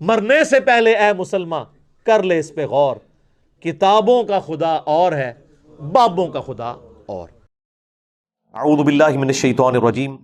مرنے سے پہلے اے مسلمان کر لے اس پہ غور، کتابوں کا خدا اور ہے، بابوں کا خدا اور۔ اعوذ باللہ من الشیطان الرجیم۔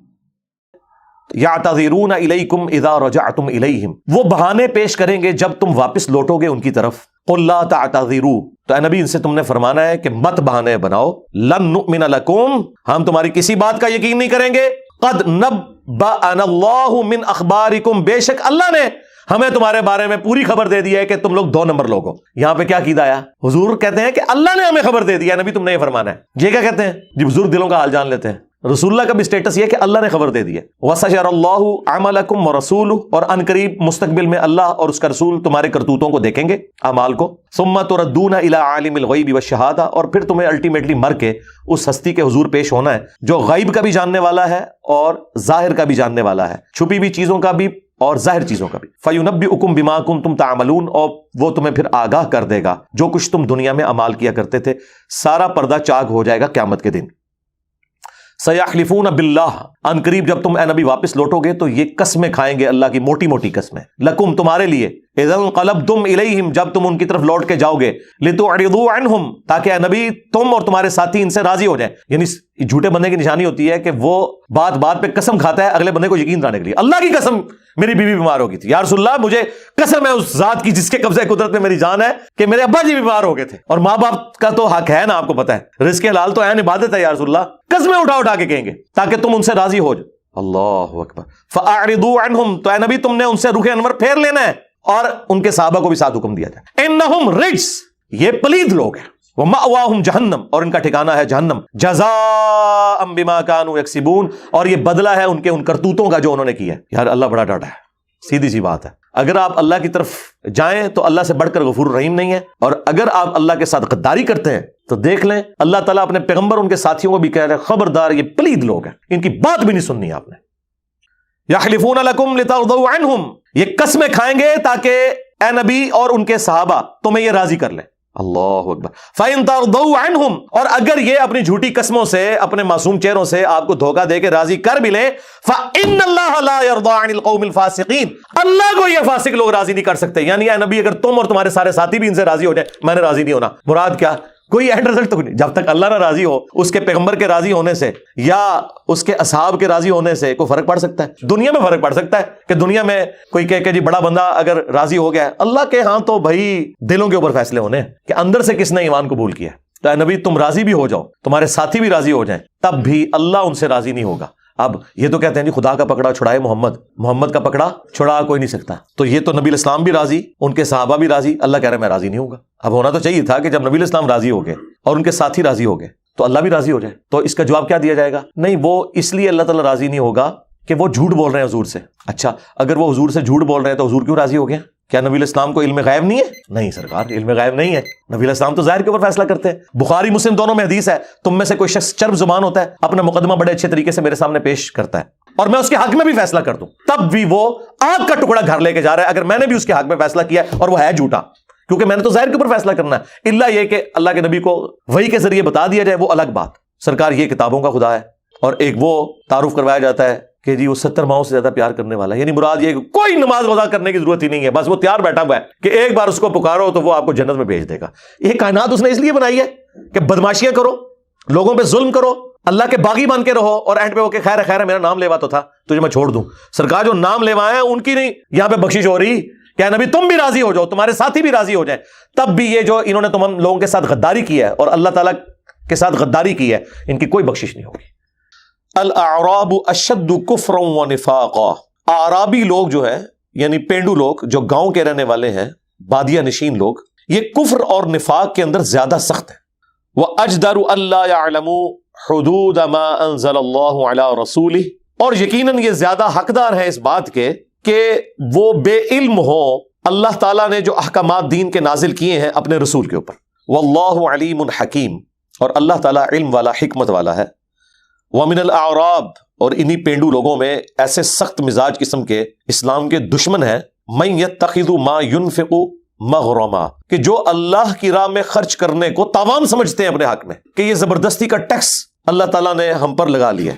یعتذرون الیکم اذا رجعتم الیہم، وہ بہانے پیش کریں گے جب تم واپس لوٹو گے ان کی طرف۔ قل لا تعتذروا، تو اے نبی ان سے تم نے فرمانا ہے کہ مت بہانے بناؤ۔ لن نؤمن لکم، ہم تمہاری کسی بات کا یقین نہیں کریں گے۔ قد نبأنا اللہ من اخبارکم، بے شک اللہ نے ہمیں تمہارے بارے میں پوری خبر دے دی ہے کہ تم لوگ 2 نمبر لوگ ہو۔ یہاں پہ کیا قیدا آیا؟ حضور کہتے ہیں کہ اللہ نے ہمیں خبر دے دی ہے، نبی تم نے یہ فرمانا ہے۔ یہ کیا کہتے ہیں جی؟ بزرگ دلوں کا حال جان لیتے ہیں۔ رسول اللہ کا بھی اسٹیٹس یہ کہ اللہ نے خبر دے دی ہے۔ وَسَيَرَ اللَّهُ عَمَلَكُمْ وَرَسُولُهُ، اور ان قریب مستقبل میں اللہ اور اس کا رسول تمہارے کرتوتوں کو دیکھیں گے، اعمال کو۔ ثُمَّ تُرَدُّونَ إِلَىٰ عَالِمِ الْغَيْبِ وَالشَّهَادَةِ، اور پھر تمہیں الٹیمیٹلی مر کے اس ہستی کے حضور پیش ہونا ہے جو غیب کا بھی جاننے والا ہے اور ظاہر کا بھی جاننے والا ہے، چھپی ہوئی چیزوں کا بھی اور ظاہر چیزوں کا بھی۔ فَيُنَبِّئُكُم بِمَا كُنتُمْ تَعْمَلُونَ، اور وہ تمہیں پھر آگاہ کر دے گا جو کچھ تم دنیا میں اعمال کیا کرتے تھے، سارا پردہ چاک ہو جائے گا قیامت کے دن۔ سَيَحْلِفُونَ بِاللَّهِ، ان قریب جب تم اے نبی واپس لوٹو گے تو یہ قسمیں کھائیں گے، اللہ کی موٹی موٹی قسمیں، لکم تمہارے لیے، اذا انقلبتم الیہم، جب تم ان کی طرف لوٹ کے جاؤ گے، لتعرضوا عنہم، تاکہ اے نبی تم اور تمہارے ساتھی ان سے راضی ہو جائیں۔ یعنی جھوٹے بندے کی نشانی ہوتی ہے کہ وہ بات بات پہ قسم کھاتا ہے اگلے بندے کو یقین دلانے کے لیے۔ اللہ کی قسم میری بیوی بیمار ہو گئی تھی، یا رسول اللہ مجھے قسم ہے اس ذات کی جس کے قبضہ قدرت میں میری جان ہے کہ میرے ابا جی بیمار ہو گئے تھے، اور ماں باپ کا تو حق ہے نا، آپ کو پتا ہے رزق حلال تو عین عبادت ہے، یا رسول اللہ قسمیں اٹھا اٹھا کے کہیں گے تاکہ تم ان سے راضی ہو جاؤ۔ اللہ اکبر۔ فاعرضوا عنہم، تو اے نبی تم نے ان سے رخ انور پھیر لینا ہے، اور ان کے صحابہ کو بھی ساتھ حکم دیا جائے۔ انہم رجس، یہ پلید لوگ ہیں، ومأواہم جہنم، اور ان کا ٹھکانہ ہے جہنم، جزاء بما كانوا یکسبون، اور یہ بدلہ ہے ان کے ان کرتوتوں کا جو انہوں نے کیا ہے۔ یار اللہ بڑا ڈاٹا ہے، سیدھی سی بات ہے۔ اگر آپ اللہ کی طرف جائیں تو اللہ سے بڑھ کر غفور الرحیم نہیں ہے، اور اگر آپ اللہ کے ساتھ غداری کرتے ہیں تو دیکھ لیں اللہ تعالیٰ اپنے پیغمبر ان کے ساتھیوں کو بھی کہہ رہے ہیں خبردار یہ پلید لوگ ہیں، ان کی بات بھی نہیں سننی آپ نے۔ یحلفون لکم لترضوا عنہم، یہ قسمیں کھائیں گے تاکہ اے نبی اور ان کے صحابہ تمہیں یہ راضی کر لیں۔ اللہ اکبر۔ فَإِن تَرْضَوْا عَنْهُمْ، اور اگر یہ اپنی جھوٹی قسموں سے اپنے معصوم چہروں سے آپ کو دھوکہ دے کے راضی کر بھی لیں، فَإِنَّ اللَّهَ لَا يَرْضَىٰ عَنِ الْقَوْمِ الْفَاسِقِينَ، اللہ کو یہ فاسق لوگ راضی نہیں کر سکتے۔ یعنی اے نبی اگر تم اور تمہارے سارے ساتھی بھی ان سے راضی ہو جائیں، میں نے راضی نہیں ہونا، مراد کیا؟ کوئی اینڈ رزلٹ تو نہیں، جب تک اللہ نہ راضی ہو، اس کے پیغمبر کے راضی ہونے سے یا اس کے اصحاب کے راضی ہونے سے کوئی فرق پڑ سکتا ہے؟ دنیا میں فرق پڑ سکتا ہے کہ دنیا میں کوئی کہے کہ جی بڑا بندہ اگر راضی ہو گیا ہے، اللہ کے ہاں تو بھائی دلوں کے اوپر فیصلے ہونے ہیں کہ اندر سے کس نے ایمان قبول کیا۔ تو اے نبی تم راضی بھی ہو جاؤ، تمہارے ساتھی بھی راضی ہو جائیں، تب بھی اللہ ان سے راضی نہیں ہوگا۔ اب یہ تو کہتے ہیں جی خدا کا پکڑا چھڑائے محمد، محمد کا پکڑا چھڑا کوئی نہیں سکتا، تو یہ تو نبی الاسلام بھی راضی، ان کے صحابہ بھی راضی، اللہ کہہ رہے میں راضی نہیں ہوگا۔ اب ہونا تو چاہیے تھا کہ جب نبی الاسلام راضی ہو گئے اور ان کے ساتھی راضی ہو گئے تو اللہ بھی راضی ہو جائے۔ تو اس کا جواب کیا دیا جائے گا؟ نہیں، وہ اس لیے اللہ تعالیٰ راضی نہیں ہوگا کہ وہ جھوٹ بول رہے ہیں حضور سے۔ اچھا اگر وہ حضور سے جھوٹ بول رہے ہیں تو حضور کیوں راضی ہو گئے؟ کیا نبی الاسلام کو علم غیب نہیں ہے؟ نہیں سرکار، علم غیب نہیں ہے، نبی الاسلام تو ظاہر کے اوپر فیصلہ کرتے ہیں۔ بخاری مسلم دونوں میں حدیث ہے، تم میں سے کوئی شخص چرب زبان ہوتا ہے، اپنا مقدمہ بڑے اچھے طریقے سے میرے سامنے پیش کرتا ہے اور میں اس کے حق میں بھی فیصلہ کر دوں، تب بھی وہ آگ کا ٹکڑا گھر لے کے جا رہا ہے اگر میں نے بھی اس کے حق میں فیصلہ کیا اور وہ ہے جھوٹا، کیونکہ میں نے تو ظاہر کے اوپر فیصلہ کرنا ہے، الا یہ کہ اللہ کے نبی کو وحی کے ذریعے بتا دیا جائے وہ الگ بات۔ سرکار یہ کتابوں کا خدا ہے، اور ایک وہ تعارف کروایا جاتا ہے کہ جی وہ 70 ماؤں سے زیادہ پیار کرنے والا ہے، یعنی مراد یہ کہ کوئی نماز روزہ کرنے کی ضرورت ہی نہیں ہے، بس وہ تیار بیٹھا ہوا ہے کہ ایک بار اس کو پکارو تو وہ آپ کو جنت میں بھیج دے گا۔ یہ کائنات اس نے اس لیے بنائی ہے کہ بدماشیاں کرو، لوگوں پہ ظلم کرو، اللہ کے باغی بن کے رہو، اور اینڈ پہ وہ کہ خیر ہے خیر ہے میرا نام لیوا تو تھا تجھے میں چھوڑ دوں۔ سرکار جو نام لیوائے ہیں ان کی نہیں یہاں پہ بخشش ہو رہی کہ نبی تم بھی راضی ہو جاؤ، تمہارے ساتھی بھی راضی ہو جائیں، تب بھی یہ جو انہوں نے تم لوگوں کے ساتھ غداری کی ہے اور اللہ تعالیٰ کے ساتھ غداری کی ہے، ان کی کوئی بخشش نہیں ہوگی۔ الاعراب اشد کفرا ونفاقا، اعرابی لوگ جو ہیں یعنی پینڈو لوگ جو گاؤں کے رہنے والے ہیں، بادیہ نشین لوگ، یہ کفر اور نفاق کے اندر زیادہ سخت ہیں۔ وَأَجْدَرُ أَلَّا يَعْلَمُوا حُدُودَ مَا أَنزَلَ اللَّهُ عَلَىٰ رَسُولِهِ، اور یقیناً یہ زیادہ حقدار ہیں اس بات کے کہ وہ بے علم ہو اللہ تعالیٰ نے جو احکامات دین کے نازل کیے ہیں اپنے رسول کے اوپر۔ وَاللَّهُ عَلِيمٌ حَكِيمٌ، اور اللہ تعالیٰ علم والا حکمت والا ہے۔ وَمِنَ الْأَعْرَابِ، اور انہی پینڈو لوگوں میں ایسے سخت مزاج قسم کے اسلام کے دشمن ہیں، مَن يَتَّخِذُ مَا يُنْفِقُ مغرما، کہ جو اللہ کی راہ میں خرچ کرنے کو تاوان سمجھتے ہیں اپنے حق میں، کہ یہ زبردستی کا ٹیکس اللہ تعالیٰ نے ہم پر لگا لیا ہے۔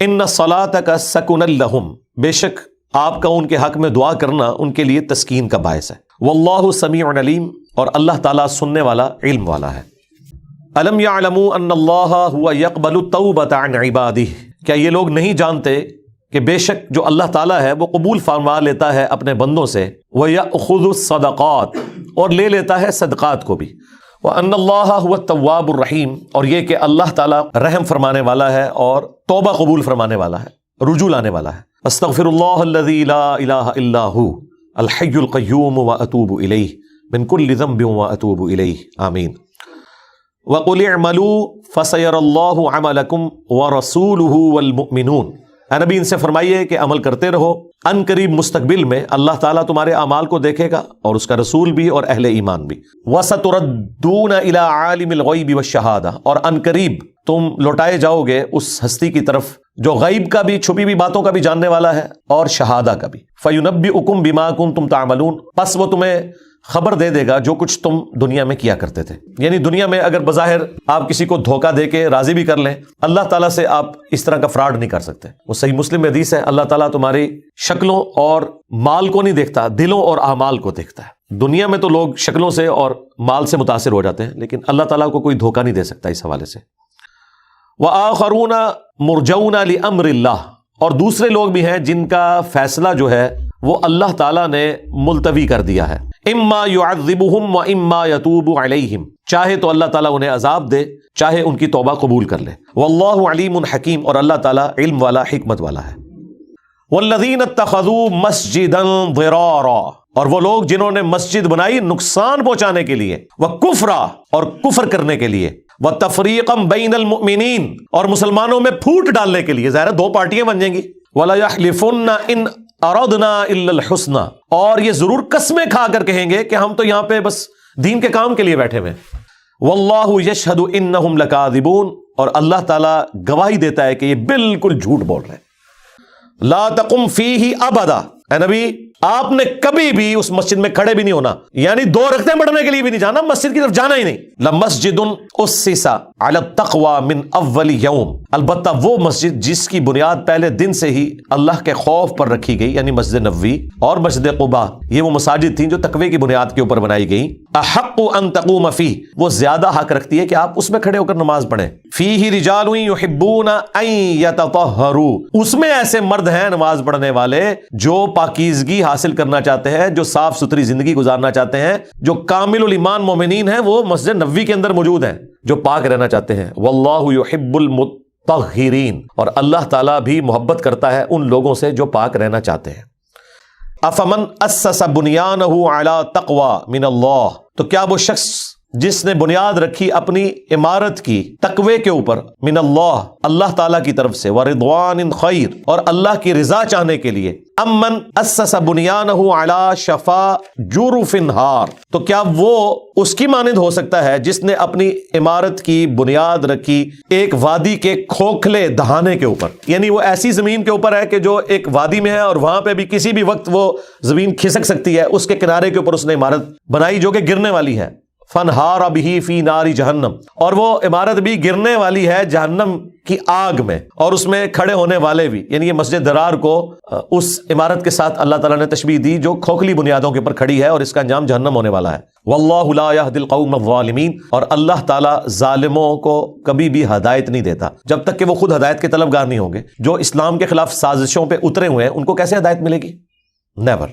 ان الصلاۃ سکن لہم، بے شک آپ کا ان کے حق میں دعا کرنا ان کے لیے تسکین کا باعث ہے۔ واللہ سمیع علیم، اور اللہ تعالیٰ سننے والا، علم والا ہے۔ الم یعلموا ان اللہ هو یقبل التوبۃ عن عبادہ، کیا یہ لوگ نہیں جانتے کہ بے شک جو اللہ تعالیٰ ہے وہ قبول فرما لیتا ہے اپنے بندوں سے، وَيَأْخُذُ الصَّدَقَاتِ، اور لے لیتا ہے صدقات کو بھی، وَأَنَّ اللَّهَ هُوَ التَّوَّابُ الرَّحِيمُ، اور یہ کہ اللہ تعالیٰ رحم فرمانے والا ہے اور توبہ قبول فرمانے والا ہے، رجوع لانے والا ہے۔ استغفر اللہ الذی لا الہ الا هو الحی القیوم واتوب الیہ من کل ذنب واتوب الیہ، آمین۔ وَقُلِ اعْمَلُوا فَسَيَرَى اللَّهُ عَمَلَكُمْ وَرَسُولُهُ وَالْمُؤْمِنُونَ، اے نبی ان سے فرمائیے کہ عمل کرتے رہو، ان قریب مستقبل میں اللہ تعالیٰ تمہارے اعمال کو دیکھے گا اور اس کا رسول بھی اور اہل ایمان بھی۔ وَسَتُرَدُّونَ إِلَىٰ عَالِمِ الْغَيْبِ وَالشَّهَادَةِ، اور ان قریب تم لوٹائے جاؤ گے اس ہستی کی طرف جو غیب کا بھی، چھپی ہوئی باتوں کا بھی جاننے والا ہے اور شہادہ کا بھی۔ فَيُنَبِّئُكُم بِمَا كُنتُمْ تَعْمَلُونَ، پس وہ تمہیں خبر دے دے گا جو کچھ تم دنیا میں کیا کرتے تھے۔ یعنی دنیا میں اگر بظاہر آپ کسی کو دھوکہ دے کے راضی بھی کر لیں، اللہ تعالیٰ سے آپ اس طرح کا فراڈ نہیں کر سکتے۔ وہ صحیح مسلم میں حدیث ہے، اللہ تعالیٰ تمہاری شکلوں اور مال کو نہیں دیکھتا، دلوں اور اعمال کو دیکھتا ہے۔ دنیا میں تو لوگ شکلوں سے اور مال سے متاثر ہو جاتے ہیں، لیکن اللہ تعالیٰ کو کوئی دھوکہ نہیں دے سکتا اس حوالے سے۔ وَآخَرُونَ مُرْجَوْنَ لِأَمْرِ اللَّهِ، اور دوسرے لوگ بھی ہیں جن کا فیصلہ جو ہے وہ اللہ تعالیٰ نے ملتوی کر دیا ہے۔ اما يعذبهم واما يتوب علیہم، چاہے تو اللہ تعالیٰ انہیں عذاب دے، چاہے ان کی توبہ قبول کر لے۔ واللہ علیم حکیم، اور اللہ تعالیٰ علم والا، حکمت والا ہے۔ والذین اتخذوا مسجدا ضرارا، اور وہ لوگ جنہوں نے مسجد بنائی نقصان پہنچانے کے لیے، وکفرا، اور کفر کرنے کے لیے، وتفریقا بین المؤمنین، اور مسلمانوں میں پھوٹ ڈالنے کے لیے، ظاہر ہے دو پارٹیاں بن جائیں گی۔ ولا یحلفن ان اردنا الا الحسنى، اور یہ ضرور قسمیں کھا کر کہیں گے کہ ہم تو یہاں پہ بس دین کے کام کے لیے بیٹھے ہوئے۔ واللہ یشہد انہم لکاذبون، اور اللہ تعالیٰ گواہی دیتا ہے کہ یہ بالکل جھوٹ بول رہے ہیں۔ لا تقم فیہ ابدا، اے نبی آپ نے کبھی بھی اس مسجد میں کھڑے بھی نہیں ہونا، یعنی دو رکعتیں پڑھنے کے لیے بھی نہیں جانا، مسجد کی طرف جانا ہی نہیں۔ لمسجد اسس علی التقوی من اول یوم، البتہ وہ مسجد جس کی بنیاد پہلے دن سے ہی اللہ کے خوف پر رکھی گئی، یعنی مسجد نبوی اور مسجد قباء، یہ وہ مساجد تھیں جو تقوی کی بنیاد کے اوپر بنائی گئی۔ احق ان تقوم فیہ، وہ زیادہ حق رکھتی ہے کہ آپ اس میں کھڑے ہو کر نماز پڑھیں۔ فیہ رجال یحبون ان یتطہروا، اس میں ایسے مرد ہیں نماز پڑھنے والے جو پاکیزگی حاصل کرنا چاہتے ہیں، جو صاف ستھری زندگی گزارنا چاہتے ہیں، جو کامل الایمان مومنین ہیں، وہ مسجد نبوی کے اندر موجود ہیں، جو پاک رہنا چاہتے ہیں۔ واللہ یحب المطہرین، اور اللہ تعالیٰ بھی محبت کرتا ہے ان لوگوں سے جو پاک رہنا چاہتے ہیں۔ افمن اسس بنیانہ علی تقوی من اللہ، تو کیا وہ شخص جس نے بنیاد رکھی اپنی عمارت کی تقوی کے اوپر، من اللہ، اللہ تعالیٰ کی طرف سے، ورضوان خیر، اور اللہ کی رضا چاہنے کے لیے، امن اسس بنیانہ علی شفا جرف ہار، تو کیا وہ اس کی مانند ہو سکتا ہے جس نے اپنی عمارت کی بنیاد رکھی ایک وادی کے کھوکھلے دہانے کے اوپر، یعنی وہ ایسی زمین کے اوپر ہے کہ جو ایک وادی میں ہے اور وہاں پہ بھی کسی بھی وقت وہ زمین کھسک سکتی ہے، اس کے کنارے کے اوپر اس نے عمارت بنائی جو کہ گرنے والی ہے۔ فنہار بہ فی نار جہنم، اور وہ عمارت بھی گرنے والی ہے جہنم کی آگ میں، اور اس میں کھڑے ہونے والے بھی، یعنی یہ مسجد درار کو اس عمارت کے ساتھ اللہ تعالیٰ نے تشبیہ دی جو کھوکھلی بنیادوں کے اوپر کھڑی ہے، اور اس کا انجام جہنم ہونے والا ہے۔ واللہ لا یہدی القوم الظالمین، اور اللہ تعالیٰ ظالموں کو کبھی بھی ہدایت نہیں دیتا جب تک کہ وہ خود ہدایت کے طلبگار نہیں ہوں گے۔ جو اسلام کے خلاف سازشوں پہ اترے ہوئے ہیں ان کو کیسے ہدایت ملے گی؟ نیور۔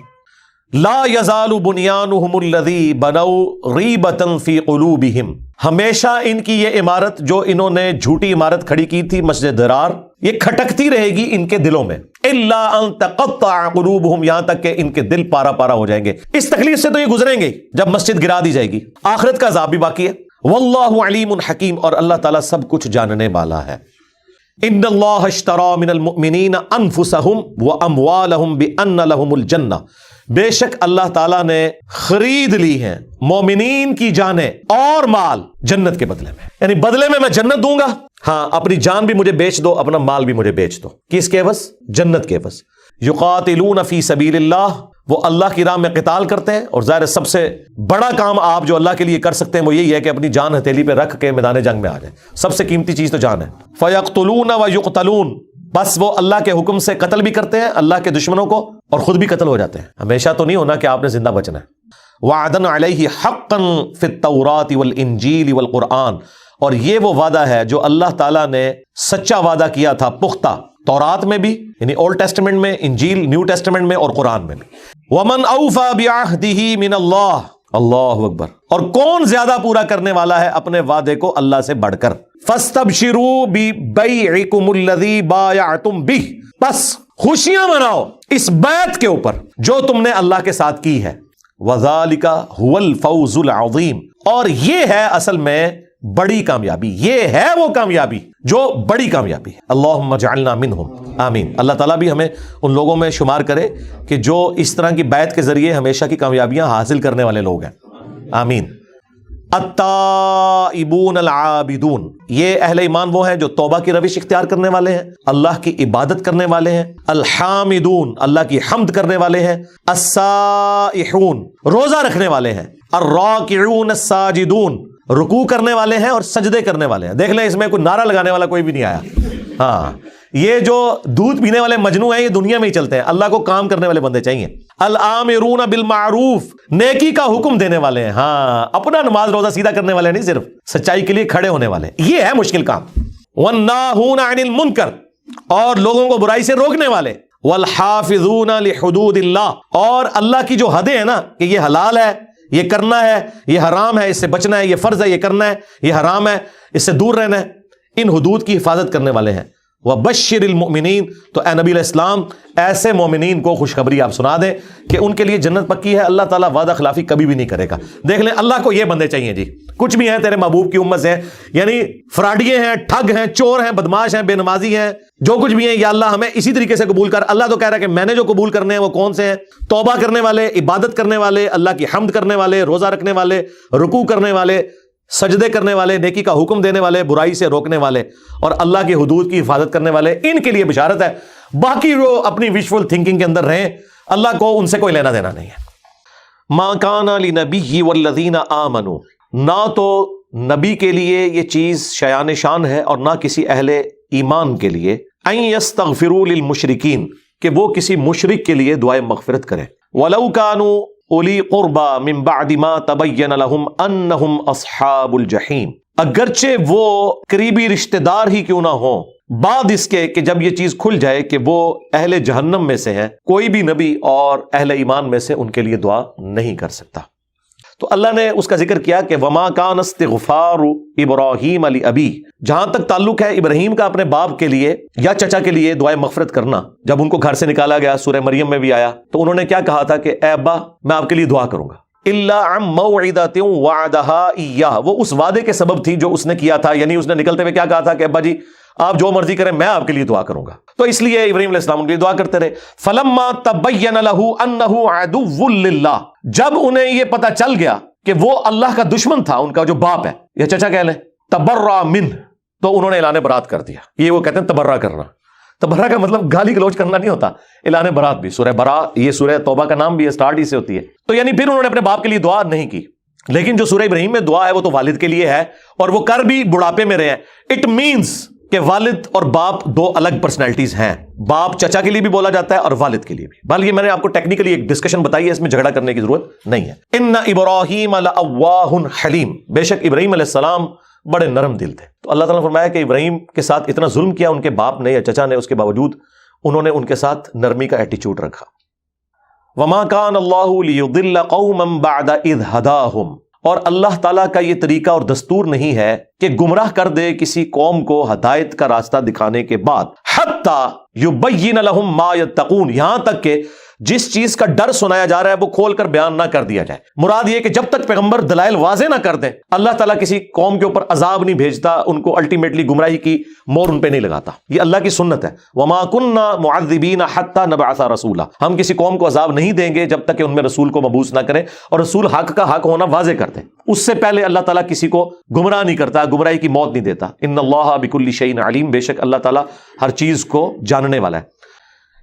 لا یزال بنیانہم الذی بنوا ریبۃ فی قلوبہم، ہمیشہ ان کی یہ عمارت جو انہوں نے جھوٹی عمارت کھڑی کی تھی مسجد درار، یہ کھٹکتی رہے گی ان کے دلوں میں، الا ان تقطع قلوبہم، یہاں تک کہ ان کے دل پارا پارا ہو جائیں گے۔ اس تکلیف سے تو یہ گزریں گے جب مسجد گرا دی جائے گی، آخرت کا عذاب بھی باقی ہے۔ واللہ علیم حکیم، اور اللہ تعالیٰ سب کچھ جاننے والا ہے۔ ان اللہ اشتری من المؤمنین انفسهم واموالهم بان لهم الجنہ، بے شک اللہ تعالیٰ نے خرید لی ہیں مومنین کی جانیں اور مال جنت کے بدلے میں، یعنی بدلے میں جنت دوں گا، ہاں اپنی جان بھی مجھے بیچ دو، اپنا مال بھی مجھے بیچ دو، کس کے عوض؟ جنت کے عوض۔ یقاتلون فی سبیل اللہ، وہ اللہ کی راہ میں قتال کرتے ہیں، اور ظاہر سب سے بڑا کام آپ جو اللہ کے لیے کر سکتے ہیں وہ یہی ہے کہ اپنی جان ہتھیلی پہ رکھ کے میدان جنگ میں آ جائیں، سب سے قیمتی چیز تو جان ہے۔ فیقتلون ویقتلون، بس وہ اللہ کے حکم سے قتل بھی کرتے ہیں اللہ کے دشمنوں کو اور خود بھی قتل ہو جاتے ہیں. ہمیشہ تو نہیں ہونا کہ آپ نے زندہ بچنا ہے. وعدن علیہ حقا فی التوراۃ والانجیل والقرآن، اور یہ وہ وعدہ ہے جو اللہ تعالیٰ نے سچا وعدہ کیا تھا پختہ تورات میں بھی یعنی اولڈ ٹیسٹمنٹ میں، انجیل نیو ٹیسٹمنٹ میں اور قرآن میں بھی. ومن اوفی بعہدہ من اللہ، اللہ اکبر، اور کون زیادہ پورا کرنے والا ہے اپنے وعدے کو اللہ سے بڑھ کر. فاستبشروا ببیعکم الذی بایعتم بہ، بس خوشیاں مناؤ اس بیعت کے اوپر جو تم نے اللہ کے ساتھ کی ہے. وذالک ھو الفوز العظیم، اور یہ ہے اصل میں بڑی کامیابی، یہ ہے وہ کامیابی جو بڑی کامیابی ہے. اللہم اجعلنا منہم، آمین. اللہ تعالیٰ بھی ہمیں ان لوگوں میں شمار کرے کہ جو اس طرح کی بیعت کے ذریعے ہمیشہ کی کامیابیاں حاصل کرنے والے لوگ ہیں، آمین. التائبون العابدون، یہ اہل ایمان وہ ہیں جو توبہ کی روش اختیار کرنے والے ہیں، اللہ کی عبادت کرنے والے ہیں. الحامدون، اللہ کی حمد کرنے والے ہیں. السائحون، روزہ رکھنے والے ہیں. الراکعون الساجدون، رکوع کرنے والے ہیں اور سجدے کرنے والے ہیں. دیکھ لیں اس میں کوئی نعرہ لگانے والا کوئی بھی نہیں آیا. ہاں، یہ جو دودھ پینے والے مجنو ہیں یہ دنیا میں ہی چلتے ہیں، اللہ کو کام کرنے والے بندے چاہیے. الامرون بالمعروف، نیکی کا حکم دینے والے ہیں. ہاں، اپنا نماز روزہ سیدھا کرنے والے نہیں، صرف سچائی کے لیے کھڑے ہونے والے. یہ ہے مشکل کام. والناہون عن المنکر، اور لوگوں کو برائی سے روکنے والے. والحافظون لحدود اللہ، اور اللہ کی جو حدیں ہیں نا کہ یہ حلال ہے یہ کرنا ہے، یہ حرام ہے اس سے بچنا ہے، یہ فرض ہے یہ کرنا ہے، یہ حرام ہے اس سے دور رہنا ہے، ان حدود کی حفاظت کرنے والے ہیں. وَبَشِّرِ الْمُؤْمِنِينَ، تو اے نبی علیہ السلام ایسے مومنین کو خوشخبری آپ سنا دیں کہ ان کے لیے جنت پکی ہے، اللہ تعالیٰ وعدہ خلافی کبھی بھی نہیں کرے گا. دیکھ لیں اللہ کو یہ بندے چاہیے جی، کچھ بھی ہیں تیرے محبوب کی امت سے، یعنی فراڈیے ہیں، ٹھگ ہیں، چور ہیں، بدماش ہیں، بے نمازی ہیں، جو کچھ بھی ہیں، یا اللہ ہمیں اسی طریقے سے قبول کر. اللہ تو کہہ رہا ہے کہ میں نے جو قبول کرنے ہیں وہ کون سے ہیں؟ توبہ کرنے والے، عبادت کرنے والے، اللہ کی حمد کرنے والے، روزہ رکھنے والے، رکوع کرنے والے، سجدے کرنے والے، نیکی کا حکم دینے والے، برائی سے روکنے والے اور اللہ کی حدود کی حفاظت کرنے والے. ان کے لیے بشارت ہے. باقی وہ اپنی وشفل تھنکنگ کے اندر رہیں، اللہ کو ان سے کوئی لینا دینا نہیں ہے. ما کان لنبی والذین آمنوا، نہ تو نبی کے لیے یہ چیز شایان شان ہے اور نہ کسی اہل ایمان کے لیے ان یستغفروا للمشرکین، کہ وہ کسی مشرک کے لیے دعائے مغفرت کریں. ولو کانوا اولی قربا من بعد ما تبین لهم انہم اصحاب الجحیم، اگرچہ وہ قریبی رشتہ دار ہی کیوں نہ ہوں، بعد اس کے کہ جب یہ چیز کھل جائے کہ وہ اہل جہنم میں سے ہیں، کوئی بھی نبی اور اہل ایمان میں سے ان کے لیے دعا نہیں کر سکتا. تو اللہ نے اس کا ذکر کیا کہ وما کان استغفار ابراہیم لابی، جہاں تک تعلق ہے ابراہیم کا اپنے باپ کے لیے یا چچا کے لیے دعائے مغفرت کرنا، جب ان کو گھر سے نکالا گیا، سورہ مریم میں بھی آیا، تو انہوں نے کیا کہا تھا کہ اے ابا میں آپ کے لیے دعا کروں گا. الا عن موعدۃ وعدها ایاہ، وہ اس وعدے کے سبب تھی جو اس نے کیا تھا، یعنی اس نے نکلتے ہوئے کیا کہا تھا کہ ابا جی آپ جو مرضی کریں میں آپ کے لیے دعا کروں گا. تو اس لیے ابراہیم علیہ السلام ان کے لیے دعا کرتے رہے. فلما تبین له انه عدو للہ، جب انہیں یہ پتہ چل گیا کہ وہ اللہ کا دشمن تھا، ان کا جو باپ ہے یا چچا کہہ لیں، تبرأ منہ، تو انہوں نے اعلان برات کر دیا. یہ وہ کہتے ہیں تبرہ کرنا. تبرہ کا مطلب گالی گلوچ کرنا نہیں ہوتا، اعلان برات بھی. سورہ برا یہ سورہ توبہ کا نام بھی ہے، سٹارٹ ہی سے ہوتی ہے. تو یعنی پھر انہوں نے اپنے باپ کے لیے دعا نہیں کی. لیکن جو سورہ ابراہیم میں دعا ہے وہ تو والد کے لیے ہے، اور وہ کر بھی بڑھاپے میں رہے ہیں. اٹ مینز کہ والد اور باپ دو الگ پرسنالٹیز ہیں. باپ چچا کے لیے بھی بولا جاتا ہے اور والد کے لیے بھی. بلکہ میں نے آپ کو ٹیکنیکلی ایک ڈسکشن بتائی ہے، اس میں جھگڑا کرنے کی ضرورت نہیں ہے. ان ابراہیم لأواہ حلیم، بے شک ابراہیم علیہ السلام بڑے نرم دل تھے. تو اللہ تعالیٰ نے فرمایا کہ ابراہیم کے ساتھ اتنا ظلم کیا ان کے باپ نے یا چچا نے، اس کے باوجود انہوں نے ان کے ساتھ نرمی کا ایٹیچیوڈ رکھا. وما کان اللہ لیضل قوما بعد اذ ہداہم، اور اللہ تعالیٰ کا یہ طریقہ اور دستور نہیں ہے کہ گمراہ کر دے کسی قوم کو ہدایت کا راستہ دکھانے کے بعد. حتی یبین لہم ما یتقون، یہاں تک کہ جس چیز کا ڈر سنایا جا رہا ہے وہ کھول کر بیان نہ کر دیا جائے. مراد یہ کہ جب تک پیغمبر دلائل واضح نہ کر دیں، اللہ تعالیٰ کسی قوم کے اوپر عذاب نہیں بھیجتا، ان کو الٹیمیٹلی گمراہی کی مور ان پہ نہیں لگاتا. یہ اللہ کی سنت ہے. وما کننا معذبین حتی نبعث رسولا، ہم کسی قوم کو عذاب نہیں دیں گے جب تک کہ ان میں رسول کو مبعوث نہ کریں اور رسول حق کا حق ہونا واضح کر دیں. اس سے پہلے اللہ تعالیٰ کسی کو گمراہ نہیں کرتا، گمراہی کی موت نہیں دیتا. ان اللہ بکل شیء علیم، بے شک اللہ تعالیٰ ہر چیز کو جاننے والا ہے.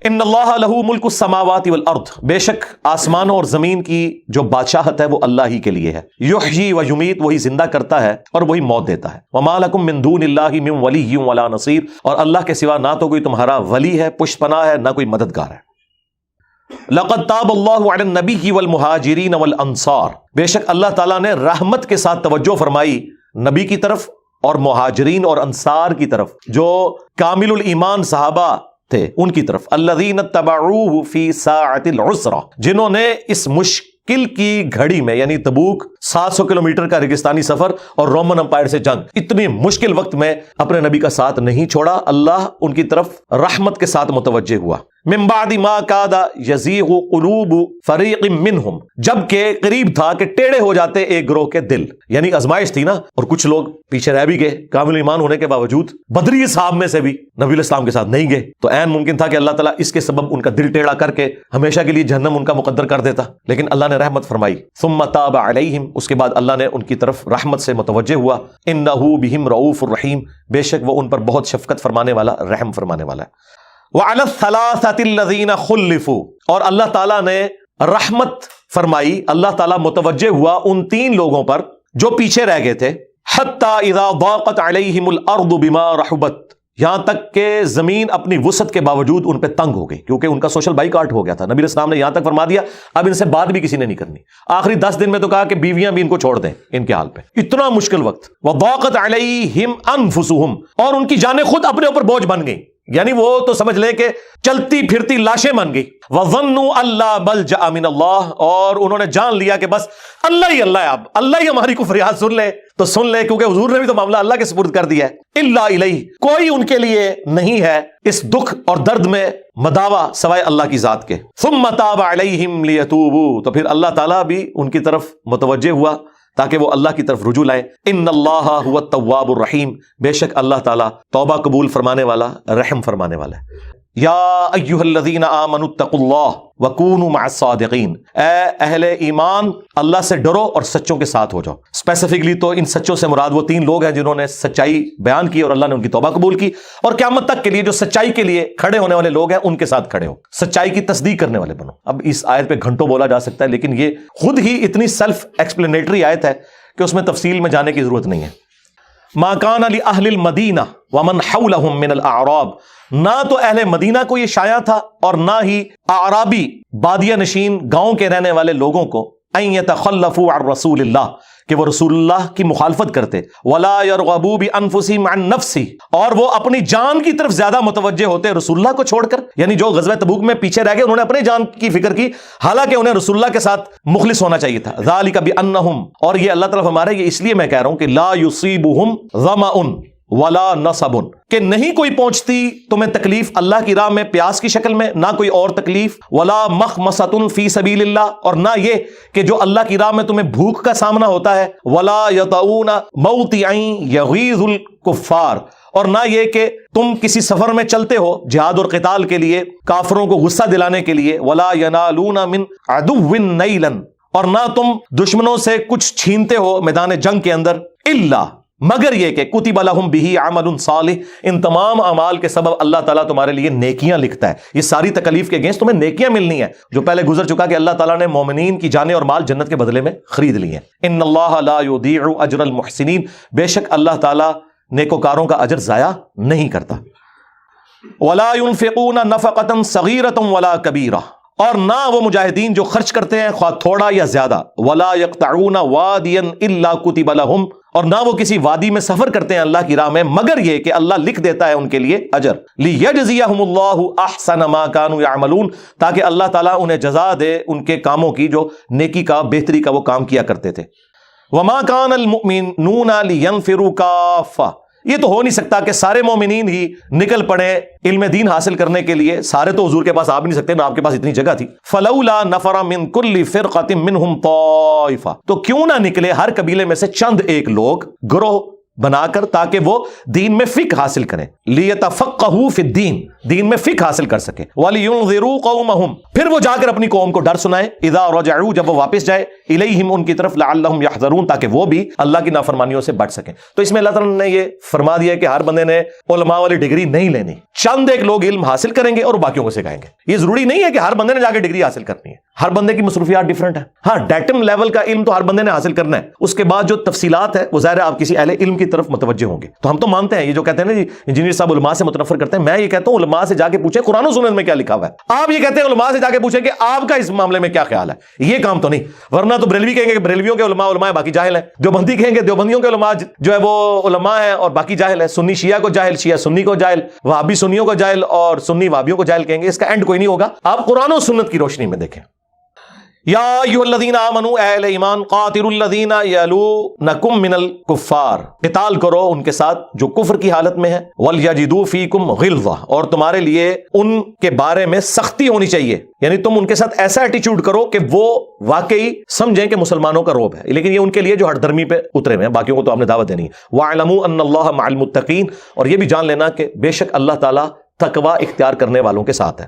ان اللہ لہو ملک السماوات والارض، بے شک آسمانوں اور زمین کی جو بادشاہت ہے وہ اللہ ہی کے لیے ہے. یحیی و یمیت، وہی زندہ کرتا ہے اور وہی موت دیتا ہے. وما لکم من دون اللہ من ولی ولا نصیر، اور اللہ کے سوا نہ تو کوئی تمہارا ولی ہے، پشت پناہ ہے، نہ کوئی مددگار ہے. لقد تاب اللہ علی النبی والمہاجرین والانصار، بے شک اللہ تعالیٰ نے رحمت کے ساتھ توجہ فرمائی نبی کی طرف اور مہاجرین اور انصار کی طرف، جو کامل الایمان صحابہ تھے ان کی طرف. الذین اتبعوہ فی ساعۃ العسرہ، جنہوں نے اس مشکل کی گھڑی میں، یعنی تبوک 700 کلومیٹر کا ریگستانی سفر اور رومن امپائر سے جنگ، اتنی مشکل وقت میں اپنے نبی کا ساتھ نہیں چھوڑا. اللہ ان کی طرف رحمت کے ساتھ متوجہ ہوا. من بعد ما کاد یزیغ قلوب فریق منہم، جبکہ قریب تھا کہ ٹیڑے ہو جاتے ایک گروہ کے دل، یعنی آزمائش تھی نا، اور کچھ لوگ پیچھے رہ بھی گئے کامل ایمان ہونے کے باوجود. بدری صاحب میں سے بھی نبی علیہ السلام کے ساتھ نہیں گئے، تو عین ممکن تھا کہ اللہ تعالیٰ اس کے سبب ان کا دل ٹیڑھا کر کے ہمیشہ کے لیے جہنم ان کا مقدر کر دیتا، لیکن اللہ نے رحمت فرمائی. ثم تاب علیہم، اس کے بعد اللہ نے ان کی طرف رحمت سے متوجہ ہوا. انہ بہم رؤوف الرحیم، بے شک وہ ان پر بہت شفقت فرمانے والا، رحم فرمانے والا ہے. وعلی الثلاثۃ الذین خلفوا، اور اللہ تعالیٰ نے رحمت فرمائی، اللہ تعالیٰ متوجہ ہوا ان 3 لوگوں پر جو پیچھے رہ گئے تھے. حتی اذا ضاقت علیہم الارض بما رحبت، یہاں تک کہ زمین اپنی وسعت کے باوجود ان پہ تنگ ہو گئی، کیونکہ ان کا سوشل بائیکاٹ ہو گیا تھا. نبی علیہ السلام نے یہاں تک فرما دیا اب ان سے بات بھی کسی نے نہیں کرنی. آخری 10 دن میں تو کہا کہ بیویاں بھی ان کو چھوڑ دیں ان کے حال پہ، اتنا مشکل وقت. وضاقت علیہم انفسہم، اور ان کی جانیں خود اپنے اوپر بوجھ بن گئی، یعنی وہ تو سمجھ لیں کہ چلتی پھرتی لاشیں بن گئی. وظنوا اللہ ملجأ من اللہ، اور انہوں نے جان لیا کہ بس اللہ ہی اللہ ہے، اب اللہ ہی ہماری کو فریاد سن لے تو سن لے، کیونکہ حضور نے بھی تو معاملہ اللہ کے سپرد کر دیا ہے. الا الیہ، کوئی ان کے لیے نہیں ہے اس دکھ اور درد میں مداوا سوائے اللہ کی ذات کے. ثم تاب علیہم لیتوبوا، تو پھر اللہ تعالیٰ بھی ان کی طرف متوجہ ہوا تاکہ وہ اللہ کی طرف رجوع لائیں. ان اللہ هو التواب الرحیم، بے شک اللہ تعالیٰ توبہ قبول فرمانے والا، رحم فرمانے والا ہے. یا ایھا الذین آمنوا اتقوا اللہ وکونوا مع الصادقین، اے اہل ایمان اللہ سے ڈرو اور سچوں کے ساتھ ہو جاؤ. اسپیسیفکلی تو ان سچوں سے مراد وہ 3 لوگ ہیں جنہوں نے سچائی بیان کی اور اللہ نے ان کی توبہ قبول کی، اور قیامت تک کے لیے جو سچائی کے لیے کھڑے ہونے والے لوگ ہیں ان کے ساتھ کھڑے ہو، سچائی کی تصدیق کرنے والے بنو. اب اس آیت پہ گھنٹوں بولا جا سکتا ہے، لیکن یہ خود ہی اتنی سیلف ایکسپلینیٹری آیت ہے کہ اس میں تفصیل میں جانے کی ضرورت نہیں ہے. ما کان لأہل المدینہ ومن حولہم من الاعراب، نہ تو اہل مدینہ کو یہ شایع تھا اور نہ ہی اعرابی بادیہ نشین گاؤں کے رہنے والے لوگوں کو ان یتخلفوا عن رسول اللہ، کہ وہ رسول اللہ کی مخالفت کرتے. ولا یرغبوا بانفسہم عن نفسہ، اور وہ اپنی جان کی طرف زیادہ متوجہ ہوتے رسول اللہ کو چھوڑ کر. یعنی جو غزوہ تبوک میں پیچھے رہ گئے انہوں نے اپنی جان کی فکر کی، حالانکہ انہیں رسول اللہ کے ساتھ مخلص ہونا چاہیے تھا. ذالک بانہم، اور یہ اللہ تعالیٰ ہمارے یہ اس لیے میں کہہ رہا ہوں کہ لا یصیبہم ظمأ ولا نصب، کہ نہیں کوئی پہنچتی تمہیں تکلیف اللہ کی راہ میں پیاس کی شکل میں، نہ کوئی اور تکلیف. ولا مخمصۃ فی سبیل اللہ، اور نہ یہ کہ جو اللہ کی راہ میں تمہیں بھوک کا سامنا ہوتا ہے. ولا یطؤون موطئا یغیظ الکفار، اور نہ یہ کہ تم کسی سفر میں چلتے ہو جہاد اور قتال کے لیے کافروں کو غصہ دلانے کے لیے. ولا ینالون من عدو نیلا، اور نہ تم دشمنوں سے کچھ چھینتے ہو میدان جنگ کے اندر. الا، مگر یہ کہ کتب لہم بہ عمل صالح، ان تمام اعمال کے سبب اللہ تعالیٰ تمہارے لیے نیکیاں لکھتا ہے. یہ ساری تکلیف کے اگینسٹ تمہیں نیکیاں ملنی ہیں، جو پہلے گزر چکا کہ اللہ تعالیٰ نے مومنین کی جانیں اور مال جنت کے بدلے میں خرید لی ہیں. ان اللہ لا یضیع اجر المحسنین، بے شک اللہ تعالیٰ نیکوکاروں کا اجر ضائع نہیں کرتا. ولا ينفقون نفقة صغيرة ولا كبيرة، اور نہ وہ مجاہدین جو خرچ کرتے ہیں خواہ تھوڑا یا زیادہ. ولا يقطعون واديا الا كتب لهم، اور نہ وہ کسی وادی میں سفر کرتے ہیں اللہ کی راہ میں مگر یہ کہ اللہ لکھ دیتا ہے ان کے لیے اجر. لیجزیہم اللہ احسن ما كانوا يعملون، تاکہ اللہ تعالیٰ انہیں جزا دے ان کے کاموں کی جو نیکی کا، بہتری کا وہ کام کیا کرتے تھے. وما كان المؤمنون لينفروا كافة، یہ تو ہو نہیں سکتا کہ سارے مومنین ہی نکل پڑے علم دین حاصل کرنے کے لیے، سارے تو حضور کے پاس آ بھی نہیں سکتے، نہ آپ کے پاس اتنی جگہ تھی. فلولا نفر من كل فرقة منهم طائفة، تو کیوں نہ نکلے ہر قبیلے میں سے چند ایک لوگ گروہ بنا کر تاکہ وہ دین میں فقہ حاصل کریں. لیتفقہوا فی الدین، دین میں فقہ حاصل کر سکیں. ولینذروا قومہم، پھر وہ جا کر اپنی قوم کو ڈر سنائے، اذا رجعوا جب وہ واپس جائے، الیہم ان کی طرف، لعلہم یحذرون تاکہ وہ بھی اللہ کی نافرمانیوں سے بچ سکیں۔ تو اس میں اللہ تعالیٰ نے یہ فرما دیا کہ ہر بندے نے علماء والی ڈگری نہیں لینی، چند ایک لوگ علم حاصل کریں گے اور باقیوں کو سکھائیں گے۔ یہ ضروری نہیں ہے کہ ہر بندے نے جا کے ڈگری حاصل کرنی ہے، ہر بندے کی مصروفیات ڈیفرنٹ ہے۔ ہاں ڈیٹم لیول کا علم تو ہر بندے نے حاصل کرنا ہے، اس کے بعد جو تفصیلات ہے وہ ظاہر ہے آپ کسی اہل علم کی طرف متوجہ ہوں گے۔ تو ہم تو مانتے ہیں یہ جو کہتے ہیں نا جی انجینئر صاحب علماء سے متنفر کرتے ہیں، میں یہ کہتا ہوں علماء سے جا کے پوچھیں قرآن و سنت میں کیا لکھا ہوا ہے۔ آپ یہ کہتے ہیں علماء سے جا کے پوچھیں کہ آپ کا اس معاملے میں کیا خیال ہے، یہ کام تو نہیں۔ ورنہ تو بریلوی کہیں گے کہ بریلویوں کے علماء علماء باقی جاہل ہیں، دیوبندی کہیں گے دیوبندیوں کے علماء جو ہے وہ علماء ہیں اور باقی جاہل ہیں، سنی شیعہ کو جاہل، شیعہ سنی کو جاہل، وہابی سنیوں کو جاہل اور سنی وہابیوں کو جاہل کہیں گے۔ اس کا اینڈ کوئی نہیں ہوگا، آپ قرآن و سنت کی روشنی میں دیکھیں۔ یا ایھا الذین آمنوا، اے اہل ایمان، قاتلوا الذین یلونکم من الکفار، قتال کرو ان کے ساتھ جو کفر کی حالت میں ہے، ولیجدوا فیکم غلظہ، اور تمہارے لیے ان کے بارے میں سختی ہونی چاہیے، یعنی تم ان کے ساتھ ایسا ایٹیچیوڈ کرو کہ وہ واقعی سمجھیں کہ مسلمانوں کا روب ہے، لیکن یہ ان کے لیے جو ہٹ درمی پہ اترے ہوئے ہیں، باقیوں کو تو آپ نے دعوت دینی ہے۔ وَاعْلَمُوا أَنَّ اللَّهَ مَعَ الْمُتَّقِينَ، اور یہ بھی جان لینا کہ بے شک اللہ تعالیٰ تقوی اختیار کرنے والوں کے ساتھ ہے۔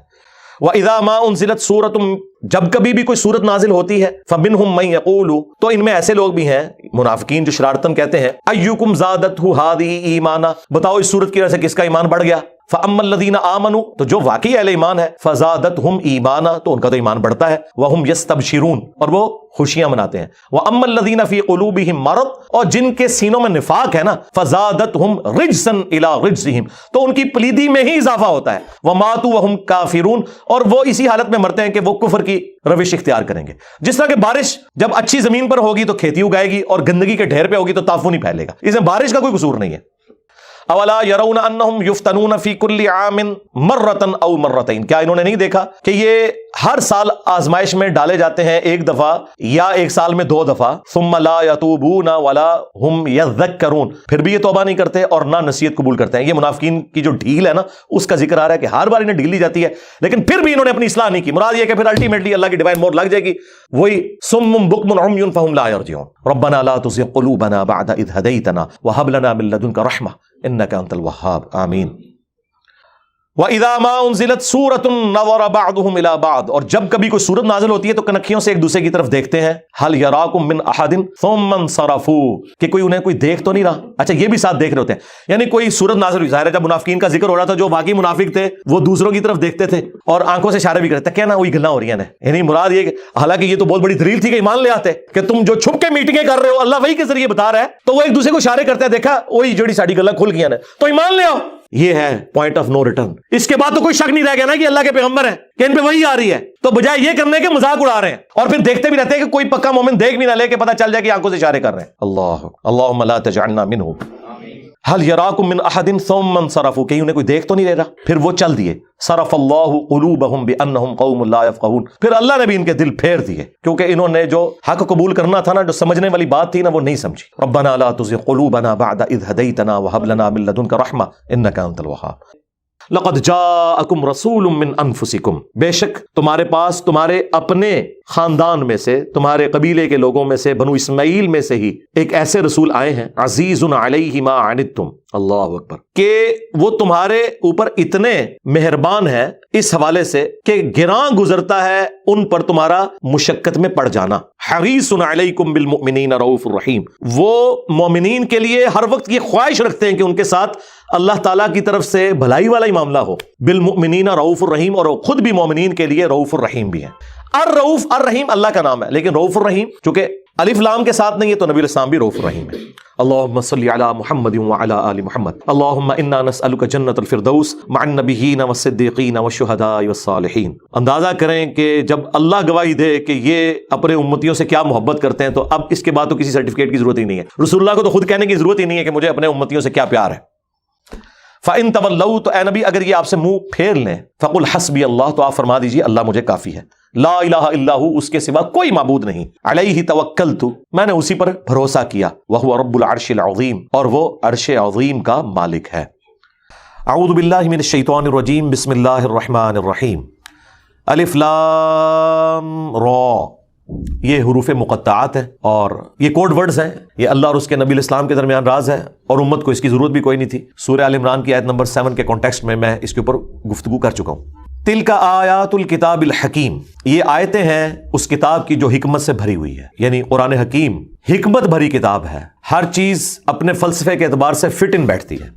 وَإِذَا مَا أُنزِلَتْ سُورَةٌ، جب کبھی بھی کوئی سورت نازل ہوتی ہے، فَمِنْهُمْ مَن يَقُولُ، تو ان میں ایسے لوگ بھی ہیں منافقین جو شرارتاً کہتے ہیں، أَيُّكُمْ زَادَتْهُ هَٰذِهِ إِيمَانًا، بتاؤ اس سورت کی وجہ سے کس کا ایمان بڑھ گیا۔ فَأَمَّا الَّذِينَ آمَنُوا، تو جو واقعی اہل ایمان ہے، فَزَادَتْهُمْ إِيمَانًا، تو ان کا تو ایمان بڑھتا ہے، وَهُمْ يَسْتَبْشِرُونَ، اور وہ خوشیاں مناتے ہیں۔ وَأَمَّا الَّذِينَ فِي قُلُوبِهِمْ مَرَضٌ، اور جن کے سینوں میں نفاق ہے نا، فَزَادَتْهُمْ رِجْسًا إِلَىٰ رِجْسِهِمْ، تو ان کی پلیدی میں ہی اضافہ ہوتا ہے۔ وَمَاتُوا وَهُمْ كَافِرُونَ، اور وہ اسی حالت میں مرتے ہیں کہ وہ کفر کی روش اختیار کریں گے۔ جس طرح کہ بارش جب اچھی زمین پر ہوگی تو کھیتی اگائے گی، اور گندگی کے ڈھیر پہ ہوگی تو تعفن ہی پھیلے گا، اس میں بارش کا کوئی قصور نہیں ہے۔ اولا یرون انہم یفتنون فی کل عام مرۃ او مرتین، کیا انہوں نے نہیں دیکھا کہ یہ ہر سال آزمائش میں ڈالے جاتے ہیں، ایک دفعہ یا ایک سال میں 2 دفعہ، ثم لا یتوبون ولا هم یذکرون، پھر بھی یہ توبہ نہیں کرتے اور نہ نصیحت قبول کرتے ہیں۔ یہ منافقین کی جو ڈھیل ہے نا اس کا ذکر آ رہا ہے کہ ہر بار انہیں ڈھیل دی جاتی ہے لیکن پھر بھی انہوں نے اپنی اصلاح نہیں کی۔ مراد یہ کہ پھر الٹیمیٹلی اللہ کی ڈیوائن مور لگ جائے گی، وہی صم بکم عمی فهم لا یرجعون۔ ربنا لا تزغ قلوبنا بعد اذ هديتنا وهب لنا من لدنك رحمة انك انت الوهاب، آمین۔ وَإِذَا مَا أُنزِلَتْ سُورَةٌ نَظَرَ بَعْضُهُمْ إِلَىٰ بَعْضٍ، اور جب کبھی کوئی سورت نازل ہوتی ہے تو کنکھیوں سے ایک دوسرے کی طرف دیکھتے ہیں، هَلْ يَرَاكُمْ مِنْ أَحَدٍ ثُمَّ انصَرَفُوا، کہ کوئی انہیں کوئی دیکھ تو نہیں رہا، اچھا یہ بھی ساتھ دیکھ رہے ہوتے ہیں۔ یعنی کوئی سورت نازل ہوئی، ظاہر ہے جب منافقین کا ذکر ہو رہا تھا، جو باقی منافق تھے وہ دوسروں کی طرف دیکھتے تھے اور آنکھوں سے اشارے بھی کرتے تھے، کہنا وہی گلاں ہو رہی ہیں، یعنی مراد یہ کہ حالانکہ یہ تو بہت بڑی دلیل تھی کہ ایمان لے آتے کہ تم جو چھپ کے میٹنگیں کر رہے ہو اللہ وہی کے ذریعے بتا رہا ہے، تو وہ ایک دوسرے کو اشارے کرتے ہیں، دیکھا وہی جڑی ساڑی گلاں کھل گئی ہیں تو ایمان لے آؤ۔ یہ ہے پوائنٹ آف نو ریٹرن۔ اس کے بعد تو کوئی شک نہیں رہ گیا نا کہ اللہ کے پیغمبر ہیں کہ ان پہ وہی آ رہی ہے، تو بجائے یہ کرنے کے مذاق اڑا رہے ہیں اور پھر دیکھتے بھی رہتے ہیں کہ کوئی پکا مومن دیکھ بھی نہ لے کہ پتہ چل جائے کہ آنکھوں سے اشارے کر رہے ہیں۔ اللہ اللہم لا تجعلنا منہم۔ هل يراكم من احد ثم انصرفوا، کہیں انہیں کوئی دیکھ تو نہیں رہ رہا، پھر وہ چل دیے۔ صرف اللہ قلوبهم بانهم قوم لا يفقهون، پھر اللہ نے بھی ان کے دل پھیر دیے کیونکہ انہوں نے جو حق قبول کرنا تھا نا، جو سمجھنے والی بات تھی نا، وہ نہیں سمجھی۔ ربنا لا تزغ قلوبنا بعد اذ هديتنا وهب لنا من لدنك رحمة انك انت الوهاب۔ لقد جاءکم رسول من انفسکم، بے شک تمہارے پاس تمہارے اپنے خاندان میں سے، تمہارے قبیلے کے لوگوں میں سے، بنو اسماعیل میں سے ہی ایک ایسے رسول آئے ہیں، عزیز علیہ ما عنتم، اللہ اکبر، کہ وہ تمہارے اوپر اتنے مہربان ہیں اس حوالے سے کہ گراں گزرتا ہے ان پر تمہارا مشقت میں پڑ جانا۔ حریص علیکم بالمؤمنین رؤوف الرحیم، وہ مومنین کے لیے ہر وقت یہ خواہش رکھتے ہیں کہ ان کے ساتھ اللہ تعالیٰ کی طرف سے بھلائی والا ہی معاملہ ہو۔ بالمؤمنین رؤوف الرحیم، اور خود بھی مومنین کے لیے رؤوف الرحیم بھی ہیں۔ الرؤوف الرحیم اللہ کا نام ہے، لیکن رؤوف الرحیم چونکہ الف لام کے ساتھ نہیں ہے تو نبی الاسلام بھی رؤوف الرحیم ہے۔ اللہم صلی علی محمد وعلی آل محمد، اللہم انا نسألک جنت الفردوس مع النبیین والصدیقین والشہداء والصالحین۔ اندازہ کریں کہ جب اللہ گواہی دے کہ یہ اپنے امتیوں سے کیا محبت کرتے ہیں تو اب اس کے بعد تو کسی سرٹیفکیٹ کی ضرورت ہی نہیں ہے، رسول اللہ کو تو خود کہنے کی ضرورت ہی نہیں ہے کہ مجھے اپنے امتیوں سے کیا پیار ہے۔ فَإِن تَوَلَّوْا، تو اے نبی اگر یہ آپ سے منہ پھیر لیں، فَقُلْ حَسْبِيَ اللَّهُ، تو آپ فرما دیجئے اللہ مجھے کافی ہے، لا الہ الا ہو، اس کے سوا کوئی معبود نہیں، علیہ توکلت، میں نے اسی پر بھروسہ کیا، وَهُوَ رَبُّ الْعَرْشِ الْعَظِيمِ، اور وہ عرش عظیم کا مالک ہے۔ اعوذ باللہ من الشیطان الرجیم، بسم اللہ الرحمن الرحیم۔ الف لام را، یہ حروف مقطعات ہیں اور یہ کوڈ ورڈز ہیں، یہ اللہ اور اس کے نبی الاسلام کے درمیان راز ہے اور امت کو اس کی ضرورت بھی کوئی نہیں تھی۔ سورہ آل عمران کی آیت نمبر 7 کے کانٹیکسٹ میں اس کے اوپر گفتگو کر چکا ہوں۔ تلک آیات الکتاب الحکیم، یہ آیتیں ہیں اس کتاب کی جو حکمت سے بھری ہوئی ہے، یعنی قرآن حکیم حکمت بھری کتاب ہے، ہر چیز اپنے فلسفے کے اعتبار سے فٹ ان بیٹھتی ہے۔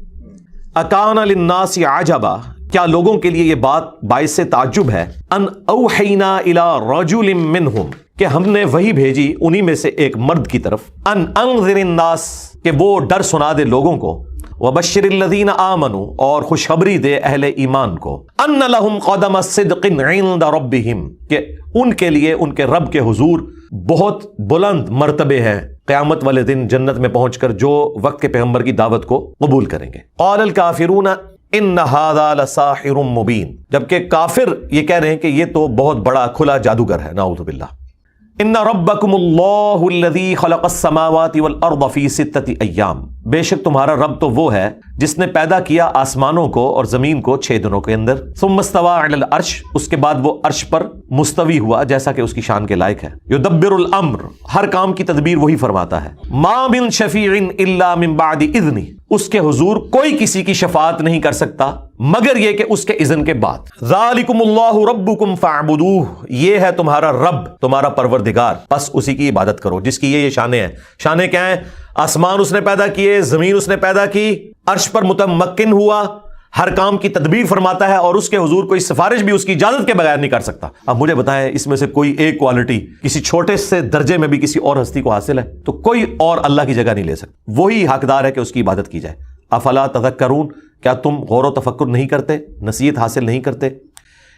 اکان للناس عجبا، کیا لوگوں کے لیے یہ بات باعث تعجب ہے، ان اوحینا الی رجل منہم، کہ ہم نے وہی بھیجی انہی میں سے ایک مرد کی طرف، ان انذر الناس، کہ وہ ڈر سنا دے لوگوں کو، وبشر الذین آمنوا، اور خوشخبری دے اہل ایمان کو، ان لہم قدم صدق عند ربہم، کہ ان کے لیے ان کے رب کے حضور بہت بلند مرتبے ہیں قیامت والے دن جنت میں پہنچ کر جو وقت کے پیغمبر کی دعوت کو قبول کریں گے۔ قال الکافرون ان ھذا لساحر مبین، جبکہ کافر یہ کہہ رہے ہیں کہ یہ تو بہت بڑا کھلا جادوگر ہے، نعوذ باللہ۔ ان ربکم اللہ الذی خلق السماوات والارض فی ستۃ ایام، بے شک تمہارا رب تو وہ ہے جس نے پیدا کیا آسمانوں کو اور زمین کو 6 دنوں کے اندر، ثم استوى علی العرش، اس کے بعد وہ عرش پر مستوی ہوا جیسا کہ اس کی شان کے لائق ہے، یدبر الامر، ہر کام کی تدبیر وہی فرماتا ہے، ما من شفیع الا من بعد اذنہ، اس کے حضور کوئی کسی کی شفاعت نہیں کر سکتا مگر یہ کہ اس کے اذن کے بعد، ذالکم اللہ ربکم فاعبدوہ، یہ ہے تمہارا رب، تمہارا پروردگار، بس اسی کی عبادت کرو، جس کی یہ شانیں ہیں۔ شانیں کیا ہیں؟ آسمان اس نے پیدا کیے، زمین اس نے پیدا کی، عرش پر متمکن ہوا، ہر کام کی تدبیر فرماتا ہے، اور اس کے حضور کوئی سفارش بھی اس کی اجازت کے بغیر نہیں کر سکتا۔ اب مجھے بتائیں اس میں سے کوئی ایک کوالٹی کسی چھوٹے سے درجے میں بھی کسی اور ہستی کو حاصل ہے تو کوئی اور اللہ کی جگہ نہیں لے سکتا، وہی حقدار ہے کہ اس کی عبادت کی جائے۔ افلا تذکرون، کیا تم غور و تفکر نہیں کرتے، نصیحت حاصل نہیں کرتے؟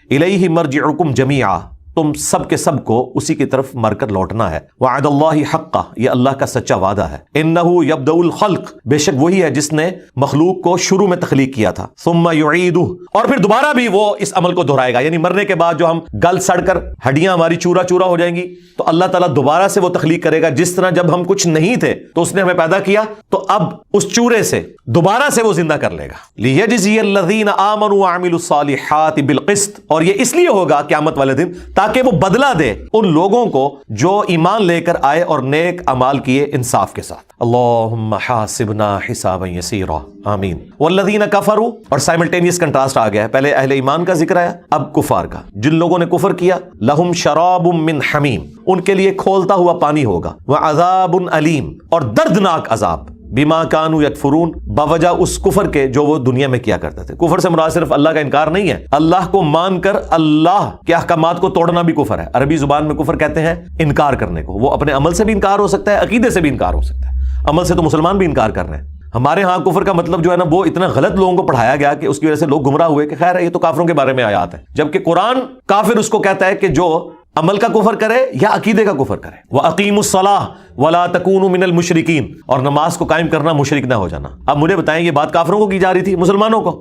الیہ مرجعکم جمیعا، تم سب کے سب کو اسی کی طرف مر کر لوٹنا ہے۔ وعد اللہ حقا، یہ اللہ کا سچا وعدہ ہے۔ انہ یبدأ الخلق، بے شک وہی ہے جس نے مخلوق کو شروع میں تخلیق کیا تھا، ثم یعیدہ، اور پھر دوبارہ بھی وہ اس عمل کو دہرائے گا، یعنی مرنے کے بعد جو ہم گل سڑ کر ہڈیاں ہماری چورا چورا ہو جائیں گی تو اللہ تعالیٰ دوبارہ سے وہ تخلیق کرے گا، جس طرح جب ہم کچھ نہیں تھے تو اس نے ہمیں پیدا کیا تو اب اس چورے سے دوبارہ سے وہ زندہ کر لے گا۔ لیجزی الذین آمنوا وعملوا الصالحات بالقسط، اور یہ اس لیے ہوگا قیامت والے دن تاکہ وہ بدلہ دے ان لوگوں کو جو ایمان لے کر آئے اور نیک اعمال کیے انصاف کے ساتھ۔ اللہم حاسبنا حسابا یسیرا، آمین۔ والذین کفروا، اور سائملٹینیس کنٹراسٹ آ گیا ہے، پہلے اہل ایمان کا ذکر آیا، اب کفار کا۔ جن لوگوں نے کفر کیا، لہم شراب من حمیم، ان کے لیے کھولتا ہوا پانی ہوگا، وعذاب علیم، اور دردناک عذاب، بما کانوا یکفرون، بوجہ اس کفر کے جو وہ دنیا میں کیا کرتے تھے۔ کفر سے مراد صرف اللہ کا انکار نہیں ہے، اللہ کو مان کر اللہ کے احکامات کو توڑنا بھی کفر ہے۔ عربی زبان میں کفر کہتے ہیں انکار کرنے کو، وہ اپنے عمل سے بھی انکار ہو سکتا ہے، عقیدے سے بھی انکار ہو سکتا ہے۔ عمل سے تو مسلمان بھی انکار کر رہے ہیں، ہمارے ہاں کفر کا مطلب جو ہے نا وہ اتنا غلط لوگوں کو پڑھایا گیا کہ اس کی وجہ سے لوگ گمراہ ہوئے کہ خیر ہے یہ تو کافروں کے بارے میں آیات ہے، جبکہ قرآن کافر اس کو کہتا ہے کہ جو عمل کا کفر کرے یا عقیدے کا کفر کرے۔ وَأَقِيمُوا الصَّلَاةَ وَلَا تَكُونُوا مِنَ الْمُشْرِكِينَ، اور نماز کو قائم کرنا مشرک نہ ہو جانا۔ اب مجھے بتائیں یہ بات کافروں کو کی جا رہی تھی مسلمانوں کو؟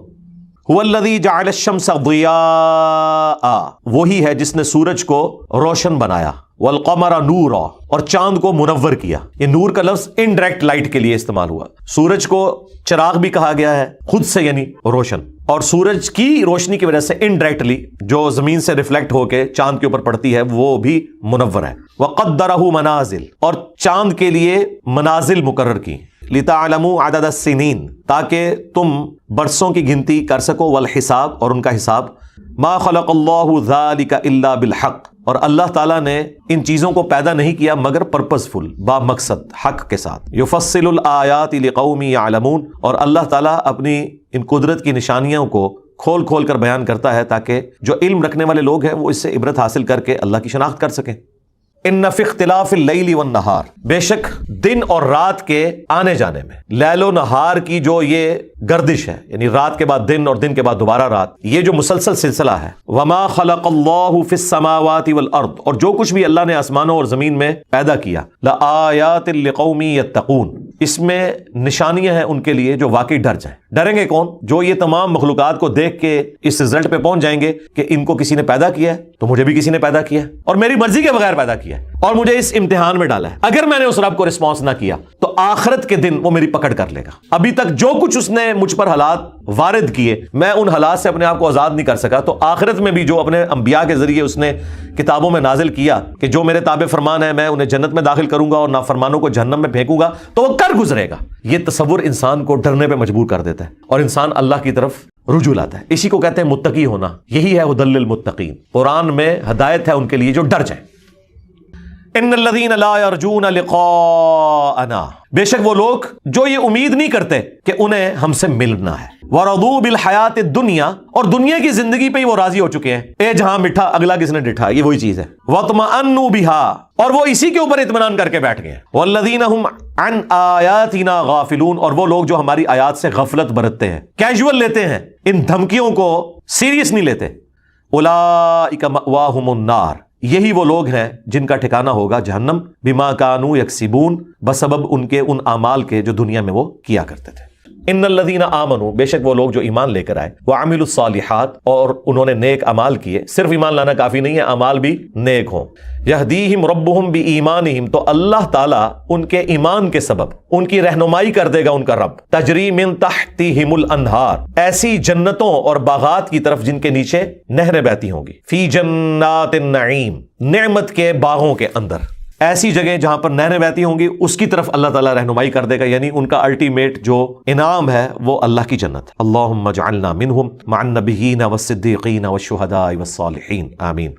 هُوَ الَّذِي جَعَلَ الشَّمْسَ ضِيَاءً، وہی ہے جس نے سورج کو روشن بنایا، وَالْقَمَرَ نُورًا، اور چاند کو منور کیا۔ یہ نور کا لفظ انڈائریکٹ لائٹ کے لیے استعمال ہوا، سورج کو چراغ بھی کہا گیا ہے خود سے یعنی روشن، اور سورج کی روشنی کی وجہ سے انڈائریکٹلی جو زمین سے ریفلیکٹ ہو کے چاند کے اوپر پڑتی ہے وہ بھی منور ہے۔ وَقَدَّرَهُ مَنَازِلَ، اور چاند کے لیے منازل مقرر کی، لِتَعْلَمُوا عَدَدَ السِّنِينَ، تاکہ تم برسوں کی گنتی کر سکو، والحساب، اور ان کا حساب۔ ما خلق اللہ ذالک الا بالحق، اور اللہ تعالیٰ نے ان چیزوں کو پیدا نہیں کیا مگر پرپزفل، با مقصد، حق کے ساتھ۔ یفصل الآیات لقوم یعلمون، اور اللہ تعالیٰ اپنی ان قدرت کی نشانیوں کو کھول کھول کر بیان کرتا ہے تاکہ جو علم رکھنے والے لوگ ہیں وہ اس سے عبرت حاصل کر کے اللہ کی شناخت کر سکیں۔ ان فی اختلاف اللیل والنہار، بے شک دن اور رات کے آنے جانے میں، لیل و نہار کی جو یہ گردش ہے، یعنی رات کے بعد دن اور دن کے بعد دوبارہ رات، یہ جو مسلسل سلسلہ ہے۔ وما خلق اللہ فی السماوات والارض، اور جو کچھ بھی اللہ نے آسمانوں اور زمین میں پیدا کیا، لآیات لقوم یتقون، اس میں نشانیاں ہیں ان کے لیے جو واقعی ڈر جائیں۔ ڈریں گے کون؟ جو یہ تمام مخلوقات کو دیکھ کے اس رزلٹ پہ پہنچ جائیں گے کہ ان کو کسی نے پیدا کیا ہے تو مجھے بھی کسی نے پیدا کیا ہے، اور میری مرضی کے بغیر پیدا کیا ہے، اور مجھے اس امتحان میں ڈالا ہے۔ اگر میں نے اس رب کو رسپانس نہ کیا تو آخرت کے دن وہ میری پکڑ کر لے گا۔ ابھی تک جو کچھ اس نے مجھ پر حالات وارد کیے، میں ان حالات سے اپنے آپ کو آزاد نہیں کر سکا، تو آخرت میں بھی جو اپنے انبیاء کے ذریعے اس نے کتابوں میں نازل کیا کہ جو میرے تابع فرمان ہے میں انہیں جنت میں داخل کروں گا اور نافرمانوں کو جہنم میں پھینکوں گا، تو وہ کر گزرے گا۔ یہ تصور انسان کو ڈرنے پہ مجبور کر دیتا ہے اور انسان اللہ کی طرف رجوع لاتا ہے. اسی کو کہتے ہیں متقی ہونا. یہی ہے ہدی للمتقین. قرآن میں ہدایت ہے ان کے لیے جو ڈر جائیں. ان الذین لا یرجون لقاءنا، بے شک وہ لوگ جو یہ امید نہیں کرتے کہ انہیں ہم سے ملنا ہے. ورضوا بالحیات الدنیا، اور دنیا کی زندگی پہ ہی وہ راضی ہو چکے ہیں. اے جہاں مٹھا اگلا کس نے ڈٹھا، یہ وہی چیز ہے. واطمأنوا بها، اور وہ اسی کے اوپر اطمینان کر کے بیٹھ گئے. والذین هم عن آیاتنا غافلون، اور وہ لوگ جو ہماری آیات سے غفلت برتتے ہیں، کیجول لیتے ہیں، ان دھمکیوں کو سیریس نہیں لیتے. اولئک مأواہم النار، یہی وہ لوگ ہیں جن کا ٹھکانہ ہوگا جہنم. بما کانوا یکسبون، بسبب ان کے ان اعمال کے جو دنیا میں وہ کیا کرتے تھے. ان الذین آمنوا، بے شک وہ لوگ جو ایمان لے کر آئے. وعملوا الصالحات، اور انہوں نے نیک اعمال کیے. صرف ایمان لانا کافی نہیں ہے، اعمال بھی نیک ہوں. یہدیہم ربہم بایمانہم، تو اللہ تعالیٰ ان کے ایمان کے سبب ان کی رہنمائی کر دے گا ان کا رب. تجری من تحتہم الانہار، ایسی جنتوں اور باغات کی طرف جن کے نیچے نہریں بہتی ہوں گی. فی جنات النعیم، نعمت کے باغوں کے اندر. ایسی جگہ جہاں پر نہریں بہتی ہوں گی اس کی طرف اللہ تعالیٰ رہنمائی کر دے گا. یعنی ان کا الٹیمیٹ جو انعام ہے وہ اللہ کی جنت. اللہم اجعلنا منہم مع النبیین والصدیقین والشہداء والصالحین آمین.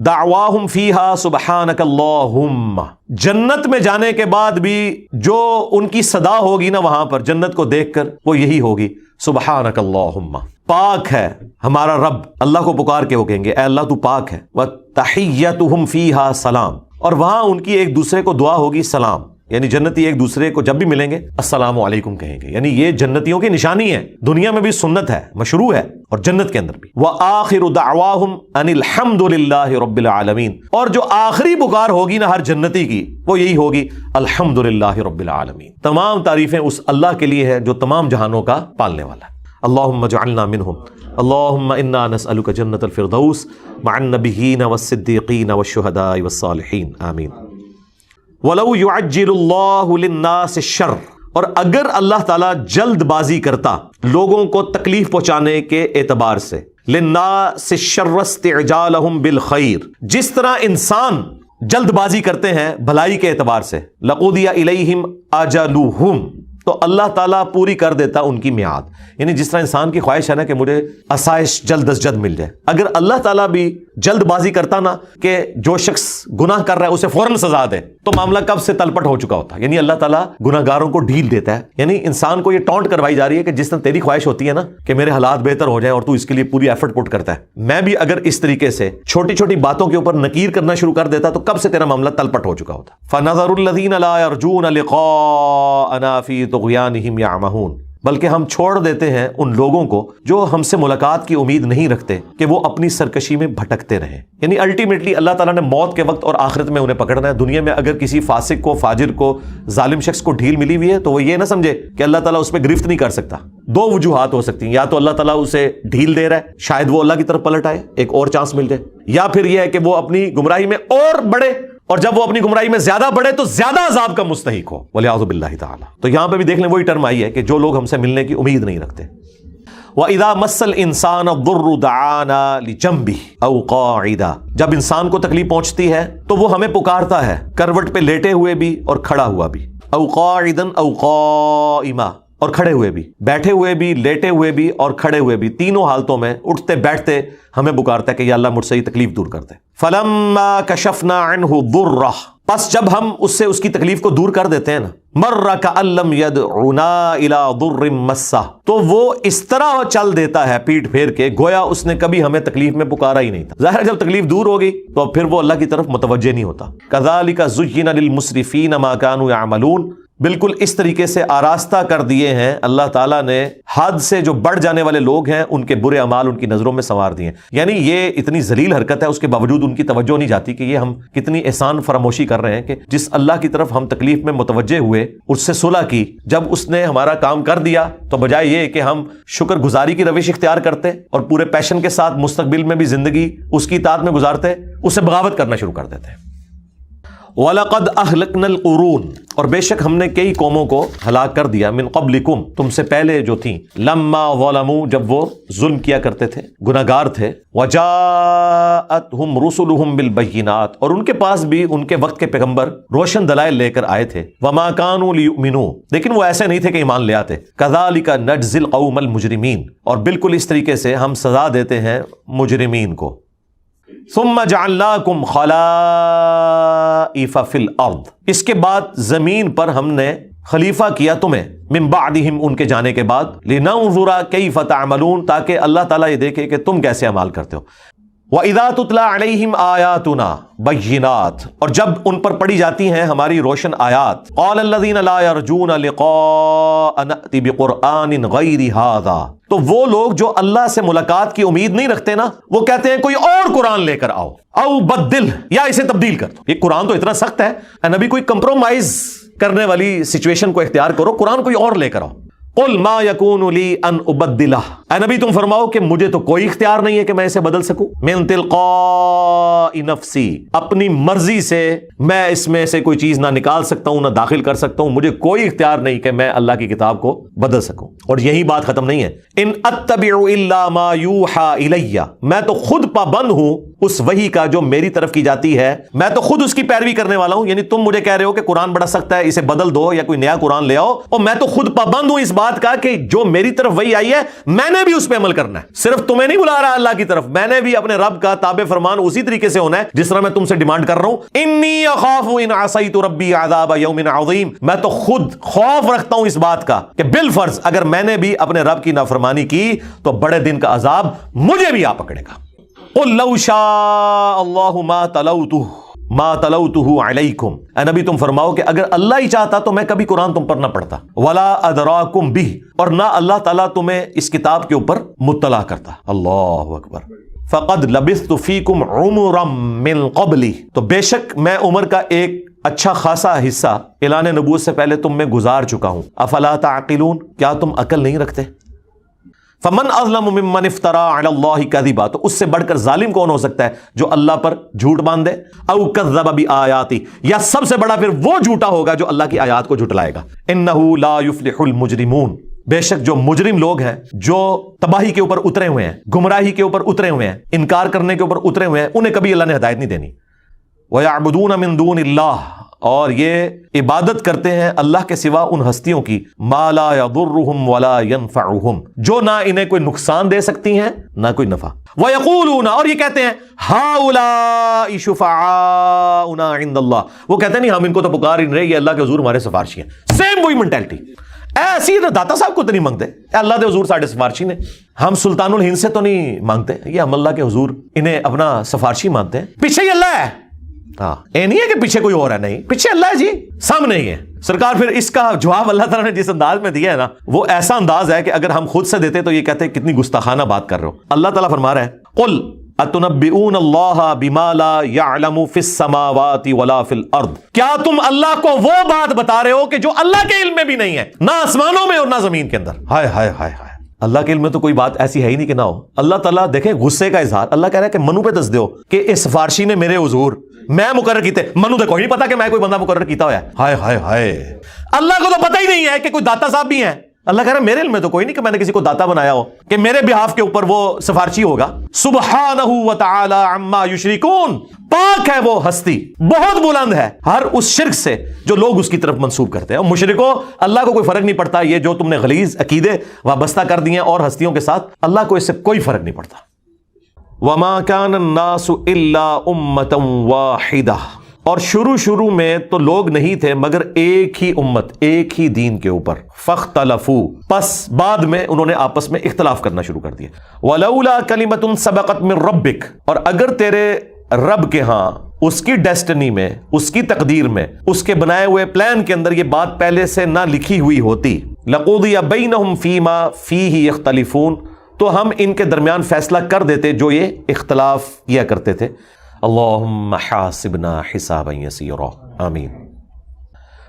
دعواہم فیہا سبحانک اللہم، جنت میں جانے کے بعد بھی جو ان کی صدا ہوگی نا وہاں پر جنت کو دیکھ کر وہ یہی ہوگی، سبحانک اللہم، پاک ہے ہمارا رب. اللہ کو پکار کے وہ کہیں گے اے اللہ تو پاک ہے. وتحیتہم فیہا سلام، اور وہاں ان کی ایک دوسرے کو دعا ہوگی سلام. یعنی جنتی ایک دوسرے کو جب بھی ملیں گے السلام علیکم کہیں گے. یعنی یہ جنتیوں کی نشانی ہے، دنیا میں بھی سنت ہے، مشروع ہے، اور جنت کے اندر بھی. وآخر دعواہم ان الحمد للہ رب العالمین، اور جو آخری پکار ہوگی نا ہر جنتی کی وہ یہی ہوگی الحمد للہ رب العالمین. تمام تعریفیں اس اللہ کے لیے ہے جو تمام جہانوں کا پالنے والا ہے. اللہم اجعلنا منہم. اللہم انا نسألک جنت الفردوس مع النبیین والصدیقین والشہداء والصالحین آمین. وَلَوْ يُعَجِّلُ اللَّهُ لِلنَّاسِ الشَّرَّ، اور اگر اللہ تعالیٰ جلد بازی کرتا لوگوں کو تکلیف پہنچانے کے اعتبار سے، لِلنَّاسِ الشَّرَّ اسْتِعْجَالَهُمْ بِالْخَيْرِ، جس طرح انسان جلد بازی کرتے ہیں بھلائی کے اعتبار سے، لَقُضِيَ إِلَيْهِمْ أَجَلُهُمْ، تو اللہ تعالیٰ پوری کر دیتا ان کی میعاد. یعنی جس طرح انسان کی خواہش ہے نا کہ مجھے آسائش جلد از جلد مل جائے، اگر اللہ تعالیٰ بھی جلد بازی کرتا نا کہ جو شخص گناہ کر رہا ہے اسے فوراً سزا دے تو معاملہ کب سے تلپٹ ہو چکا ہوتا. یعنی اللہ تعالیٰ گناہ گاروں کو ڈھیل دیتا ہے. یعنی انسان کو یہ ٹونٹ کروائی جا رہی ہے کہ جس طرح تیری خواہش ہوتی ہے نا کہ میرے حالات بہتر ہو جائیں اور تو اس کے لیے پوری ایفرٹ پٹ کرتا ہے، میں بھی اگر اس طریقے سے چھوٹی چھوٹی باتوں کے اوپر نکیر کرنا شروع کر دیتا تو کب سے تیرا معاملہ تلپٹ ہو چکا ہوتا. فَنَظَرُ الَّذِينَ لَا يَرْجُونَ لِقَاءَنَا فِي طُغْيَانِهِمْ يَعْمَهُونَ، بلکہ ہم چھوڑ دیتے ہیں ان لوگوں کو جو ہم سے ملاقات کی امید نہیں رکھتے کہ وہ اپنی سرکشی میں بھٹکتے رہیں. یعنی الٹیمیٹلی اللہ تعالیٰ نے موت کے وقت اور آخرت میں انہیں پکڑنا ہے. دنیا میں اگر کسی فاسق کو، فاجر کو، ظالم شخص کو ڈھیل ملی ہوئی ہے تو وہ یہ نہ سمجھے کہ اللہ تعالیٰ اس پہ گرفت نہیں کر سکتا. دو وجوہات ہو سکتی ہیں، یا تو اللہ تعالیٰ اسے ڈھیل دے رہا ہے شاید وہ اللہ کی طرف پلٹ آئے، ایک اور چانس مل جائے، یا پھر یہ ہے کہ وہ اپنی گمراہی میں اور بڑھے، اور جب وہ اپنی گمراہی میں زیادہ بڑھے تو زیادہ عذاب کا مستحق ہو، وَلِعَوْذُ بِاللَّهِ تعالیٰ. تو یہاں پہ بھی دیکھ لیں وہی ٹرم آئی ہے کہ جو لوگ ہم سے ملنے کی امید نہیں رکھتے. وَإِذَا مَسَّ الْإِنسَانَ الضُّرُّ دَعَانَا لِجَنبِهِ أَوْ قَاعِدًا، جب انسان کو تکلیف پہنچتی ہے تو وہ ہمیں پکارتا ہے کروٹ پہ لیٹے ہوئے بھی اور کھڑا ہوا بھی. أَوْ قَاعِدًا أَوْ قَائِمًا، اور کھڑے ہوئے بھی، بیٹھے ہوئے بھی، لیٹے ہوئے بھی اور کھڑے ہوئے بھی، تینوں حالتوں میں اٹھتے بیٹھتے ہمیں پکارتا ہے کہ یا اللہ مجھ سے یہ تکلیف دور کر دے. فَلَمَّا كَشَفْنَا عَنْهُ ضُرَّهُ، پس جب ہم اس سے اس کی تکلیف کو دور کر دیتے ہیں نا، مَرَّ كَأَن لَّمْ يَدْعُنَا إِلَىٰ ضُرٍّ مَّسَّهُ، تو وہ اس طرح چل دیتا ہے پیٹ پھیر کے گویا اس نے کبھی ہمیں تکلیف میں پکارا ہی نہیں تھا. ظاہر جب تکلیف دور ہو گئی تو پھر وہ اللہ کی طرف متوجہ نہیں ہوتا. كَذَلِكَ زُيِّنَ لِلْمُسْرِفِينَ مَا كَانُوا يَعْمَلُونَ، بالکل اس طریقے سے آراستہ کر دیے ہیں اللہ تعالیٰ نے حد سے جو بڑھ جانے والے لوگ ہیں ان کے برے اعمال ان کی نظروں میں سنوار دیے. یعنی یہ اتنی ذلیل حرکت ہے، اس کے باوجود ان کی توجہ نہیں جاتی کہ یہ ہم کتنی احسان فراموشی کر رہے ہیں کہ جس اللہ کی طرف ہم تکلیف میں متوجہ ہوئے، اس سے صلح کی، جب اس نے ہمارا کام کر دیا تو بجائے یہ کہ ہم شکر گزاری کی روش اختیار کرتے اور پورے پیشن کے ساتھ مستقبل میں بھی زندگی اس کی اطاعت میں گزارتے، اس سے بغاوت کرنا شروع کر دیتے. وَلَقَدْ أَهْلَكْنَا الْقُرُونَ، اور بے شک ہم نے کئی قوموں کو ہلاک کر دیا، من قبلکم، تم سے پہلے جو تھیں، لما ظلموا، جب وہ ظلم کیا کرتے تھے، گناہگار تھے، وجاءتهم رسلهم بالبینات، اور ان کے پاس بھی ان کے وقت کے پیغمبر روشن دلائل لے کر آئے تھے، وما كانوا ليؤمنوا، لیکن وہ ایسے نہیں تھے کہ ایمان لے آتے، كذلك نجزي القوم المجرمین، اور بالکل اس طریقے سے ہم سزا دیتے ہیں مجرمین کو۔ ثم جعلناکم خلائف فی الارض، اس کے بعد زمین پر ہم نے خلیفہ کیا تمہیں، من بعدہم، ان کے جانے کے بعد، لننظر کیف تعملون، تاکہ اللہ تعالیٰ یہ دیکھے کہ تم کیسے عمل کرتے ہو۔ وَإِذَا تُتْلَى عَلَيْهِمْ آيَاتُنَا بَيِّنَاتٍ، اور جب ان پر پڑھی جاتی ہیں ہماری روشن آیات، قَالَ الَّذِينَ لَا يَرْجُونَ لِقَاءَ نَأْتِ بِقُرْآنٍ غَيْرِ هَذَا، تو وہ لوگ جو اللہ سے ملاقات کی امید نہیں رکھتے نا، وہ کہتے ہیں کوئی اور قرآن لے کر آؤ، او بدل، یا اسے تبدیل کر دو۔ یہ قرآن تو اتنا سخت ہے، اے نبی کوئی کمپرومائز کرنے والی سچویشن کو اختیار کرو، قرآن کوئی اور لے کر آؤ۔ قل ما یکون لی ان ابدلہ، اے نبی تم فرماؤ کہ مجھے تو کوئی اختیار نہیں ہے کہ میں اسے بدل سکوں، من تلقاء نفسی، اپنی مرضی سے میں اس میں سے کوئی چیز نہ نکال سکتا ہوں، نہ داخل کر سکتا ہوں، مجھے کوئی اختیار نہیں کہ میں اللہ کی کتاب کو بدل سکوں۔ اور یہی بات ختم نہیں ہے، ان اتبع الا ما یوحى الی، میں تو خود پابند ہوں اس وحی کا جو میری طرف کی جاتی ہے، میں تو خود اس کی پیروی کرنے والا ہوں۔ یعنی تم مجھے کہہ رہے ہو کہ قرآن بڑا سخت ہے، اسے بدل دو یا کوئی نیا قرآن لے آؤ، اور میں تو خود پابند ہوں اس بات کا کہ جو میری طرف وحی آئی ہے میں نے بھی اس پہ عمل کرنا ہے۔ صرف تمہیں نہیں بلا رہا اللہ کی طرف، میں نے بھی اپنے رب کا تابع فرمان اسی طریقے سے ہونا ہے جس طرح میں تم سے ڈیمانڈ کر رہا ہوں۔ انی اخاف ان عصیت ربی عذاب یوم عظیم، میں تو خود خوف رکھتا ہوں اس بات کا کہ بالفرض اگر میں نے بھی اپنے رب کی نافرمانی کی تو بڑے دن کا عذاب مجھے بھی آ پکڑے گا۔ قل لو شاء اللہ ما تلوتہ علیکم، اے نبی تم فرماؤ کہ اگر اللہ ہی چاہتا تو میں کبھی قرآن تم پر نہ پڑھتا، ولا ادراکم بہ، اور نہ اللہ تعالیٰ تمہیں اس کتاب کے اوپر مطلع کرتا۔ اللہ اکبر۔ فقد لبثت فیکم عمرا من قبلی، تو بے شک میں عمر کا ایک اچھا خاصا حصہ اعلان نبوت سے پہلے تم میں گزار چکا ہوں، افلا تعقلون، کیا تم عقل نہیں رکھتے؟ فمن اظلم ممن افترى على الله كذبا، تو اس سے بڑھ کر ظالم کون ہو سکتا ہے جو اللہ پر جھوٹ باندھے، او کذب بآیاتی، یا سب سے بڑا پھر وہ جھوٹا ہوگا جو اللہ کی آیات کو جھٹلائے گا۔ انہ لا يفلح المجرمون، بے شک جو مجرم لوگ ہیں، جو تباہی کے اوپر اترے ہوئے ہیں، گمراہی کے اوپر اترے ہوئے ہیں، انکار کرنے کے اوپر اترے ہوئے ہیں، انہیں کبھی اللہ نے ہدایت نہیں دینی۔ وَيَعْبُدُونَ مِن دُونِ اللَّهِ، اور یہ عبادت کرتے ہیں اللہ کے سوا ان ہستیوں کی، ما لا يضرهم ولا ينفعهم، جو نہ انہیں کوئی نقصان دے سکتی ہیں نہ کوئی نفع۔ وَيَقُولُونَ، اور یہ کہتے ہیں، هَؤُلَاءِ شُفَعَاؤُنَا عِندَ اللَّهِ، وہ کہتے ہیں نہیں ہم ان کو تو پکار ہی نہیں رہے، یہ اللہ کے حضور ہمارے سفارشی ہیں۔ سیم وہی مینٹلٹی، ایسی داتا صاحب کو تو نہیں مانگتے، اللہ کے حضور ساڑھے سفارشی نے، ہم سلطان الہند سے تو نہیں مانگتے، یہ ہم اللہ کے حضور انہیں اپنا سفارشی مانتے ہیں، پیچھے ہی اللہ ہے۔ ہاں، یہ نہیں ہے کہ پیچھے کوئی اور ہے، نہیں، پیچھے اللہ ہے جی، سامنے ہی ہے۔ سرکار پھر اس کا جواب اللہ تعالیٰ نے جس انداز میں دیا ہے نا، وہ ایسا انداز ہے کہ اگر ہم خود سے دیتے تو یہ کہتے ہیں کتنی گستاخانہ بات کر رہے ہو۔ اللہ تعالیٰ فرما رہا ہے، قل اتنبئون اللہ بما لا يعلم فی السماوات ولا فی الارض، کیا تم اللہ کو وہ بات بتا رہے ہو کہ جو اللہ کے علم میں بھی نہیں ہے، نہ آسمانوں میں اور نہ زمین کے اندر۔ ہائے ہائے ہائے ہائے، اللہ کے علم میں تو کوئی بات ایسی ہے ہی نہیں کہ نہ ہو۔ اللہ تعالیٰ دیکھیں غصے کا اظہار، اللہ کہہ رہا ہے کہ منو پہ دس دیو کہ اس سفارشی نے میرے حضور میں مقرر کیتے، منو تو کوئی نہیں پتا کہ میں کوئی بندہ مقرر کیتا ہوا ہے۔ ہائے ہائے ہائے، اللہ کو تو پتہ ہی نہیں ہے کہ کوئی داتا صاحب بھی ہیں۔ اللہ کہہ رہا ہے میرے علم میں تو کوئی نہیں کہ میں نے کسی کو داتا بنایا ہو کہ میرے بہاف کے اوپر وہ سفارشی ہوگا۔ سبحانہ وتعالی عما یشرکون، پاک ہے وہ ہستی، بہت بلند ہے ہر اس شرک سے جو لوگ اس کی طرف منسوب کرتے ہیں۔ اور مشرکوں، اللہ کو کوئی فرق نہیں پڑتا، یہ جو تم نے غلیظ عقیدے وابستہ کر دیے اور ہستیوں کے ساتھ، اللہ کو اس سے کوئی فرق نہیں پڑتا۔ وما كان الناس الا امة واحدة، اور شروع میں تو لوگ نہیں تھے مگر ایک ہی امت، ایک ہی دین کے اوپر، فاختلفوا، پس بعد میں انہوں نے آپس میں اختلاف کرنا شروع کر دیا۔ ولولا کلمۃ سبقت من ربک، اور اگر تیرے رب کے ہاں اس کی ڈیسٹنی میں، اس کی تقدیر میں، اس کے بنائے ہوئے پلان کے اندر یہ بات پہلے سے نہ لکھی ہوئی ہوتی، لقضی بینہم فیما فیہ یختلفون، تو ہم ان کے درمیان فیصلہ کر دیتے جو یہ اختلاف کیا کرتے تھے۔ اللہم حاسبنا حسابا یسیرا، آمین۔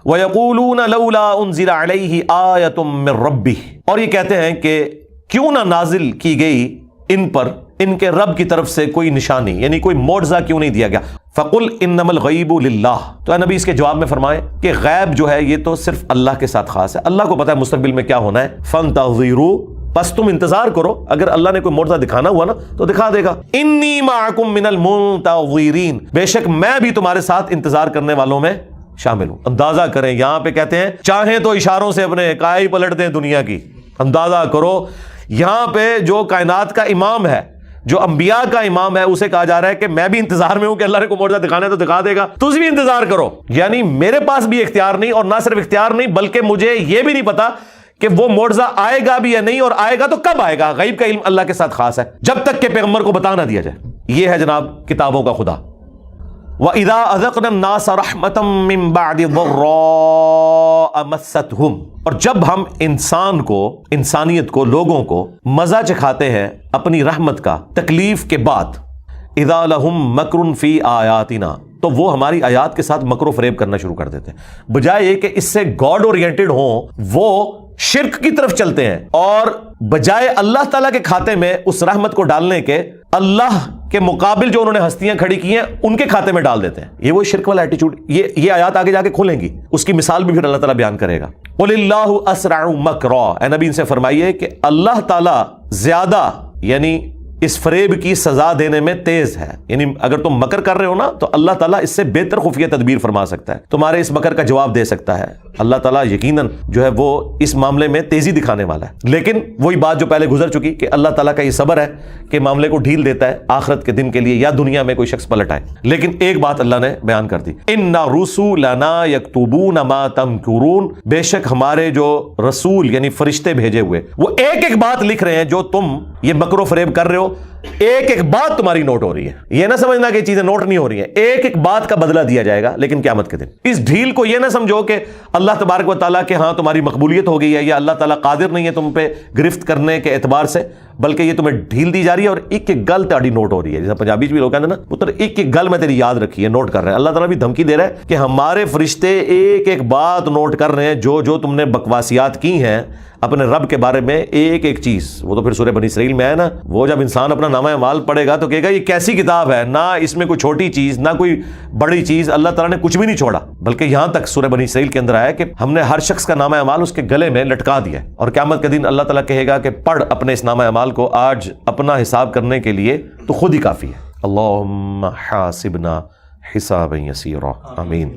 وَيَقُولُونَ لَوْلَا أُنزِلَ عَلَيْهِ آیَةٌ مِّن رَبِّهِ، اور یہ کہتے ہیں کہ کیوں نہ نازل کی گئی ان پر ان کے رب کی طرف سے کوئی نشانی، یعنی کوئی معجزہ کیوں نہیں دیا گیا۔ فقل انما الغیب للہ، تو اے نبی اس کے جواب میں فرمائے کہ غیب جو ہے یہ تو صرف اللہ کے ساتھ خاص ہے، اللہ کو پتا ہے مستقبل میں کیا ہونا ہے، فانتظروا، بس تم انتظار کرو، اگر اللہ نے کوئی معجزہ دکھانا ہوا نا تو دکھا دے گا، انی معکم من المنتظرین، بے شک میں بھی تمہارے ساتھ انتظار کرنے والوں میں شامل ہوں۔ اندازہ کریں، یہاں پہ کہتے ہیں چاہیں تو اشاروں سے اپنے کائی پلٹ دیں دنیا کی، اندازہ کرو یہاں پہ جو کائنات کا امام ہے، جو انبیاء کا امام ہے، اسے کہا جا رہا ہے کہ میں بھی انتظار میں ہوں کہ اللہ نے کوئی معجزہ دکھانا ہے تو دکھا دے گا، تم بھی انتظار کرو۔ یعنی میرے پاس بھی اختیار نہیں، اور نہ صرف اختیار نہیں بلکہ مجھے یہ بھی نہیں پتا کہ وہ معجزہ آئے گا بھی یا نہیں، اور آئے گا تو کب آئے گا، غیب کا علم اللہ کے ساتھ خاص ہے، جب تک کہ پیغمبر کو بتا نہ دیا جائے۔ یہ ہے جناب کتابوں کا خدا۔ وَإِذَا أَذَقْنَا النَّاسَ رَحْمَةً مِّن بَعْدِ ضَرَّاءَ مَسَّتْهُمْ، اور جب ہم انسان کو، انسانیت کو، لوگوں کو مزہ چکھاتے ہیں اپنی رحمت کا تکلیف کے بعد، اذا لہم مکر فی آیاتنا، تو وہ ہماری آیات کے ساتھ مکر و فریب کرنا شروع کر دیتے ہیں، بجائے یہ کہ اس سے گاڈ اورینٹڈ ہوں وہ شرک کی طرف چلتے ہیں، اور بجائے اللہ تعالیٰ کے کھاتے میں اس رحمت کو ڈالنے کے، اللہ کے مقابل جو انہوں نے ہستیاں کھڑی کی ہیں ان کے کھاتے میں ڈال دیتے ہیں۔ یہ وہ شرک والا ایٹیچیوڈ، یہ آیات آگے جا کے کھولیں گی، اس کی مثال بھی پھر اللہ تعالیٰ بیان کرے گا۔ قل اللہ اسرع مکرا، اے نبی ان سے فرمائیے کہ اللہ تعالیٰ زیادہ، یعنی اس فریب کی سزا دینے میں تیز ہے، یعنی اگر تم مکر کر رہے ہو نا تو اللہ تعالیٰ اس سے بہتر خفیہ تدبیر فرما سکتا ہے، تمہارے اس مکر کا جواب دے سکتا ہے۔ اللہ تعالیٰ یقیناً جو ہے وہ اس معاملے میں تیزی دکھانے والا ہے، لیکن وہی بات جو پہلے گزر چکی کہ اللہ تعالیٰ کا یہ صبر ہے کہ معاملے کو ڈھیل دیتا ہے آخرت کے دن کے لیے، یا دنیا میں کوئی شخص پلٹ آئے۔ لیکن ایک بات اللہ نے بیان کر دی، ان رسولنا یکتبون ما تمکرون، بے شک ہمارے جو رسول یعنی فرشتے بھیجے ہوئے وہ ایک ایک بات لکھ رہے ہیں جو تم یہ مکر و فریب کر رہے ہو، ایک ایک بات تمہاری نوٹ ہو رہی ہے۔ یہ نہ سمجھنا کہ چیزیں نوٹ نہیں ہو رہی ہیں، ایک ایک بات کا بدلہ دیا جائے گا لیکن قیامت کے دن۔ اس ڈھیل کو یہ نہ سمجھو کہ اللہ تبارک و تعالیٰ کہ ہاں تمہاری مقبولیت ہو گئی ہے، یا اللہ تعالیٰ قادر نہیں ہے تم پہ گرفت کرنے کے اعتبار سے، بلکہ یہ تمہیں ڈھیل دی جا رہی ہے اور ایک ایک گل تاری نوٹ ہو رہی ہے۔ جیسا پنجابی بھی لوگ کہتے ہیں نا پتر ایک ایک گل میں تیری یاد رکھی ہے، نوٹ کر رہے ہیں۔ اللہ تعالیٰ بھی دھمکی دے رہا ہے کہ ہمارے فرشتے ایک ایک بات نوٹ کر رہے ہیں، جو جو تم نے بکواسیات کی ہیں اپنے رب کے بارے میں، ایک ایک چیز۔ وہ تو پھر سورہ بنی اسرائیل میں ہے نا، وہ جب انسان اپنا نامہ اعمال پڑھے گا تو کہے گا یہ کیسی کتاب ہے، نہ اس میں کوئی چھوٹی چیز نہ کوئی بڑی چیز، اللہ تعالیٰ نے کچھ بھی نہیں چھوڑا، بلکہ یہاں تک سورہ بنی اسرائیل کے اندر آیا کہ ہم نے ہر شخص کا نامہ اعمال اس کے گلے میں لٹکا دیا، اور قیامت کے دن اللہ تعالیٰ کہے گا کہ پڑھ اپنے اس نامہ اعمال کو، آج اپنا حساب کرنے کے لیے تو خود ہی کافی ہے۔ اللہم حاسبنا حسابا یسیرا، آمین۔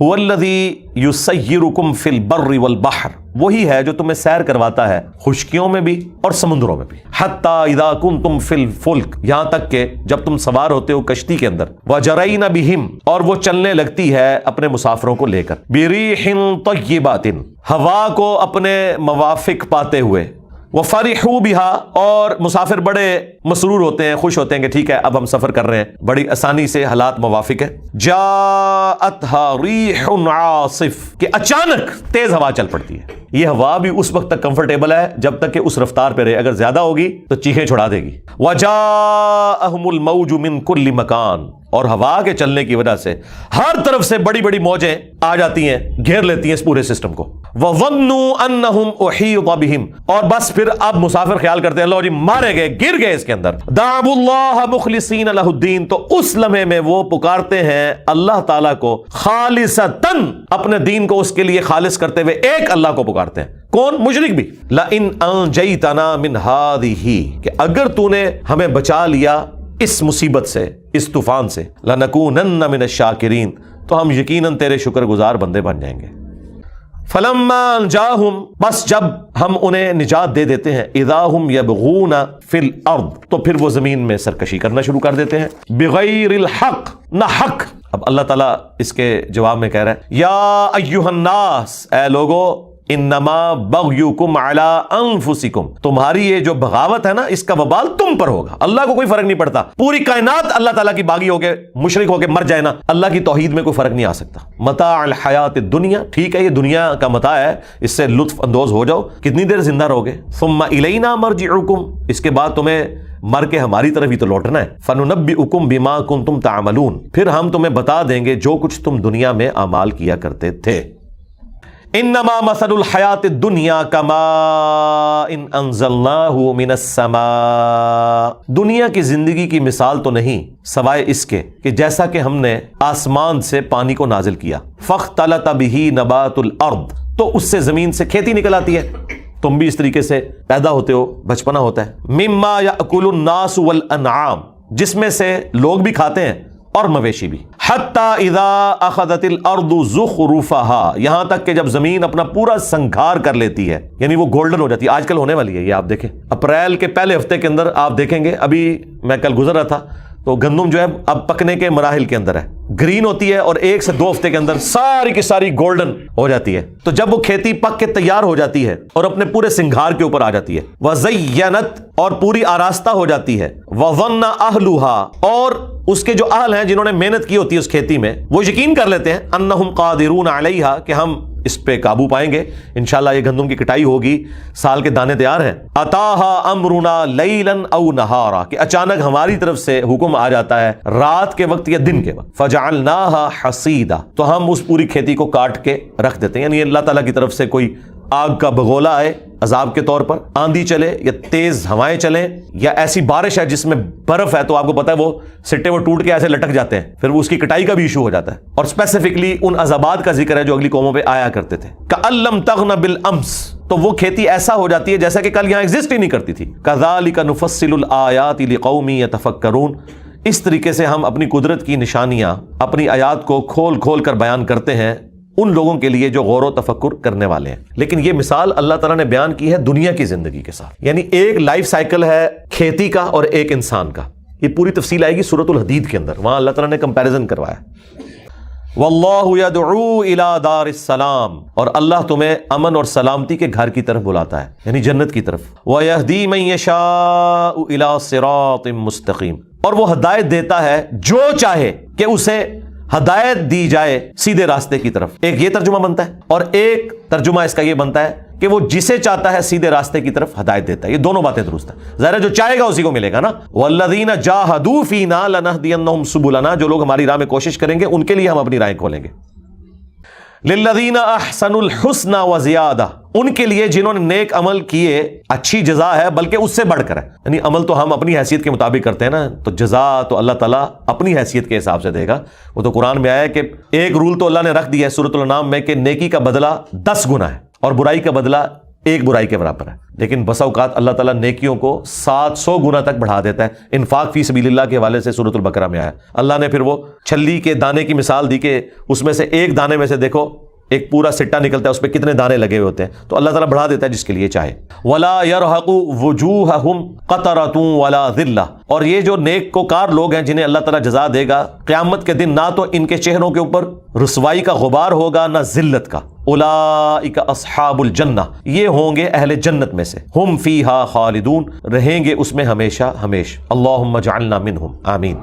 هو الذی یسیرکم فی البر والبحر، وہی ہے جو تمہیں سیر کرواتا ہے خشکیوں میں بھی اور سمندروں میں بھی، حتی اذا کنتم فی الفلک، یہاں تک کہ جب تم سوار ہوتے ہو کشتی کے اندر، وجرین بہم، اور وہ چلنے لگتی ہے اپنے مسافروں کو لے کر، بریح طیبات، ہوا کو اپنے موافق پاتے ہوئے، وفرحوا بها، اور مسافر بڑے مسرور ہوتے ہیں، خوش ہوتے ہیں کہ ٹھیک ہے اب ہم سفر کر رہے ہیں، بڑی آسانی سے حالات موافق ہے۔ جاءتها ریح عاصف، کہ اچانک تیز ہوا چل پڑتی ہے۔ یہ ہوا بھی اس وقت تک کمفرٹیبل ہے جب تک کہ اس رفتار پہ رہے، اگر زیادہ ہوگی تو چیخیں چھڑا دے گی۔ وجاءہم الموج من کل مکان، اور ہوا کے چلنے کی وجہ سے ہر طرف سے بڑی بڑی موجیں آ جاتی ہیں، گھیر لیتی ہیں اس پورے سسٹم کو۔ وَظَنُّوا أَنَّهُمْ أُحِيطَ بِهِمْ، اور بس پھر اب مسافر خیال کرتے ہیں اللہ جی مارے گئے، گر گئے اس کے اندر۔ دعوا اللہ مخلصین لہ الدین، تو اس لمحے میں وہ پکارتے ہیں اللہ تعالیٰ کو خالصتاً، اپنے دین کو اس کے لیے خالص کرتے ہوئے ایک اللہ کو پکارتے ہیں۔ کون؟ مشرک بھی۔ لَإِنْ أَنْجَيْتَنَا مِنْ هَذِهِ، کہ اگر تو نے ہمیں بچا لیا اس مصیبت سے، اس طوفان سے، لَنَكُونَنَّ مِنَ الشَّاكِرِينَ، تو ہم یقیناً تیرے شکر گزار بندے بن جائیں گے۔ فَلَمَّا أَنْجَاهُمْ، بس جب ہم انہیں نجات دے دیتے ہیں، إِذَا هُمْ يَبْغُونَ فِي الْأَرْضِ، تو پھر وہ زمین میں سرکشی کرنا شروع کر دیتے ہیں، بِغَيْرِ الْحَقِّ، نہ حق۔ اب اللہ تعالیٰ اس کے جواب میں کہہ رہا ہے، یا ایھا الناس، اے لوگو، انما بغیکم علی انفسکم، تمہاری یہ جو بغاوت ہے نا اس کا وبال تم پر ہوگا، اللہ کو کوئی فرق نہیں پڑتا، پوری کائنات اللہ تعالیٰ کی باغی ہو کے مشرک ہو کے مر جائے نا، اللہ کی توحید میں کوئی فرق نہیں آ سکتا۔ متاع الحیات الدنیا، ٹھیک ہے یہ دنیا کا متاع ہے، اس سے لطف اندوز ہو جاؤ، کتنی دیر زندہ رہوگے، ثم الینا مرجعکم، اس کے بعد تمہیں مر کے ہماری طرف ہی تو لوٹنا ہے، فننبئکم بما کنتم تعملون، پھر ہم تمہیں بتا دیں گے جو کچھ تم دنیا میں اعمال کیا کرتے تھے۔ انما مثل الحیات الدنیا کماء انزلناہ من السماء، دنیا کی زندگی کی مثال تو نہیں سوائے اس کے کہ جیسا کہ ہم نے آسمان سے پانی کو نازل کیا، فاختلط بہ نبات الارض، تو اس سے زمین سے کھیتی نکل آتی ہے، تم بھی اس طریقے سے پیدا ہوتے ہو، بچپنا ہوتا ہے، مما یاکل الناس والانعام، جس میں سے لوگ بھی کھاتے ہیں اور مویشی بھی، حتی اذا اخذت الارض زخرفها، یہاں تک کہ جب زمین اپنا پورا سنگھار کر لیتی ہے، یعنی وہ گولڈن ہو جاتی ہے۔ آج کل ہونے والی ہے یہ، آپ دیکھیں اپریل کے پہلے ہفتے کے اندر آپ دیکھیں گے، ابھی میں کل گزر رہا تھا تو گندم جو ہے اب پکنے کے مراحل کے اندر ہے، گرین ہوتی ہے اور 1 سے 2 ہفتے کے اندر ساری کی ساری گولڈن ہو جاتی ہے۔ تو جب وہ کھیتی پک کے تیار ہو جاتی ہے اور اپنے پورے سنگھار کے اوپر آ جاتی ہے، وَزَيَّنَتْ، اور پوری آراستہ ہو جاتی ہے، وَظَنَّ أَهْلُهَا، اور اس کے جو اہل ہیں جنہوں نے محنت کی ہوتی ہے اس کھیتی میں، وہ یقین کر لیتے ہیں، أَنَّهُمْ قَادِرُونَ عَلَيْهَا، کہ ہم اس پہ قابو پائیں گے، انشاءاللہ یہ گندم کی کٹائی ہوگی، سال کے دانے تیار ہیں، أَتَاهَا أَمْرُنَا لَيْلًا أَوْ نَهَارًا، کہ اچانک ہماری طرف سے حکم آ جاتا ہے رات کے وقت یا دن کے وقت، فَجَعَلْنَاهَا حَصِيدًا، تو ہم اس پوری کھیتی کو کاٹ کے رکھ دیتے ہیں، یعنی اللہ تعالیٰ کی طرف سے کوئی آگ کا بگولا آئے عذاب کے طور پر، آندھی چلے یا تیز ہوائیں چلیں یا ایسی بارش ہے جس میں برف ہے، تو آپ کو پتا ہے وہ سٹے وہ ٹوٹ کے ایسے لٹک جاتے ہیں، پھر وہ اس کی کٹائی کا بھی ایشو ہو جاتا ہے، اور اسپیسیفکلی ان عذابات کا ذکر ہے جو اگلی قوموں پہ آیا کرتے تھے۔ کأن لم تغن بالامس، تو وہ کھیتی ایسا ہو جاتی ہے جیسا کہ کل یہاں ایگزسٹ ہی نہیں کرتی تھی۔ کذالک نفصل الآیات لقوم یتفکرون، اس طریقے سے ہم اپنی قدرت کی نشانیاں، اپنی آیات کو کھول کھول کر بیان کرتے ہیں ان لوگوں کے لیے جو غور و تفکر کرنے والے ہیں۔ لیکن یہ مثال اللہ تعالیٰ نے بیان کی ہے دنیا کی زندگی کے ساتھ، یعنی ایک لائف سائیکل ہے کھیتی کا اور ایک انسان کا، یہ پوری تفصیل آئے گی سورۃ الحدید کے اندر، وہاں اللہ تعالیٰ نے کمپیریزن کروایا۔ واللہ یدعو الی دار السلام، اور اللہ تمہیں امن اور سلامتی کے گھر کی طرف بلاتا ہے، یعنی جنت کی طرف۔ ویہدی من یشاء الی صراط مستقیم، اور وہ ہدایت دیتا ہے جو چاہے کہ اسے ہدایت دی جائے سیدھے راستے کی طرف۔ ایک یہ ترجمہ بنتا ہے اور ایک ترجمہ اس کا یہ بنتا ہے کہ وہ جسے چاہتا ہے سیدھے راستے کی طرف ہدایت دیتا ہے۔ یہ دونوں باتیں درست ہیں، ظاہر ہے جو چاہے گا اسی کو ملے گا نا۔ والذین جاہدوا فینا لنہدینہم سبلنا، جو لوگ ہماری راہ میں کوشش کریں گے ان کے لیے ہم اپنی راہیں کھولیں گے۔ للذین احسنوا الحسنى وزیادہ، ان کے لیے جنہوں نے نیک عمل کیے اچھی جزا ہے بلکہ اس سے بڑھ کر ہے، یعنی عمل تو ہم اپنی حیثیت کے مطابق کرتے ہیں نا، تو جزا تو اللہ تعالیٰ اپنی حیثیت کے حساب سے دے گا۔ وہ تو قرآن میں آیا ہے کہ ایک رول تو اللہ نے رکھ دیا ہے سورۃ الانعام میں کہ نیکی کا بدلہ 10 گنا ہے اور برائی کا بدلہ 1 برائی کے برابر ہے، لیکن بسا اوقات اللہ تعالیٰ نیکیوں کو 700 گنا تک بڑھا دیتا ہے۔ انفاق فی سبیل اللہ کے حوالے سے سورۃ البقرہ میں آیا، اللہ نے پھر وہ چھلی کے دانے کی مثال دی کہ اس میں سے ایک دانے میں سے دیکھو ایک پورا سٹا نکلتا ہے، اس پہ کتنے دانے لگے ہوئے ہوتے ہیں، تو اللہ تعالیٰ بڑھا دیتا ہے جس کے لیے چاہے۔ وَلَا يَرْحَقُ وُجُوهَهُمْ قَطَرَةٌ وَلَا ذِلَّةٌ، اور یہ جو نیک کوکار لوگ ہیں جنہیں اللہ تعالیٰ جزا دے گا قیامت کے دن، نہ تو ان کے چہروں کے اوپر رسوائی کا غبار ہوگا نہ ذلت کا۔ اولئک اصحاب الجنہ، یہ ہوں گے اہل جنت میں سے، ہم فیہا خالدون، رہیں گے اس میں ہمیشہ ہمیش۔ اللہم اجعلنا منہم، آمین۔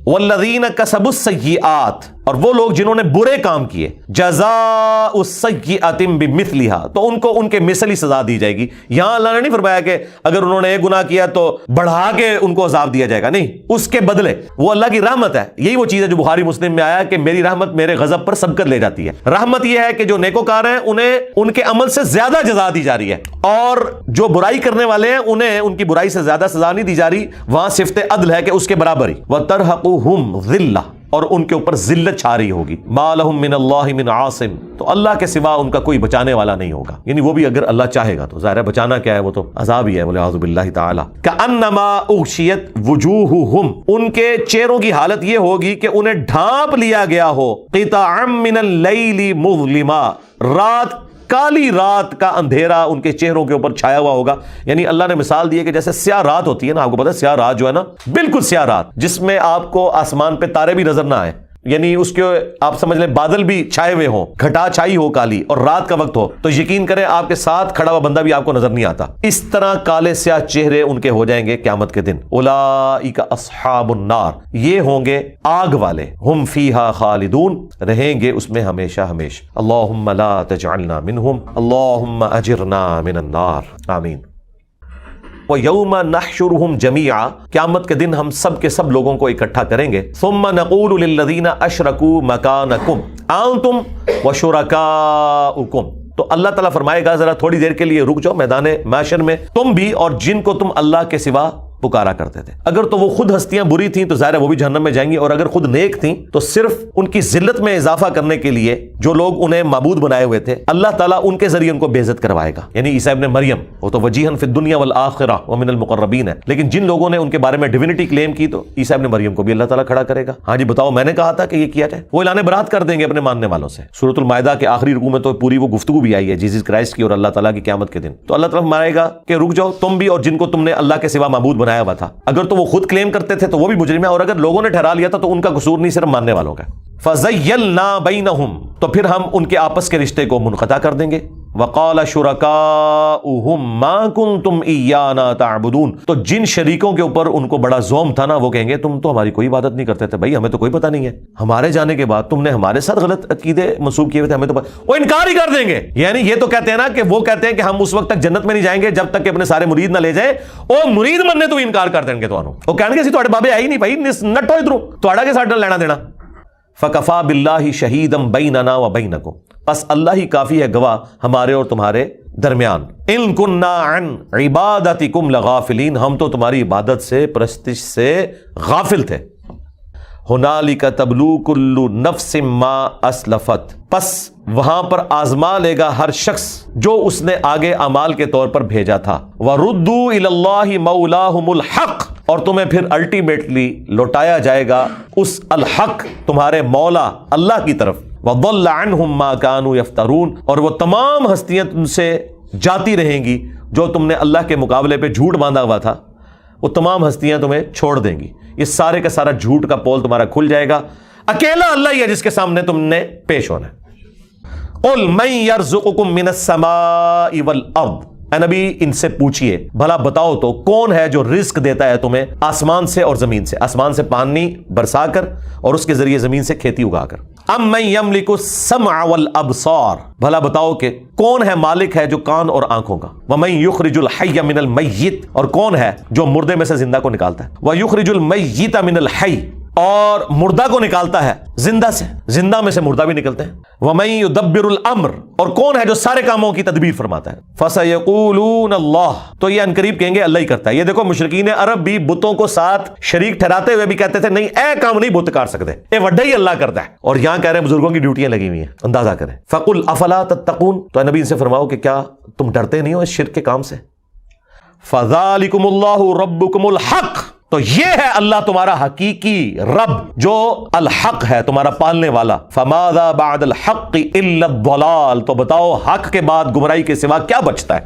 والذین کسبوا السیئات، اور وہ لوگ جنہوں نے برے کام کیے، جزاء السیئۃ بمثلھا، تو ان کو ان کے مثل ہی سزا دی جائے گی۔ یہاں اللہ نے نہیں فرمایا کہ اگر انہوں نے ایک گناہ کیا تو بڑھا کے ان کو عذاب دیا جائے گا، نہیں، اس کے بدلے وہ اللہ کی رحمت ہے۔ یہی وہ چیز ہے جو بخاری مسلم میں آیا کہ میری رحمت میرے غضب پر سبقت لے جاتی ہے۔ رحمت یہ ہے کہ جو نیکوکار ہیں انہیں ان کے عمل سے زیادہ جزا دی جا رہی ہے، اور جو برائی کرنے والے ہیں انہیں ان کی برائی سے زیادہ سزا نہیں دی جا رہی، وہاں صفت عدل ہے کہ اس کے برابر ہی۔ وَتَرْحَقُهُمْ ذِلَّةٌ، اور ان کے اوپر ذلت چھا رہی ہوگی۔ ما لهم من اللہ من عاصم، تو اللہ کے سوا ان کا کوئی بچانے والا نہیں ہوگا، یعنی وہ بھی اگر اللہ چاہے گا تو ظاہر ہے بچانا کیا ہے، وہ تو عذاب ہی ہے، والعیاذ باللہ تعالی۔ کأنما اغشیت وجوہہم، ان کے چہروں کی حالت یہ ہوگی کہ انہیں ڈھانپ لیا گیا ہو، قطعا من اللیل مظلما، رات کالی رات کا اندھیرا ان کے چہروں کے اوپر چھایا ہوا ہوگا۔ یعنی اللہ نے مثال دی ہے کہ جیسے سیاہ رات ہوتی ہے نا، آپ کو پتا ہے سیاہ رات جو ہے نا، بالکل سیاہ رات جس میں آپ کو آسمان پہ تارے بھی نظر نہ آئے، یعنی اس کے آپ سمجھ لیں بادل بھی چھائے ہوئے ہوں، گھٹا چھائی ہو کالی، اور رات کا وقت ہو تو یقین کریں آپ کے ساتھ کھڑا ہوا بندہ بھی آپ کو نظر نہیں آتا، اس طرح کالے سیاہ چہرے ان کے ہو جائیں گے قیامت کے دن۔ اولئک اصحاب النار، یہ ہوں گے آگ والے، ہم فیہا خالدون، رہیں گے اس میں ہمیشہ ہمیش۔ اللہم لا تجعلنا منہم، اللہم اجرنا من النار، آمین۔ وَيَوْمَ نَحْشُرُهُمْ جَمِيعًا قیامت کے دن ہم سب کے سب لوگوں کو اکٹھا کریں گے. ثُمَّ نَقُولُ لِلَّذِينَ أَشْرَكُوا مَكَانَكُمْ أَنْتُمْ وَشُرَكَاؤُكُمْ. تو اللہ تعالیٰ فرمائے گا ذرا تھوڑی دیر کے لیے رک جاؤ میدان محشر میں، تم بھی اور جن کو تم اللہ کے سوا پکارا کرتے تھے. اگر تو وہ خود ہستیاں بری تھیں تو ظاہر ہے وہ بھی جہنم میں جائیں گی، اور اگر خود نیک تھیں تو صرف ان کی ذلت میں اضافہ کرنے کے لیے جو لوگ انہیں معبود بنائے ہوئے تھے اللہ تعالیٰ ان کے ذریعے ان کو بے عزت کروائے گا. یعنی عیسیٰ ابن مریم وہ تو وجیہن فی الدنیا والآخرہ ومن المقربین ہے، لیکن جن لوگوں نے ان کے بارے میں ڈیوینٹی کلیم کی تو عیسیٰ ابن مریم کو بھی اللہ تعالیٰ کھڑا کرے گا. ہاں جی بتاؤ میں نے کہا تھا کہ یہ کیا جائے. وہ اعلان برات کر دیں گے اپنے ماننے والوں سے. سورۃ المائدہ کے آخری رکوع میں تو پوری وہ گفتگو بھی آئی ہے جیسس کرائسٹ کی اور اللہ تعالیٰ کی قیامت کے دن. تو اللہ تعالیٰ فرمائے گا کہ رک جاؤ تم بھی اور جن کو تم نے اللہ کے سوا معبود بنایا ہوا تھا. اگر تو وہ خود کلیم کرتے تھے تو وہ بھی مجرم ہے، اور اگر لوگوں نے ٹھہرا لیا تھا تو ان کا قصور نہیں، صرف ماننے والوں کا. فَزَيَّلْنَا بَيْنَهُمْ تو پھر ہم ان کے آپس کے رشتے کو منقطع کر دیں گے. وَقَالَ شُرَكَاؤُهُمْ مَا كُنْتُمْ إِيَّانَا تَعْبُدُونَ تو جن شریکوں کے اوپر ان کو بڑا زوم تھا نا وہ کہیں گے تم تو ہماری کوئی عبادت نہیں کرتے تھے. بھائی ہمیں تو کوئی پتہ نہیں ہے، ہمارے جانے کے بعد تم نے ہمارے ساتھ غلط عقیدے منسوب کیے ہوئے تھے، ہمیں تو وہ انکار ہی کر دیں گے. یعنی یہ تو کہتے ہیں نا کہ وہ کہتے ہیں کہ ہم اس وقت تک جنت میں نہیں جائیں گے جب تک کہ اپنے سارے مرید نہ لے جائیں. وہ مرید مننے تو انکار کر دیں گے، تو وہ کہیں گے تھوڑے بابے آئی نہیں بھائی نٹو ادھروں تھوڑا کے ساتھ لینا دینا. فَكَفَى بِاللَّهِ شَهِيدًا بَيْنَنَا وَبَيْنَكُمْ بس اللہ ہی کافی ہے گواہ ہمارے اور تمہارے درمیان. إِن كُنَّا عَنْ عِبَادَتِكُمْ لَغَافِلِينَ ہم تو تمہاری عبادت سے پرستش سے غافل تھے. هُنَالِكَ تَبْلُو كُلُّ نَفْسٍ مَّا أَسْلَفَتْ پس وہاں پر آزما لے گا ہر شخص جو اس نے آگے اعمال کے طور پر بھیجا تھا. وَرُدُّوا إِلَى اللَّهِ مَوْلَاهُمُ الْحَقِّ اور تمہیں پھر الٹیمیٹلی لوٹایا جائے گا اس الحق تمہارے مولا اللہ کی طرف. وَضَلَّ عَنْهُمْ مَا كَانُوا يَفْتَرُونَ اور وہ تمام ہستیاں تم سے جاتی رہیں گی جو تم نے اللہ کے مقابلے پہ جھوٹ باندھا ہوا تھا، وہ تمام ہستیاں تمہیں چھوڑ دیں گی. یہ سارے کا سارا جھوٹ کا پول تمہارا کھل جائے گا. اکیلا اللہ ہی ہے جس کے سامنے تم نے پیش ہونا ہے. قُلْ مَن يَرْزُقُكُم مِّنَ السَّمَاءِ وَالْأَرْضِ اے نبی ان سے پوچھئے بھلا بتاؤ تو کون ہے جو رزق دیتا ہے تمہیں آسمان سے اور زمین سے، آسمان سے پانی برسا کر اور اس کے ذریعے زمین سے کھیتی اگا کر. اَمَّن يَمْلِكُ السَّمْعَ وَالْأَبْصَارَ بھلا بتاؤ کہ کون ہے مالک ہے جو کان اور آنکھوں کا. وَمَن يُخْرِجُ الْحَيَّ مِنَ الْمَيِّتِ اور کون ہے جو مردے میں سے زندہ کو نکالتا ہے. وَيُخْرِجُ الْمَيِّتَ مِنَ الْحَيِّ اور مردہ کو نکالتا ہے زندہ سے، زندہ میں سے مردہ بھی نکلتے ہیں. وَمَن يُدَبِّرُ الْأَمْرَ اور کون ہے جو سارے کاموں کی تدبیر فرماتا ہے. فَسَيَقُولُونَ اللَّهُ تو یہ عنقریب کہیں گے اللہ ہی کرتا ہے. یہ دیکھو مشرکین عرب بھی بتوں کو ساتھ شریک ٹھہراتے ہوئے بھی کہتے تھے نہیں اے کام نہیں بت کر سکتے، اے وڈا ہی اللہ کرتا ہے. اور یہاں کہہ رہے ہیں بزرگوں کی ڈیوٹیاں لگی ہوئی ہیں، اندازہ کریں. فَقُلْ أَفَلَا تَتَّقُونَ تو نبی ان سے فرماؤ کہ کیا تم ڈرتے نہیں ہو اس شرک کے کام سے. فَذَلِكُمُ اللَّهُ رَبُّكُمُ الْحَقُّ تو یہ ہے اللہ تمہارا حقیقی رب جو الحق ہے تمہارا پالنے والا. فَمَاذَا بَعْدَ الْحَقِّ إِلَّا الضَّلَالُ تو بتاؤ حق کے بعد گمراہی کے سوا کیا بچتا ہے.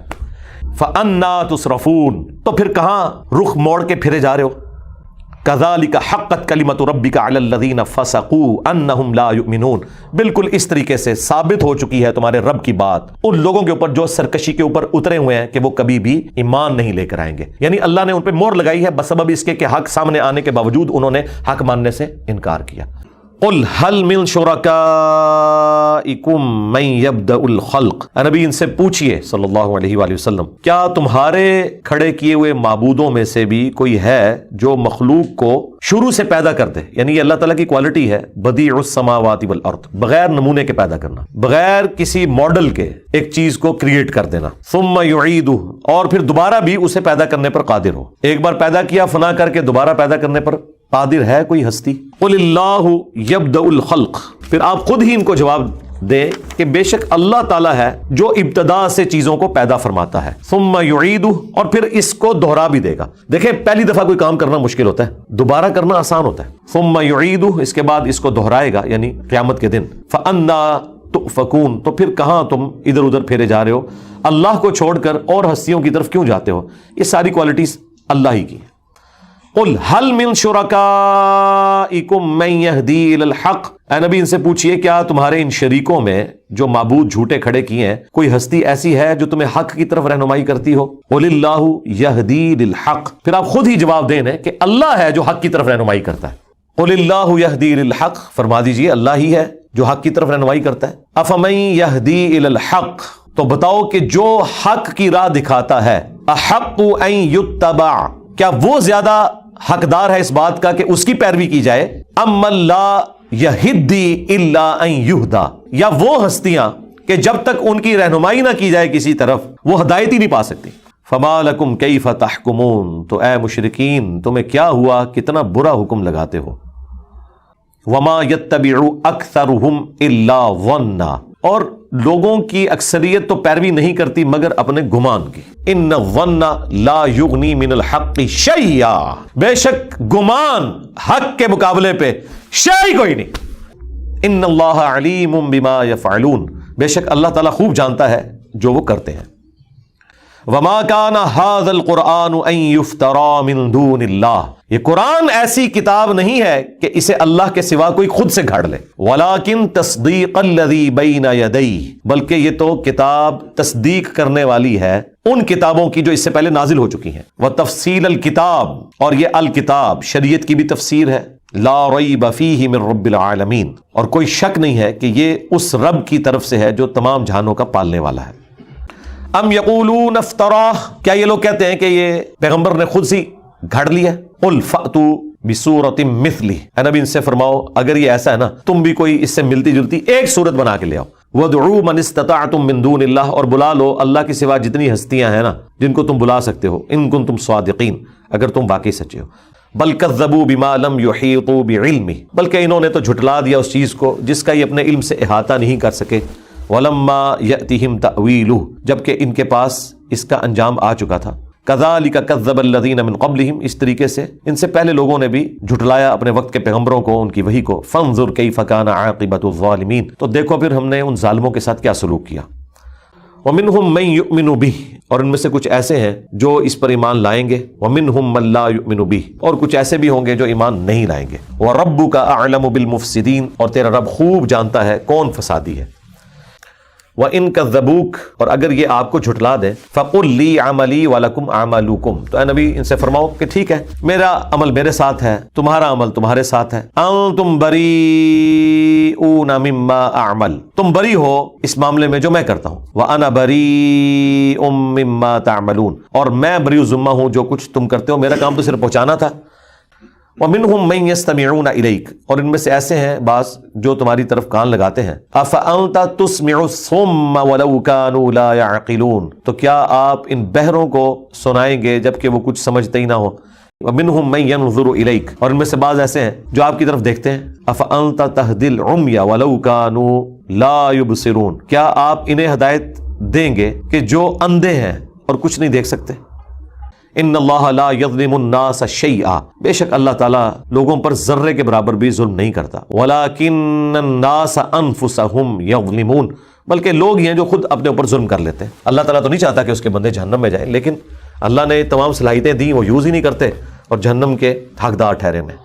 فَأَنَّا تُصْرَفُونَ تو پھر کہاں رخ موڑ کے پھرے جا رہے ہو. كَذَلِكَ حَقَّتْ كَلِمَةُ رَبِّكَ عَلَى الَّذِينَ فَسَقُوا أَنَّهُمْ لَا يُؤْمِنُونَ بالکل اس طریقے سے ثابت ہو چکی ہے تمہارے رب کی بات ان لوگوں کے اوپر جو سرکشی کے اوپر اترے ہوئے ہیں کہ وہ کبھی بھی ایمان نہیں لے کر آئیں گے. یعنی اللہ نے ان پہ مہر لگائی ہے بسبب اس کے کہ حق سامنے آنے کے باوجود انہوں نے حق ماننے سے انکار کیا. قُلْ هَلْ مِن شُرَكَائِكُم مَّن يَبْدَأُ الْخَلْقَ اے نبی ان سے پوچھئے صلی اللہ علیہ وآلہ وسلم کیا تمہارے کھڑے کیے ہوئے معبودوں میں سے بھی کوئی ہے جو مخلوق کو شروع سے پیدا کر دے. یعنی یہ اللہ تعالیٰ کی کوالٹی ہے بدیع السماوات والارض بغیر نمونے کے پیدا کرنا، بغیر کسی ماڈل کے ایک چیز کو کریٹ کر دینا. ثم یعیدہ اور پھر دوبارہ بھی اسے پیدا کرنے پر قادر ہو. ایک بار پیدا کیا فنا کر کے دوبارہ پیدا کرنے پر قادر ہے کوئی ہستی. قل اللہ یبدأ الخلق پھر آپ خود ہی ان کو جواب دیں کہ بے شک اللہ تعالیٰ ہے جو ابتدا سے چیزوں کو پیدا فرماتا ہے. ثم یعیدہ اور پھر اس کو دہرا بھی دے گا. دیکھیں پہلی دفعہ کوئی کام کرنا مشکل ہوتا ہے، دوبارہ کرنا آسان ہوتا ہے. ثم یعیدہ اس کے بعد اس کو دہرائے گا یعنی قیامت کے دن. فأنا تؤفکون تو پھر کہاں تم ادھر ادھر پھیرے جا رہے ہو، اللہ کو چھوڑ کر اور ہستیوں کی طرف کیوں جاتے ہو. یہ ساری کوالٹیز اللہ ہی کی ہیں. قل هل من شرکائکم من یہدی الی الحق اے نبی ان سے پوچھئے کیا تمہارے ان شریکوں میں جو معبود جھوٹے کھڑے کیے ہیں کوئی ہستی ایسی ہے جو تمہیں حق کی طرف رہنمائی کرتی ہو. قل اللہ یہدی للحق پھر آپ خود ہی جواب دیں کہ اللہ ہے جو حق کی طرف رہنمائی کرتا ہے. قل اللہ یہدی للحق فرما دیجئے اللہ ہی ہے جو حق کی طرف رہنمائی کرتا ہے. افمن یہدی الی الحق تو بتاؤ کہ جو حق کی راہ دکھاتا ہے احق ان یتبع، کیا وہ زیادہ حقدار ہے اس بات کا کہ اس کی پیروی کی جائے، ام لا یہدی الا ان یہدا، یا وہ ہستیاں کہ جب تک ان کی رہنمائی نہ کی جائے کسی طرف وہ ہدایت ہی نہیں پا سکتی۔ فما لکم کیف تحکمون، تو اے مشرکین تمہیں کیا ہوا، کتنا برا حکم لگاتے ہو۔ وما یتبع اکثرهم الا ظنا، اور لوگوں کی اکثریت تو پیروی نہیں کرتی مگر اپنے گمان کی۔ ان الظن لا یغنی من الحق شیئا، بے شک گمان حق کے مقابلے پہ شیء کوئی نہیں۔ ان اللہ علیم بما یفعلون، بے شک اللہ تعالیٰ خوب جانتا ہے جو وہ کرتے ہیں۔ وما كان هذا القرآن ان يفترى من دون اللہ، یہ قرآن ایسی کتاب نہیں ہے کہ اسے اللہ کے سوا کوئی خود سے گھڑ لے۔ ولكن تصدیق الذی بین یدیہ، بلکہ یہ تو کتاب تصدیق کرنے والی ہے ان کتابوں کی جو اس سے پہلے نازل ہو چکی ہیں۔ وتفصیل الکتاب، اور یہ الکتاب شریعت کی بھی تفسیر ہے۔ لا ریب فیہ من رب العالمین، اور کوئی شک نہیں ہے کہ یہ اس رب کی طرف سے ہے جو تمام جہانوں کا پالنے والا ہے۔ ام یقولون افتراہ، کیا یہ لوگ کہتے ہیں کہ یہ پیغمبر نے خود سے گھڑ لیا؟ قل فأتوا بسورۃ مثلہ، اے نبی ان سے فرماؤ اگر یہ ایسا ہے نا تم بھی کوئی اس سے ملتی جلتی ایک صورت بنا کے لے آؤ۔ وادعوا من استطعتم من دون اللہ، اور بلا لو اللہ کے سوا جتنی ہستیاں ہیں نا جن کو تم بلا سکتے ہو، ان کنتم صادقین، اگر تم واقعی سچے ہو۔ بل کذبوا بما لم یحیطوا بعلمہ، بلکہ انہوں نے تو جھٹلا دیا اس چیز کو جس کا یہ اپنے علم سے احاطہ نہیں کر سکے۔ ولما یأتہم تأویلہ، جبکہ ان کے پاس اس کا انجام آ چکا تھا۔ کذالک کذب الذین من قبلہم، اس طریقے سے ان سے پہلے لوگوں نے بھی جھٹلایا اپنے وقت کے پیغمبروں کو، ان کی وحی کو۔ فانظر کیف کان عاقبۃ الظالمین، تو دیکھو پھر ہم نے ان ظالموں کے ساتھ کیا سلوک کیا۔ ومنہم من یؤمن بہ، اور ان میں سے کچھ ایسے ہیں جو اس پر ایمان لائیں گے۔ ومنہم من لا یؤمن بہ، اور کچھ ایسے بھی ہوں گے جو ایمان نہیں لائیں گے۔ وربک اعلم بالمفسدین، اور تیرا رب خوب جانتا ہے کون فسادی ہے۔ وَإِن كَذَّبُوكَ، اور اگر یہ آپ کو جھٹلا دیں، فَقُلْ لِي عَمَلِي وَلَكُمْ عَمَلُكُمْ، تو اے نبی ان سے فرماؤ کہ ٹھیک ہے میرا عمل میرے ساتھ ہے، تمہارا عمل تمہارے ساتھ ہے۔ أَنْتُمْ بَرِيئُونَ مِمَّا أَعْمَلُ، تم بری ہو اس معاملے میں جو میں کرتا ہوں۔ وَأَنَا بَرِيءٌ مِمَّا تَعْمَلُونَ، اور میں بری و ذمہ ہوں جو کچھ تم کرتے ہو، میرا کام تو صرف پہنچانا تھا۔ وَمِنْهُمْ مَنْ يَسْتَمِعُونَ إِلَيْكَ، اور ان میں سے ایسے ہیں بعض جو تمہاری طرف کان لگاتے ہیں۔ أَفَأَنْتَ تُسْمِعُ الصُّمَّ وَلَوْ كَانُوا لَا يَعْقِلُونَ، تو کیا آپ ان بہروں کو سنائیں گے جبکہ وہ کچھ سمجھتے ہی نہ ہو۔ وَمِنْهُمْ مَنْ يَنْظُرُ إِلَيْكَ، اور ان میں سے بعض ایسے ہیں جو آپ کی طرف دیکھتے ہیں۔ أَفَأَنْتَ تَهْدِي الْعُمْيَ وَلَوْ كَانُوا لَا يُبْصِرُونَ، کیا آپ انہیں ہدایت دیں گے کہ جو اندھے ہیں اور کچھ نہیں دیکھ سکتے۔ ان اللہ لا یظلم الناس شیئا، بے شک اللہ تعالیٰ لوگوں پر ذرے کے برابر بھی ظلم نہیں کرتا۔ ولکن الناس انفسهم یظلمون، بلکہ لوگ ہیں جو خود اپنے اوپر ظلم کر لیتے ہیں۔ اللہ تعالیٰ تو نہیں چاہتا کہ اس کے بندے جہنم میں جائیں، لیکن اللہ نے تمام صلاحیتیں دی وہ یوز ہی نہیں کرتے اور جہنم کے حقدار ٹھہرے میں۔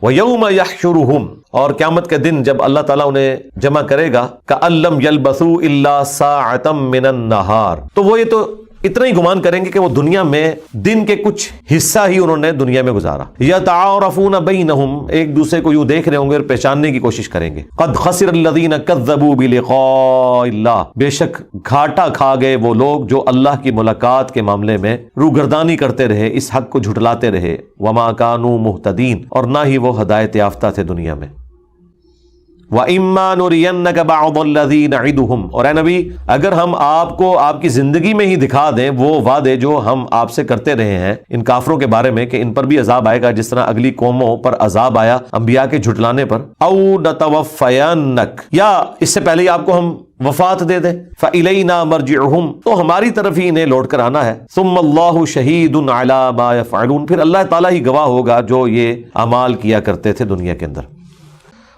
وَيَوْمَ يَحْشُرُهُمْ، اور قیامت کے دن جب اللہ تعالیٰ انہیں جمع کرے گا، كَأَن لَّمْ يَلْبَثُوا إِلَّا سَاعَةً مِّنَ النَّهَارِ، تو وہ یہ تو اتنا ہی گمان کریں گے کہ وہ دنیا میں دن کے کچھ حصہ ہی انہوں نے دنیا میں گزارا۔ یتعارفون بینہم، ایک دوسرے کو یوں دیکھ رہے ہوں گے اور پہچاننے کی کوشش کریں گے۔ قد خسر الذین کذبوا بلقاء اللہ، بے شک گھاٹا کھا گئے وہ لوگ جو اللہ کی ملاقات کے معاملے میں روگردانی کرتے رہے، اس حق کو جھٹلاتے رہے۔ وما کانوا مہتدین، اور نہ ہی وہ ہدایت یافتہ تھے دنیا میں۔ وَإِمَّا نُرِيَنَّكَ بَعْضَ الَّذِي نَعِدُهُمْ، اور اے نبی اگر ہم آپ کو آپ کی زندگی میں ہی دکھا دیں وہ وعدے جو ہم آپ سے کرتے رہے ہیں ان کافروں کے بارے میں کہ ان پر بھی عذاب آئے گا جس طرح اگلی قوموں پر عذاب آیا انبیاء کے جھٹلانے پر، أَوْ نَتَوَفَّيَنَّكَ، یا اس سے پہلے آپ کو ہم وفات دے دیں، فَإِلَيْنَا مَرْجِعُهُمْ، تو ہماری طرف ہی انہیں لوٹ کر آنا ہے۔ ثُمَّ اللَّهُ شَهِيدٌ عَلَى مَا يَفْعَلُونَ، پھر اللہ تعالیٰ ہی گواہ ہوگا جو یہ اعمال کیا کرتے تھے دنیا کے اندر۔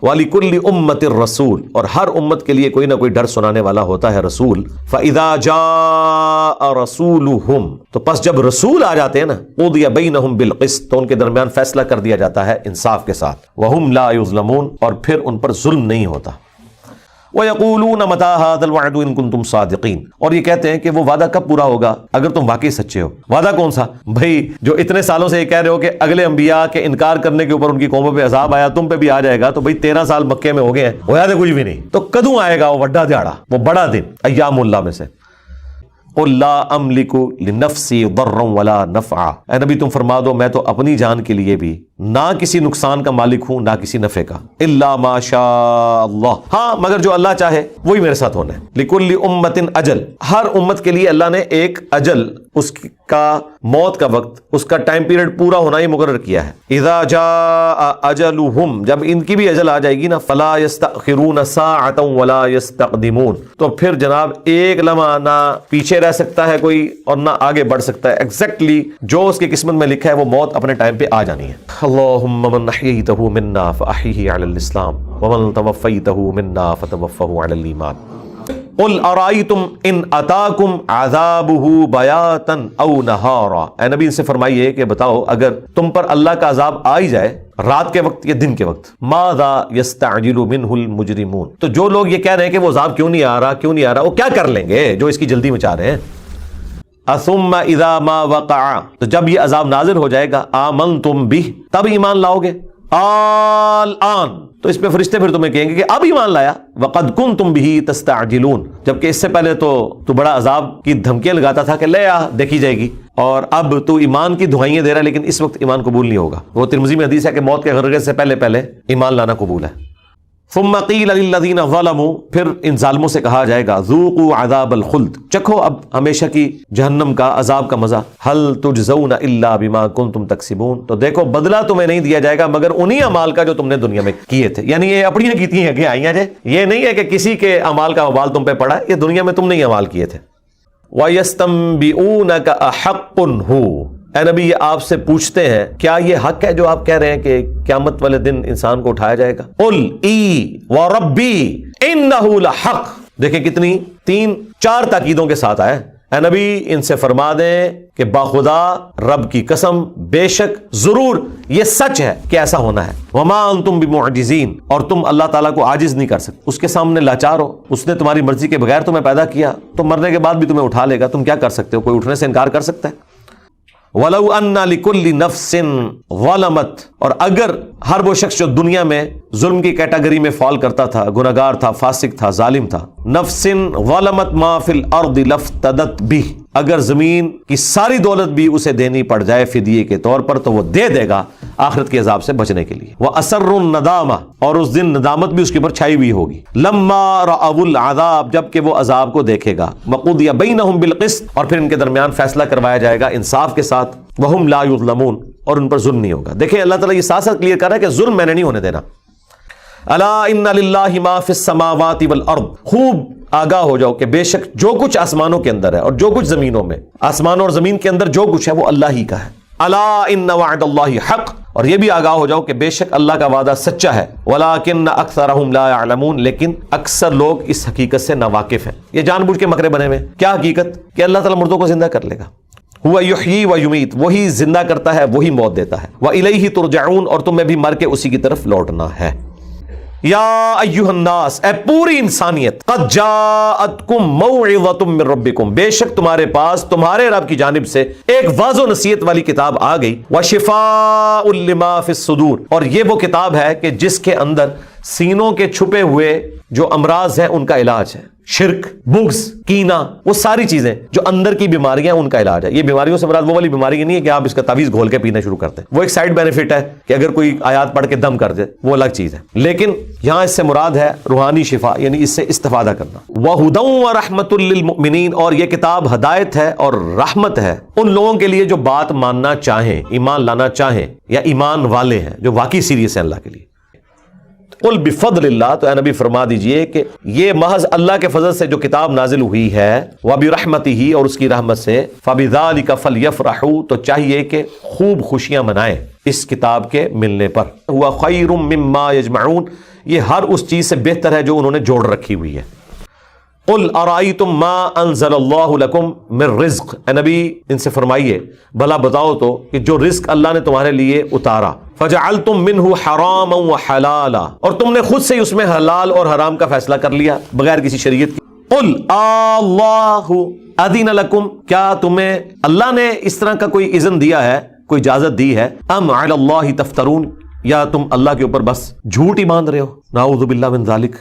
وَلِكُلِّ أُمَّةٍ رَسُولٌ، اور ہر امت کے لیے کوئی نہ کوئی ڈر سنانے والا ہوتا ہے رسول۔ فَإِذَا جَاءَ رَسُولُهُمْ، تو پس جب رسول آ جاتے ہیں نا، قُضِيَ بَيْنَهُمْ بِالْقِسْطِ، تو ان کے درمیان فیصلہ کر دیا جاتا ہے انصاف کے ساتھ۔ وَهُمْ لَا يُظْلَمُونَ، اور پھر ان پر ظلم نہیں ہوتا۔ وَيَقُولُونَ مَتَىٰ هَٰذَا الْوَعْدُ إِن كُنتُمْ صَادِقِينَ، اور یہ کہتے ہیں کہ وہ وعدہ کب پورا ہوگا اگر تم واقعی سچے ہو۔ وعدہ کون سا بھائی؟ جو اتنے سالوں سے یہ کہہ رہے ہو کہ اگلے انبیاء کے انکار کرنے کے اوپر ان کی قوموں پہ عذاب آیا، تم پہ بھی آ جائے گا، تو بھائی 13 سال مکے میں ہو گئے ہیں، ہوا تو کچھ بھی نہیں، تو کدوں آئے گا وہ وڈا دیہڑا، وہ بڑا دن ایام اللہ میں سے۔ قل لا املک لنفسی ضرا ولا نفعا، اے نبی تم فرما دو میں تو اپنی جان کے لیے بھی نہ کسی نقصان کا مالک ہوں نہ کسی نفع کا، الا ما شاء اللہ، ہاں مگر جو اللہ چاہے وہی میرے ساتھ ہونا ہے۔ لکل امت اجل، ہر امت کے لیے اللہ نے ایک اجل، اس کا موت کا وقت، اس کا ٹائم پیریڈ پورا ہونا ہی مقرر کیا ہے۔ اذا جاء اجلہم، جب ان کی بھی اجل آ جائے گی نا، فلا یستأخرون ساعۃ ولا یستقدمون، تو پھر جناب ایک لمحہ نہ پیچھے رہ سکتا ہے کوئی اور نہ آگے بڑھ سکتا ہے، ایگزیکٹلی جو اس کی قسمت میں لکھا ہے وہ موت اپنے ٹائم پہ آ جانی ہے۔ اللہم من احییتہ منا فاحیہ علی الاسلام ومن توفیتہ منا فتوفہ علی الایمان۔ قل ارائیتم ان اتاکم عذابہ بیاتا او نہارا، اے نبی ان سے فرمائیے کہ بتاؤ اگر تم پر اللہ کا عذاب آ ہی جائے رات کے وقت یا دن کے وقت، ماذا یستعجل منہ المجرمون، تو جو لوگ یہ کہہ رہے ہیں کہ وہ عذاب کیوں نہیں آ رہا وہ کیا کر لیں گے جو اس کی جلدی میں چاہ رہے ہیں۔ ثم اذا ما وقع، تو جب یہ عذاب نازل ہو جائے گا، آمنتم بہ، تب ایمان لاؤ گے، الآن، تو اس پہ فرشتے پھر تمہیں کہیں گے کہ اب ایمان لایا، وقد کنتم بہ تستعجلون، جبکہ اس سے پہلے تو بڑا عذاب کی دھمکیاں لگاتا تھا کہ لے آ دیکھی جائے گی، اور اب تو ایمان کی دعائیں دے رہا ہے لیکن اس وقت ایمان قبول نہیں ہوگا۔ وہ ترمذی میں حدیث ہے کہ موت کے غرغرے سے پہلے ایمان لانا قبول ہے۔ ثم قیل للذین ظلموا، پھر ان ظالموں سے کہا جائے گا، ذوقوا عذاب الخلد، چکھو اب ہمیشہ کی جہنم کا عذاب کا مزہ، هل تجزون الا بما کنتم تکسبون، تو دیکھو بدلہ تمہیں نہیں دیا جائے گا مگر انہی اعمال کا جو تم نے دنیا میں کیے تھے، یعنی یہ اپنی کیتی ہیں کہ آئیاں جے، یہ نہیں ہے کہ کسی کے اعمال کا وبال تم پہ پڑا، یہ دنیا میں تم نے ہی اعمال کیے تھے۔ وَيَسْتَنبِئُونَكَ أَحَقٌّ هُوَ، اے نبی یہ آپ سے پوچھتے ہیں کیا یہ حق ہے جو آپ کہہ رہے ہیں کہ قیامت والے دن انسان کو اٹھایا جائے گا؟ قُلْ ای وَرَبِّي إِنَّهُ لَحَقٌّ، دیکھیں کتنی 3-4 تاکیدوں کے ساتھ آئے۔ اے نبی ان سے فرما دیں کہ باخدا رب کی قسم بے شک ضرور یہ سچ ہے کہ ایسا ہونا ہے۔ وما انتم بمعجزین، اور تم اللہ تعالیٰ کو عاجز نہیں کر سکتے، اس کے سامنے لاچار ہو، اس نے تمہاری مرضی کے بغیر تمہیں پیدا کیا، تو مرنے کے بعد بھی تمہیں اٹھا لے گا، تم کیا کر سکتے ہو؟ کوئی اٹھنے سے انکار کر سکتا ہے؟ وَلَوْ أَنَّ لِكُلِّ نَفْسٍ ظَلَمَتْ، اور اگر ہر وہ شخص جو دنیا میں ظلم کی کیٹیگری میں فال کرتا تھا، گناہگار تھا، فاسق تھا، ظالم تھا، نَفْسٍ ظَلَمَتْ مَا فِي الْأَرْضِ لَافْتَدَتْ بِهِ، اگر زمین کی ساری دولت بھی اسے دینی پڑ جائے فدیے کے طور پر تو وہ دے دے گا آخرت کے عذاب سے بچنے کے لیے۔ وَأَسَرُّ النَّدَامَةَ، اور اس دن ندامت بھی اس کے اوپر چھائی ہوئی ہوگی، لَمَّا رَأَوُا الْعَذَابَ، جب کہ وہ عذاب کو دیکھے گا، وَقُضِيَ بَيْنَهُمْ بِالْقِسْطِ، اور پھر ان کے درمیان فیصلہ کروایا جائے گا انصاف کے ساتھ، وَهُمْ لَا يُظْلَمُونَ، اور ان پر ظلم نہیں ہوگا۔ دیکھیں اللہ تعالیٰ یہ ساتھ کلیئر کر رہا ہے کہ ظلم میں نے نہیں ہونے دینا۔ الا ان للہ ما فی السماوات والارض، خوب آگاہ ہو جاؤ کہ بے شک جو کچھ آسمانوں کے اندر ہے اور جو کچھ زمینوں میں، آسمانوں اور زمین کے اندر جو کچھ ہے وہ اللہ ہی کا ہے۔ الا ان وعد اللہ حق، اور یہ بھی آگاہ ہو جاؤ کہ بے شک اللہ کا وعدہ سچا ہے۔ ولکن اکثرهم لا يعلمون، لیکن اکثر لوگ اس حقیقت سے ناواقف ہیں۔ یہ جان بوجھ کے مکرے بنے ہوئے، کیا حقیقت؟ کہ اللہ تعالیٰ مردوں کو زندہ کر لے گا، ہوا یحیی و یمیت، وہی زندہ کرتا ہے وہی موت دیتا ہے، وإلیہ ترجعون، اور تمہیں بھی مر کے اسی کی طرف لوٹنا ہے۔ یا ایھا الناس، اے پوری انسانیت، قد جاءتکم موعظۃ من ربکم، بے شک تمہارے پاس تمہارے رب کی جانب سے ایک واضح و نصیحت والی کتاب آ گئی، وشفاء لما فی الصدور، اور یہ وہ کتاب ہے کہ جس کے اندر سینوں کے چھپے ہوئے جو امراض ہیں ان کا علاج ہے، شرک، بغض، کینہ، وہ ساری چیزیں جو اندر کی بیماریاں ہیں ان کا علاج ہے۔ یہ بیماریوں سے مراد وہ والی بیماری نہیں ہے کہ آپ اس کا تعویذ گھول کے پینا شروع کرتے ہیں، وہ ایک سائیڈ بینیفٹ ہے کہ اگر کوئی آیات پڑھ کے دم کر دے وہ الگ چیز ہے، لیکن یہاں اس سے مراد ہے روحانی شفا، یعنی اس سے استفادہ کرنا۔ وَهُدًى وَرَحْمَةٌ لِّلْمُؤْمِنِينَ، اور یہ کتاب ہدایت ہے اور رحمت ہے ان لوگوں کے لیے جو بات ماننا چاہیں، ایمان لانا چاہیں یا ایمان والے ہیں جو واقعی سیریس ہیں اللہ کے لیے۔ قل بفضل اللہ، تو اے نبی فرما دیجئے کہ یہ محض اللہ کے فضل سے جو کتاب نازل ہوئی ہے، وبرحمتہ، اور اس کی رحمت سے، فبذلک فلیفرحوا، تو چاہیے کہ خوب خوشیاں منائیں اس کتاب کے ملنے پر۔ ہوا خیر مما یجمعون، یہ ہر اس چیز سے بہتر ہے جو انہوں نے جوڑ رکھی ہوئی ہے۔ قل ارائیتم ما انزل اللہ لکم من رزق، اے نبی ان سے فرمائیے بھلا بتاؤ تو کہ جو رزق اللہ نے تمہارے لیے اتارا، فجعلتم منہ حراما وحلالا، اور تم نے خود سے ہی اس میں حلال اور حرام کا فیصلہ کر لیا بغیر کسی شریعت کی۔ قل اللہ اذن لکم، کیا تمہیں اللہ نے اس طرح کا کوئی اذن دیا ہے، کوئی اجازت دی ہے؟ ام علی اللہ تفترون، یا تم اللہ کے اوپر بس جھوٹ ہی باندھ رہے ہو؟ نعوذ باللہ من ذالک۔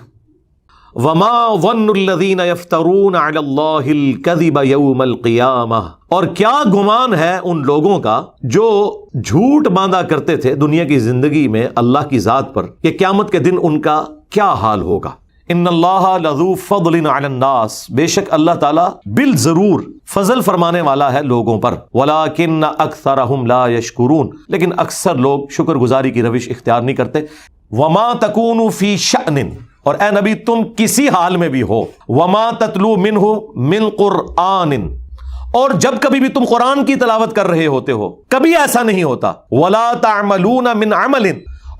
وما ظن الذین یفترون علی اللہ الکذب یوم القیامہ، اور کیا گمان ہے ان لوگوں کا جو جھوٹ باندھا کرتے تھے دنیا کی زندگی میں اللہ کی ذات پر، کہ قیامت کے دن ان کا کیا حال ہوگا۔ ان اللہ لذو فضل علی الناس، بے شک اللہ تعالیٰ بالضرور فضل فرمانے والا ہے لوگوں پر، ولکن اکثرہم لا یشکرون، لیکن اکثر لوگ شکر گزاری کی روش اختیار نہیں کرتے۔ وما تکون فی شأن، اور اے نبی تم کسی حال میں بھی ہو، وما تتلو منہ من قرآن، اور جب کبھی بھی تم قرآن کی تلاوت کر رہے ہوتے ہو کبھی ایسا نہیں ہوتا، ولا تعملون من عمل،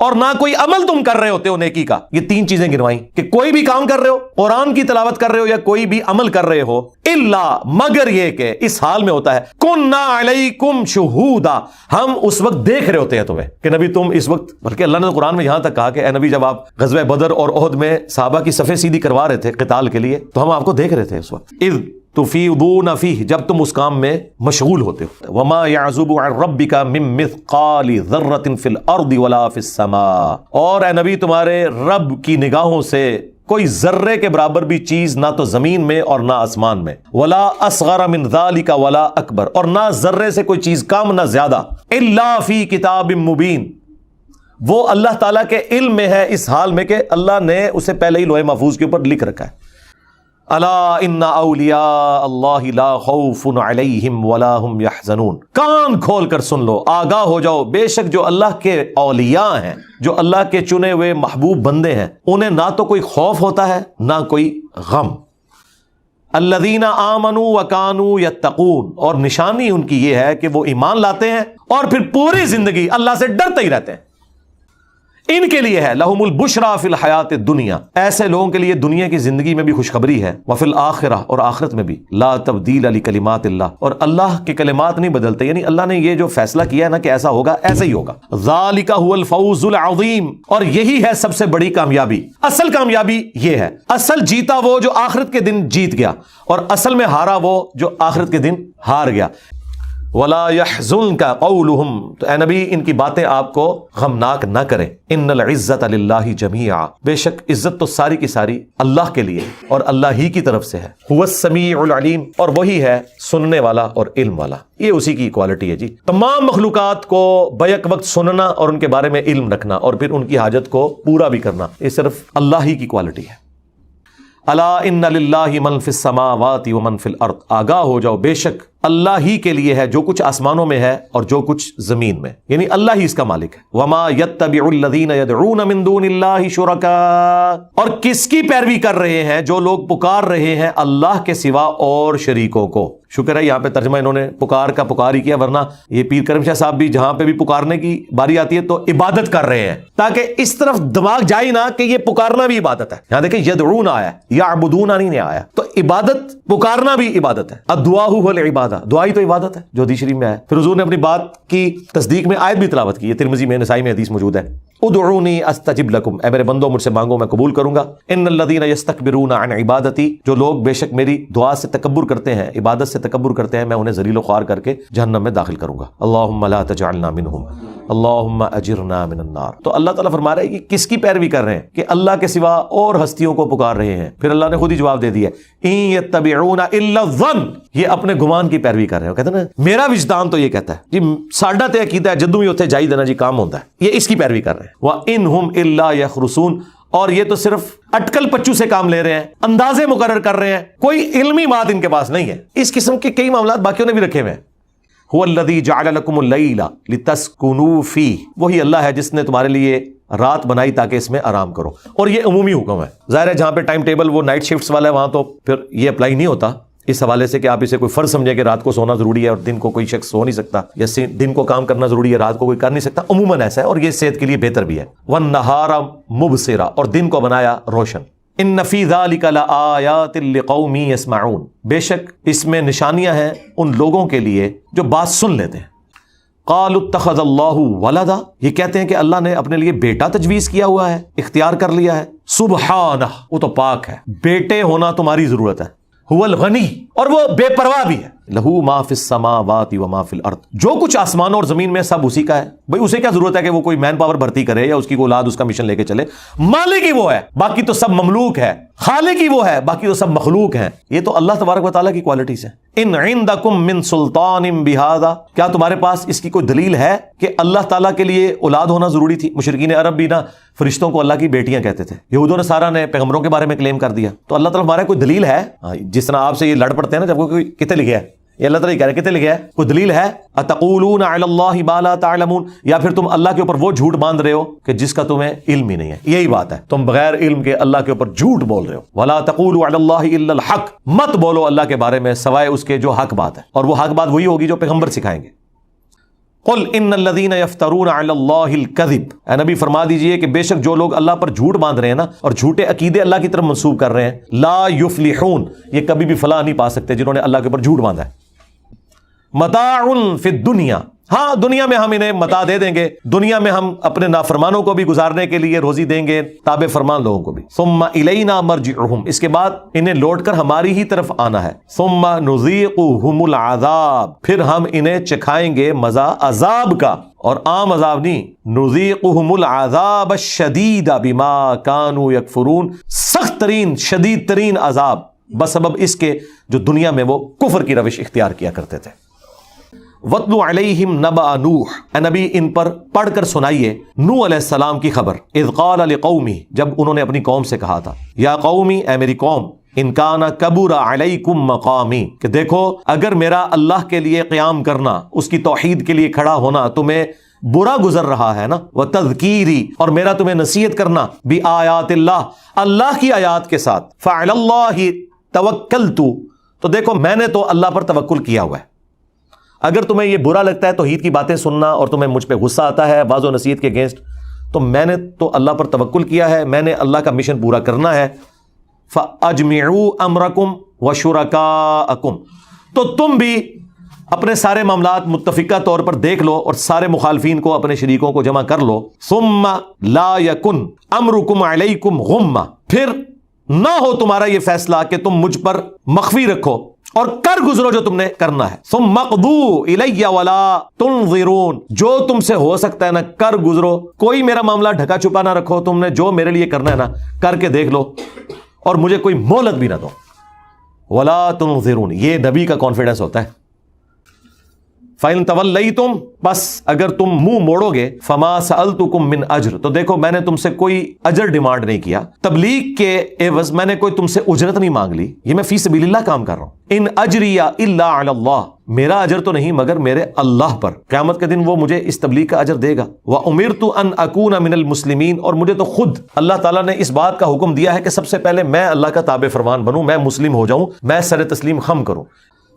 اور نہ کوئی عمل تم کر رہے ہوتے ہو نیکی کا۔ یہ تین چیزیں گنوائیں کہ کوئی بھی کام کر رہے ہو، قرآن کی تلاوت کر رہے ہو یا کوئی بھی عمل کر رہے ہو، الا مگر یہ کہ اس حال میں ہوتا ہے کننا علیکم شہودا، ہم اس وقت دیکھ رہے ہوتے ہیں تمہیں، کہ نبی تم اس وقت، بلکہ اللہ نے قرآن میں یہاں تک کہا کہ اے نبی جب آپ غزوہ بدر اور احد میں صحابہ کی صفیں سیدھی کروا رہے تھے قتال کے لیے تو ہم آپ کو دیکھ رہے تھے اس وقت، اذ تفیضون فیہ، جب تم اس کام میں مشغول ہوتے ہو۔ وما یعزب عن ربک من مثقال ذرۃ فی الارض ولا فی السماء، اور اے نبی تمہارے رب کی نگاہوں سے کوئی ذرے کے برابر بھی چیز نہ تو زمین میں اور نہ آسمان میں، ولا اصغر من ذلک ولا اکبر، اور نہ ذرے سے کوئی چیز کم نہ زیادہ، الا فی کتاب مبین، وہ اللہ تعالیٰ کے علم میں ہے اس حال میں کہ اللہ نے اسے پہلے ہی لوح محفوظ کے اوپر لکھ رکھا ہے۔ الا ان اولیاء اللہ لا خوف علیہم ولا هم یحزنون، کان کھول کر سن لو، آگاہ ہو جاؤ، بے شک جو اللہ کے اولیاء ہیں، جو اللہ کے چنے ہوئے محبوب بندے ہیں، انہیں نہ تو کوئی خوف ہوتا ہے نہ کوئی غم۔ الذین آمنوا وکانوا یتقون، اور نشانی ان کی یہ ہے کہ وہ ایمان لاتے ہیں اور پھر پوری زندگی اللہ سے ڈرتے ہی رہتے ہیں۔ ان کے لیے ہے لہم البشری فی الحیات الدنیا، ایسے لوگوں کے لیے دنیا کی زندگی میں بھی خوشخبری ہے، وفی الآخرہ، اور آخرت میں بھی، لا تبدیل لکلمات اللہ، اور اللہ کے کلمات نہیں بدلتے، یعنی اللہ نے یہ جو فیصلہ کیا ہے نا کہ ایسا ہوگا ایسا ہی ہوگا۔ ذالک هو الفوز العظیم، اور یہی ہے سب سے بڑی کامیابی، اصل کامیابی یہ ہے، اصل جیتا وہ جو آخرت کے دن جیت گیا، اور اصل میں ہارا وہ جو آخرت کے دن ہار گیا۔ ولا يحزنك قولهم، تو اے نبی ان کی باتیں آپ کو غمناک نہ کریں۔ ان العزت للہ جمیعا، بے شک عزت تو ساری کی ساری اللہ کے لیے اور اللہ ہی کی طرف سے ہے۔ هو السمیع العلیم، اور وہی ہے سننے والا اور علم والا، یہ اسی کی کوالٹی ہے جی۔ تمام مخلوقات کو بیک وقت سننا اور ان کے بارے میں علم رکھنا اور پھر ان کی حاجت کو پورا بھی کرنا، یہ صرف اللہ ہی کی کوالٹی ہے۔ الا ان للہ من فی السماوات ومن فی الارض، آگاہ ہو جاؤ، بے شک اللہ ہی کے لیے ہے جو کچھ آسمانوں میں ہے اور جو کچھ زمین میں، یعنی اللہ ہی اس کا مالک ہے۔ وما یتبع الذین یدعون من دون اللہ شرکاء، اور کس کی پیروی کر رہے ہیں جو لوگ پکار رہے ہیں اللہ کے سوا اور شریکوں کو۔ شکر ہے یہاں پہ ترجمہ انہوں نے پکار کا پکار ہی کیا، ورنہ یہ پیر کرم شاہ صاحب بھی جہاں پہ بھی پکارنے کی باری آتی ہے تو عبادت کر رہے ہیں، تاکہ اس طرف دماغ جائے نہ کہ یہ پکارنا بھی عبادت ہے۔ یہاں دیکھیں یدعون آیا ہے، یعبدون نہیں آیا، تو عبادت پکارنا بھی عبادت ہے۔ الدعاء هو العبادہ، دعا ہی تو عبادت ہے جو حدیث شریف میں ہے۔ پھر حضور نے اپنی بات کی تصدیق میں آیت بھی تلاوت کی، یہ ترمذی میں، نسائی میں حدیث موجود ہے۔ ادعونی استجب لکم، اے میرے بندو مجھ سے مانگو میں قبول کروں گا۔ ان الذین یستکبرون عن عبادتی، جو لوگ بے شک میری دعا سے تکبر کرتے ہیں، عبادت سے تکبر کرتے ہیں، میں انہیں ذلیل و خوار کر کے جہنم میں داخل کروں گا۔ اللہم لا تجعلنا منہم اللہم اجرنا من النار۔ تو اللہ تعالیٰ فرما رہے ہیں کہ کس کی پیروی کر رہے ہیں، کہ اللہ کے سوا اور ہستیوں کو پکار رہے ہیں۔ پھر اللہ نے خود ہی جواب دے دیا، ان یتبعون الا الظن، یہ اپنے گمان کی پیروی کر رہے ہیں۔ کہتے ہیں نا میرا وجدان تو یہ کہتا ہے جی، ساڈا تے عقیدہ ہے جدوں بھی اتنے جائی دینا جی کام ہوتا ہے، یہ اس کی پیروی کر رہے ہیں۔ وَإِنْهُمْ إِلَّا يَخْرُصُونَ، اور یہ تو صرف اٹکل پچو سے کام لے رہے ہیں، اندازے مقرر کر رہے ہیں، کوئی علمی بات ان کے پاس نہیں ہے۔ اس قسم کے کئی معاملات باقیوں نے بھی رکھے ہوئے ہیں۔ هُوَ الَّذِي جَعَلَ لَكُمُ اللَّيْلَ لِتَسْكُنُوا فِيهِ، وہی اللہ ہے جس نے تمہارے لیے رات بنائی تاکہ اس میں آرام کرو، اور یہ عمومی حکم ہے۔ ظاہر ہے جہاں پہ ٹائم ٹیبل وہ نائٹ شفٹس والا ہے وہاں تو پھر یہ اپلائی نہیں ہوتا، اس حوالے سے کہ آپ اسے کوئی فرض سمجھے کہ رات کو سونا ضروری ہے اور دن کو کوئی شخص سو نہیں سکتا، یا دن کو کام کرنا ضروری ہے رات کو کوئی کر نہیں سکتا، عموماً ایسا ہے اور یہ صحت کے لیے بہتر بھی ہے۔ وَالنَّهَارَ مُبْصِرًا، اور دن کو بنایا روشن۔ ان فی ذلک لآیات لقوم یسمعون، بے شک اس میں نشانیاں ہیں ان لوگوں کے لیے جو بات سن لیتے ہیں۔ قالوا اتخذ اللہ ولدا، یہ کہتے ہیں کہ اللہ نے اپنے لیے بیٹا تجویز کیا ہوا ہے، اختیار کر لیا ہے۔ سبحانہ، وہ تو پاک ہے، بیٹے ہونا تمہاری ضرورت ہے۔ هو الغنی، اور وہ بے پرواہ بھی ہے۔ لہو ما فی السماوات و ما فی الارض، جو کچھ آسمانوں اور زمین میں سب اسی کا ہے. بھئی اسے کیا ضرورت ہے کہ وہ کوئی مین پاور بھرتی کرے یا اس کی کوئی اولاد اس کا مشن لے کے چلے؟ مالک ہی وہ ہے، باقی تو سب مملوک ہے. خالق ہی وہ ہے، باقی تو سب مخلوق ہیں. یہ تو اللہ تبارک و تعالیٰ کی کوالٹیز ہیں. ان عندکم من سلطان بہذا، کیا تمہارے پاس اس کی کوئی دلیل ہے کہ اللہ تعالیٰ کے لیے اولاد ہونا ضروری تھی؟ مشرکین عرب بھی نا فرشتوں کو اللہ کی بیٹیاں کہتے تھے. یہود و نصارہ نے پیغمبروں کے بارے میں کلیم کر دیا. تو اللہ تعالیٰ ہمارا کوئی دلیل ہے؟ جس طرح آپ سے یہ لڑ پڑتے ہیں نا جب کوئی کتنے لکھا ہے، یہ اللہ تعالیٰ کہہ رہے ہیں کتنے لکھا ہے، کوئی دلیل ہے؟ اتقولون علی اللہ ما لا تعلمون، یا پھر تم اللہ کے اوپر وہ جھوٹ باندھ رہے ہو کہ جس کا تمہیں علم ہی نہیں ہے. یہی بات ہے، تم بغیر علم کے اللہ کے اوپر جھوٹ بول رہے ہو. ولا تقولوا علی اللہ الا الحق، مت بولو اللہ کے بارے میں سوائے اس کے جو حق بات ہے، اور وہ حق بات وہی ہوگی جو پیغمبر سکھائیں گے. قل ان الذین یفترون علی اللہ الکذب، اے نبی فرما دیجئے کہ بے شک جو لوگ اللہ پر جھوٹ باندھ رہے ہیں نا اور جھوٹے عقیدے اللہ کی طرف منسوب کر رہے ہیں، لا یفلحون، یہ کبھی بھی فلاح نہیں پا سکتے جنہوں نے اللہ کے اوپر جھوٹ باندھا ہے. متاع فی الدنیا، ہاں دنیا میں ہم انہیں متاع دے دیں گے، دنیا میں ہم اپنے نافرمانوں کو بھی گزارنے کے لیے روزی دیں گے، تابع فرمان لوگوں کو بھی. ثم الینا مرجعہم، اس کے بعد انہیں لوٹ کر ہماری ہی طرف آنا ہے. ثم نذیقہم العذاب، پھر ہم انہیں چکھائیں گے مزہ عذاب کا، اور عام عذاب نہیں. نذیقہم العذاب الشدید بما کانوا یکفرون، سخت ترین شدید ترین عذاب بسبب اس کے جو دنیا میں وہ کفر کی روش اختیار کیا کرتے تھے. وَاتْلُ عَلَيْهِمْ نَبَأَ نُوحٍ، اے نبی ان پر پڑھ کر سنائیے نوح علیہ السلام کی خبر. اذ قال لقومہ، جب انہوں نے اپنی قوم سے کہا تھا، یا قومی، اے میری قوم، ان کان کبر علیکم مقامی، کہ دیکھو اگر میرا اللہ کے لیے قیام کرنا، اس کی توحید کے لیے کھڑا ہونا تمہیں برا گزر رہا ہے نا، وتذکیری، اور میرا تمہیں نصیحت کرنا، بآیات اللہ، اللہ کی آیات کے ساتھ، فعلی اللہ توکلت، تو دیکھو میں نے تو اللہ پر توکل کیا ہوا ہے. اگر تمہیں یہ برا لگتا ہے توحید کی باتیں سننا اور تمہیں مجھ پہ غصہ آتا ہے بعض و نصیحت کے اگینسٹ، تو میں نے تو اللہ پر توکل کیا ہے، میں نے اللہ کا مشن پورا کرنا ہے. فَأَجْمِعُوا أَمْرَكُمْ وَشُرَكَاءَكُمْ، تو تم بھی اپنے سارے معاملات متفقہ طور پر دیکھ لو اور سارے مخالفین کو، اپنے شریکوں کو جمع کر لو. ثُمَّ لَا يَكُنْ أَمْرُكُمْ عَلَيْكُمْ غُمَّةً، پھر نہ ہو تمہارا یہ فیصلہ کہ تم مجھ پر مخفی رکھو اور کر گزرو جو تم نے کرنا ہے. ثم اقضوا الی ولا تنظرون، جو تم سے ہو سکتا ہے نا کر گزرو، کوئی میرا معاملہ ڈھکا چھپا نہ رکھو، تم نے جو میرے لیے کرنا ہے نا کر کے دیکھ لو اور مجھے کوئی مہلت بھی نہ دو. ولا تنظرون، یہ نبی کا کانفیڈنس ہوتا ہے. فَإِن تَوَلَّيْتُمْ، بس اگر تم منہ موڑو گے، فَمَا سَأَلْتُكُم مِّنْ أَجْرٍ، تو دیکھو میں نے تم سے کوئی اجر ڈیمانڈ نہیں کیا، تبلیغ کے عوض میں نے کوئی تم سے اجرت نہیں مانگ لی، یہ میں فی سبیل اللہ کام کر رہا ہوں. ان اجریہ الا علی اللہ، میرا اجر تو نہیں مگر میرے اللہ پر، قیامت کے دن وہ مجھے اس تبلیغ کا اجر دے گا. وَأُمِرْتُ أَنْ أَكُونَ مِنَ الْمُسْلِمِينَ، اور مجھے تو خود اللہ تعالیٰ نے اس بات کا حکم دیا ہے کہ سب سے پہلے میں اللہ کا تابع فرمان بنوں، میں مسلم ہو جاؤں، میں سر تسلیم خم کروں.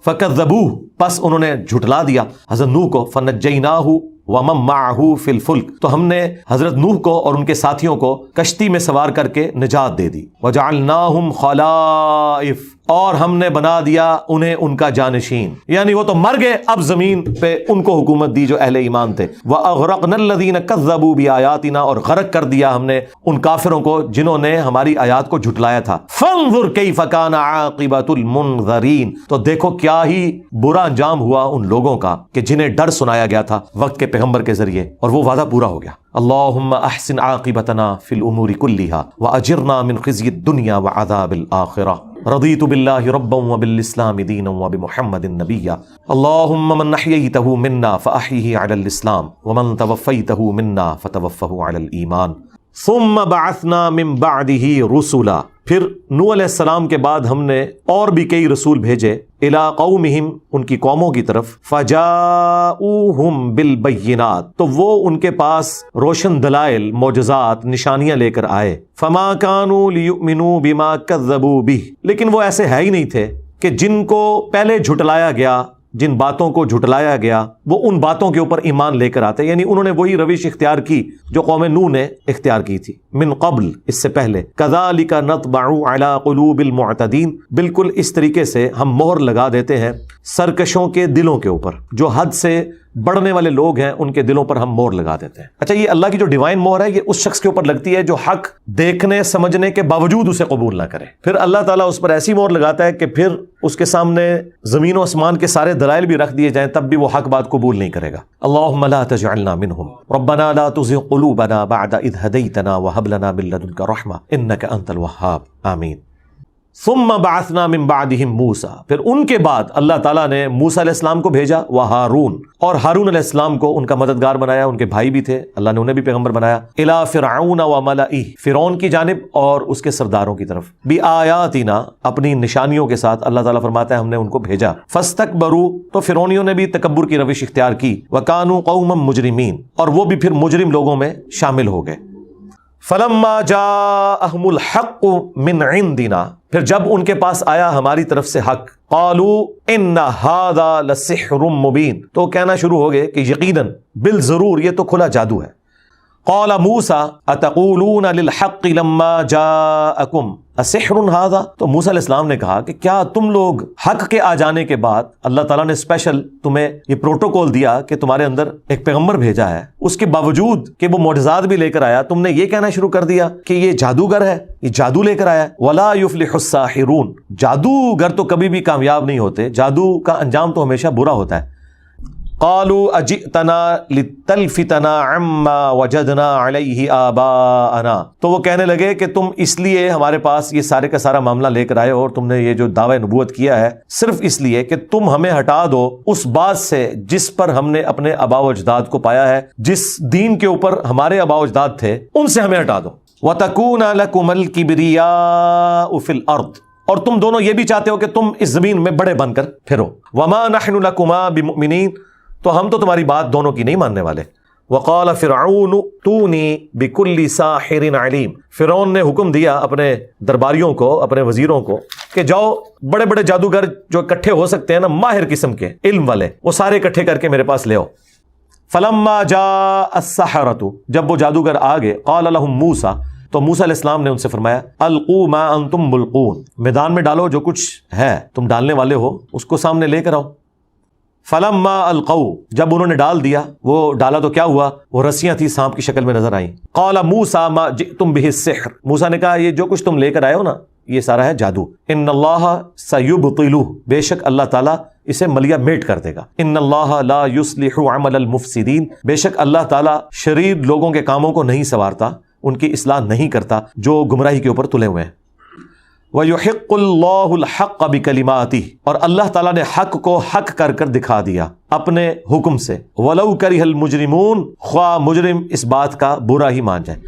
فَكَذَّبُوهُ، پس انہوں نے جھٹلا دیا حضرت نوح کو. فَنَجَّيْنَاهُ وَمَن مَّعَهُ فِي الْفُلْكِ، تو ہم نے حضرت نوح کو اور ان کے ساتھیوں کو کشتی میں سوار کر کے نجات دے دی. وَجَعَلْنَاهُمْ خَلَائِفَ، اور ہم نے بنا دیا انہیں ان کا جانشین، یعنی وہ تو مر گئے، اب زمین پہ ان کو حکومت دی جو اہل ایمان تھے. وَأَغْرَقْنَا الَّذِينَ كَذَّبُوا بِآيَاتِنَا، اور غرق کر دیا ہم نے ان کافروں کو جنہوں نے ہماری آیات کو جھٹلایا تھا. فَانظُرْ كَيْفَ كَانَ عَاقِبَةُ الْمُنذَرِينَ، تو دیکھو کیا ہی برا انجام ہوا ان لوگوں کا کہ جنہیں ڈر سنایا گیا تھا وقت کے پیغمبر کے ذریعے اور وہ وعدہ پورا ہو گیا. اللہم احسن عاقبتنا فی الامور کلہا واجرنا من خزی الدنیا وعذاب الآخرہ. رضیت باللہ ربا وبالاسلام دینا وبمحمد نبیا. اللہم من احییتہ منا فاحیہ علی الاسلام ومن توفیتہ منا فتوفہ علی الایمان. ثم بعثنا من بعدہ رسلا، پھر نوح علیہ السلام کے بعد ہم نے اور بھی کئی رسول بھیجے. الی قومہم، ان کی قوموں کی طرف. فجاؤہم بالبینات، تو وہ ان کے پاس روشن دلائل، معجزات، نشانیاں لے کر آئے. فما کانوا لیؤمنوا بما کذبوا بہ، لیکن وہ ایسے ہے ہی نہیں تھے کہ جن کو پہلے جھٹلایا گیا، جن باتوں کو جھٹلایا گیا وہ ان باتوں کے اوپر ایمان لے کر آتے. یعنی انہوں نے وہی روش اختیار کی جو قوم نوح نے اختیار کی تھی. من قبل، اس سے پہلے. کذالک نطبع علی قلوب المعتدین، بالکل اس طریقے سے ہم مہر لگا دیتے ہیں سرکشوں کے دلوں کے اوپر جو حد سے بڑھنے والے لوگ ہیں ان کے دلوں پر ہم مہر لگا دیتے ہیں۔ اچھا، یہ اللہ کی جو ڈیوائن مہر ہے یہ اس شخص کے اوپر لگتی ہے جو حق دیکھنے سمجھنے کے باوجود اسے قبول نہ کرے، پھر اللہ تعالیٰ اس پر ایسی مہر لگاتا ہے کہ پھر اس کے سامنے زمین و آسمان کے سارے دلائل بھی رکھ دیے جائیں تب بھی وہ حق بات قبول نہیں کرے گا۔ اللہم لا تجعلنا منہم ربنا لا تزغ قلوبنا بعد اذ ہدیتنا وہب لنا من لدنک رحمہ انک انت الوہاب، آمین۔ ثم بعثنا من بعدہم موسیٰ، پھر ان کے بعد اللہ تعالیٰ نے موسیٰ علیہ السلام کو بھیجا، وہارون، اور ہارون علیہ السلام کو ان کا مددگار بنایا، ان کے بھائی بھی تھے، اللہ نے انہیں بھی پیغمبر بنایا، الی فرعون وملئہ، فرعون کی جانب اور اس کے سرداروں کی طرف، بآیاتنا، اپنی نشانیوں کے ساتھ۔ اللہ تعالیٰ فرماتا ہے ہم نے ان کو بھیجا، فاستکبروا، تو فرعونیوں نے بھی تکبر کی روش اختیار کی، وکانوا قوما مجرمین، اور وہ بھی پھر مجرم لوگوں میں شامل ہو گئے۔ فلما جاءہم الحق من عندنا، پھر جب ان کے پاس آیا ہماری طرف سے حق، قالوا ان ھذا لسحر مبین، تو کہنا شروع ہو گئے کہ یقیناً بالضرور یہ تو کھلا جادو ہے۔ قال موسیٰ اتقولون للحق لما جاءکم اسحر ھذا، تو موسیٰ علیہ السلام نے کہا کہ کیا تم لوگ حق کے آ جانے کے بعد، اللہ تعالیٰ نے اسپیشل تمہیں یہ پروٹوکول دیا کہ تمہارے اندر ایک پیغمبر بھیجا ہے، اس کے باوجود کہ وہ معجزات بھی لے کر آیا، تم نے یہ کہنا شروع کر دیا کہ یہ جادوگر ہے، یہ جادو لے کر آیا ہے۔ ولا یفلح الساحرون، جادوگر تو کبھی بھی کامیاب نہیں ہوتے، جادو کا انجام تو ہمیشہ برا ہوتا ہے۔ قالوا اجئتنا لتلفتنا عما وجدنا علیہ آباءنا، تو وہ کہنے لگے کہ تم اس لیے ہمارے پاس یہ سارے کا سارا معاملہ لے کر آئے ہو، اور تم نے یہ جو دعوی نبوت کیا ہے صرف اس لیے کہ تم ہمیں ہٹا دو اس بات سے جس پر ہم نے اپنے آباء و اجداد کو پایا ہے، جس دین کے اوپر ہمارے آباء و اجداد تھے ان سے ہمیں ہٹا دو۔ وَتَكُونَ لَكُمَ الْكِبْرِيَاءُ فِي الْأَرْضِ، اور تم دونوں یہ بھی چاہتے ہو کہ تم اس زمین میں بڑے بن کر پھرو۔ وَمَا نَحْنُ لَكُمَا بِمُؤْمِنِينَ، تو ہم تو تمہاری بات دونوں کی نہیں ماننے والے۔ وقال فرعون ائتونی بکل ساحر علیم، فرعون نے حکم دیا اپنے درباریوں کو، اپنے وزیروں کو کہ جاؤ بڑے بڑے جادوگر جو اکٹھے ہو سکتے ہیں نا، ماہر قسم کے علم والے، وہ سارے اکٹھے کر کے میرے پاس لے آؤ۔ فلما جاء السحرۃ، جب وہ جادوگر آ گئے، قال لهم موسیٰ، تو موسیٰ علیہ السلام نے ان سے فرمایا القوا ما انتم ملقون، میدان میں ڈالو جو کچھ ہے تم ڈالنے والے ہو، اس کو سامنے لے کر آؤ۔ فلما القوا، جب انہوں نے ڈال دیا، وہ ڈالا تو کیا ہوا، وہ رسیاں تھی سانپ کی شکل میں نظر آئیں۔ قال موسیٰ ما جئتم به السحر، موسیٰ نے کہا یہ جو کچھ تم لے کر آئے ہو نا یہ سارا ہے جادو۔ ان اللہ سیبطلہ، بے شک اللہ تعالیٰ اسے ملیا میٹ کر دے گا۔ ان اللہ لا یصلح عمل المفسدین، بے شک اللہ تعالیٰ شریر لوگوں کے کاموں کو نہیں سنوارتا، ان کی اصلاح نہیں کرتا جو گمراہی کے اوپر تلے ہوئے ہیں۔ وَيُحِقُّ اللَّهُ الْحَقَّ بِكَلِمَاتِهِ، اور اللہ تعالیٰ نے حق کو حق کر کر دکھا دیا اپنے حکم سے۔ وَلَوْ كَرِهَ الْمُجْرِمُونَ، خواہ مجرم اس بات کا برا ہی مان جائے۔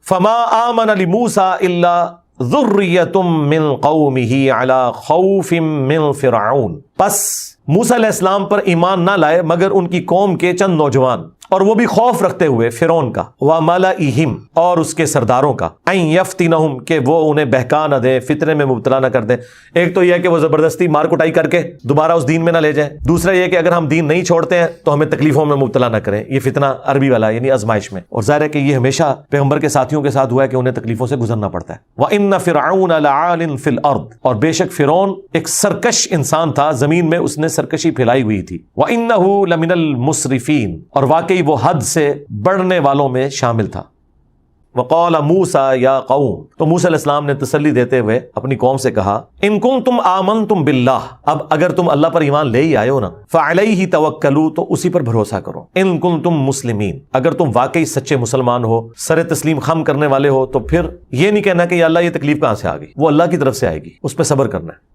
فَمَا آمَنَ لِمُوسَىٰ إِلَّا ذُرِّيَّةٌ مِّن قَوْمِهِ عَلَىٰ خَوْفٍ مِّن فِرْعَوْنَ، پس موسیٰ علیہ السلام پر ایمان نہ لائے مگر ان کی قوم کے چند نوجوان، اور وہ بھی خوف رکھتے ہوئے فرعون کا، وَمَلَئِهِمْ، اور اس کے سرداروں کا، اَن يَفْتِنَهُمْ، کہ وہ انہیں بہکا نہ دیں، فتنے میں مبتلا نہ کر دیں۔ ایک تو یہ ہے کہ وہ زبردستی مار کٹائی کر کے دوبارہ اس دین میں نہ لے جائیں، دوسرا یہ کہ اگر ہم دین نہیں چھوڑتے ہیں تو ہمیں تکلیفوں میں مبتلا نہ کریں۔ یہ فتنہ عربی والا یعنی آزمائش میں، اور ظاہر ہے کہ یہ ہمیشہ پیغمبر کے ساتھیوں کے ساتھ ہوا ہے کہ انہیں تکلیفوں سے گزرنا پڑتا ہے۔ وَإِنَّ فِرْعَوْنَ لَعَالٍ فِي الْأَرْضِ، اور بے شک فرعون ایک سرکش انسان تھا، زمین میں اس نے سرکشی پھیلائی ہوئی تھی۔ وَإِنَّهُ لَمِنَ الْمُسْرِفِينَ، اور واقعی وہ حد سے بڑھنے والوں میں شامل تھا۔ وقال موسیٰ یا قوم، تو موسیٰ علیہ السلام نے تسلی دیتے ہوئے اپنی قوم سے کہا ان کنتم آمنتم باللہ، اب اگر تم اللہ پر ایمان لے ہی آئے ہو نا، فعلیہ توکلوا، تو اسی پر بھروسہ کرو۔ ان کنتم مسلمین، اگر تم واقعی سچے مسلمان ہو، سر تسلیم خم کرنے والے ہو، تو پھر یہ نہیں کہنا کہ یا اللہ یہ تکلیف کہاں سے آ گئی، وہ اللہ کی طرف سے آئے گی، اس پہ صبر کرنا ہے۔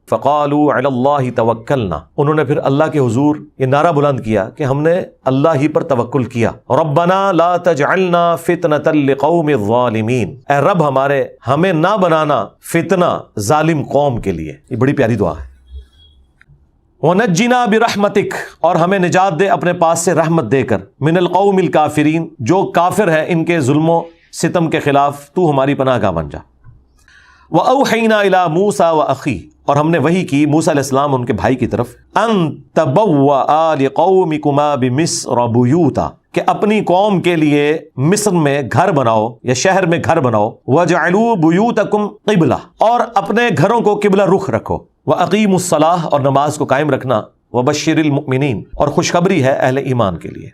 فقالوا علی اللہ توکلنا، انہوں نے پھر اللہ کے حضور یہ نعرہ بلند کیا کہ ہم نے اللہ ہی پر توکل کیا۔ ربنا لا تجعلنا فتنة لقوم الظالمین، اے رب ہمارے ہمیں نہ بنانا فتنہ ظالم قوم کے لیے۔ یہ بڑی پیاری دعا ہے۔ وَنَجِّنَا بِرَحْمَتِكَ، اور ہمیں نجات دے اپنے پاس سے رحمت دے کر، من القوم الکافرین، جو کافر ہے ان کے ظلم و ستم کے خلاف تو ہماری پناہ گاہ بن جا۔ وَأَوْحَيْنَا إِلَىٰ مُوسَىٰ وَأَخِيهِ، اور ہم نے وحی کی موسیٰ علیہ السلام ان کے بھائی کی طرف، أَن تَبَوَّآ لِقَوْمِكُمَا بِمِصْرَ بُيُوتًا، کہ اپنی قوم کے لیے مصر میں گھر بناؤ یا شہر میں گھر بناؤ، وَجْعَلُوا بُيُوتَكُمْ قِبْلَةً، اور اپنے گھروں کو قبلہ رخ رکھو، وَأَقِيمُوا الصَّلَاةَ، اور نماز کو قائم رکھنا، وبشر المؤمنین، اور خوشخبری ہے اہل ایمان کے لیے۔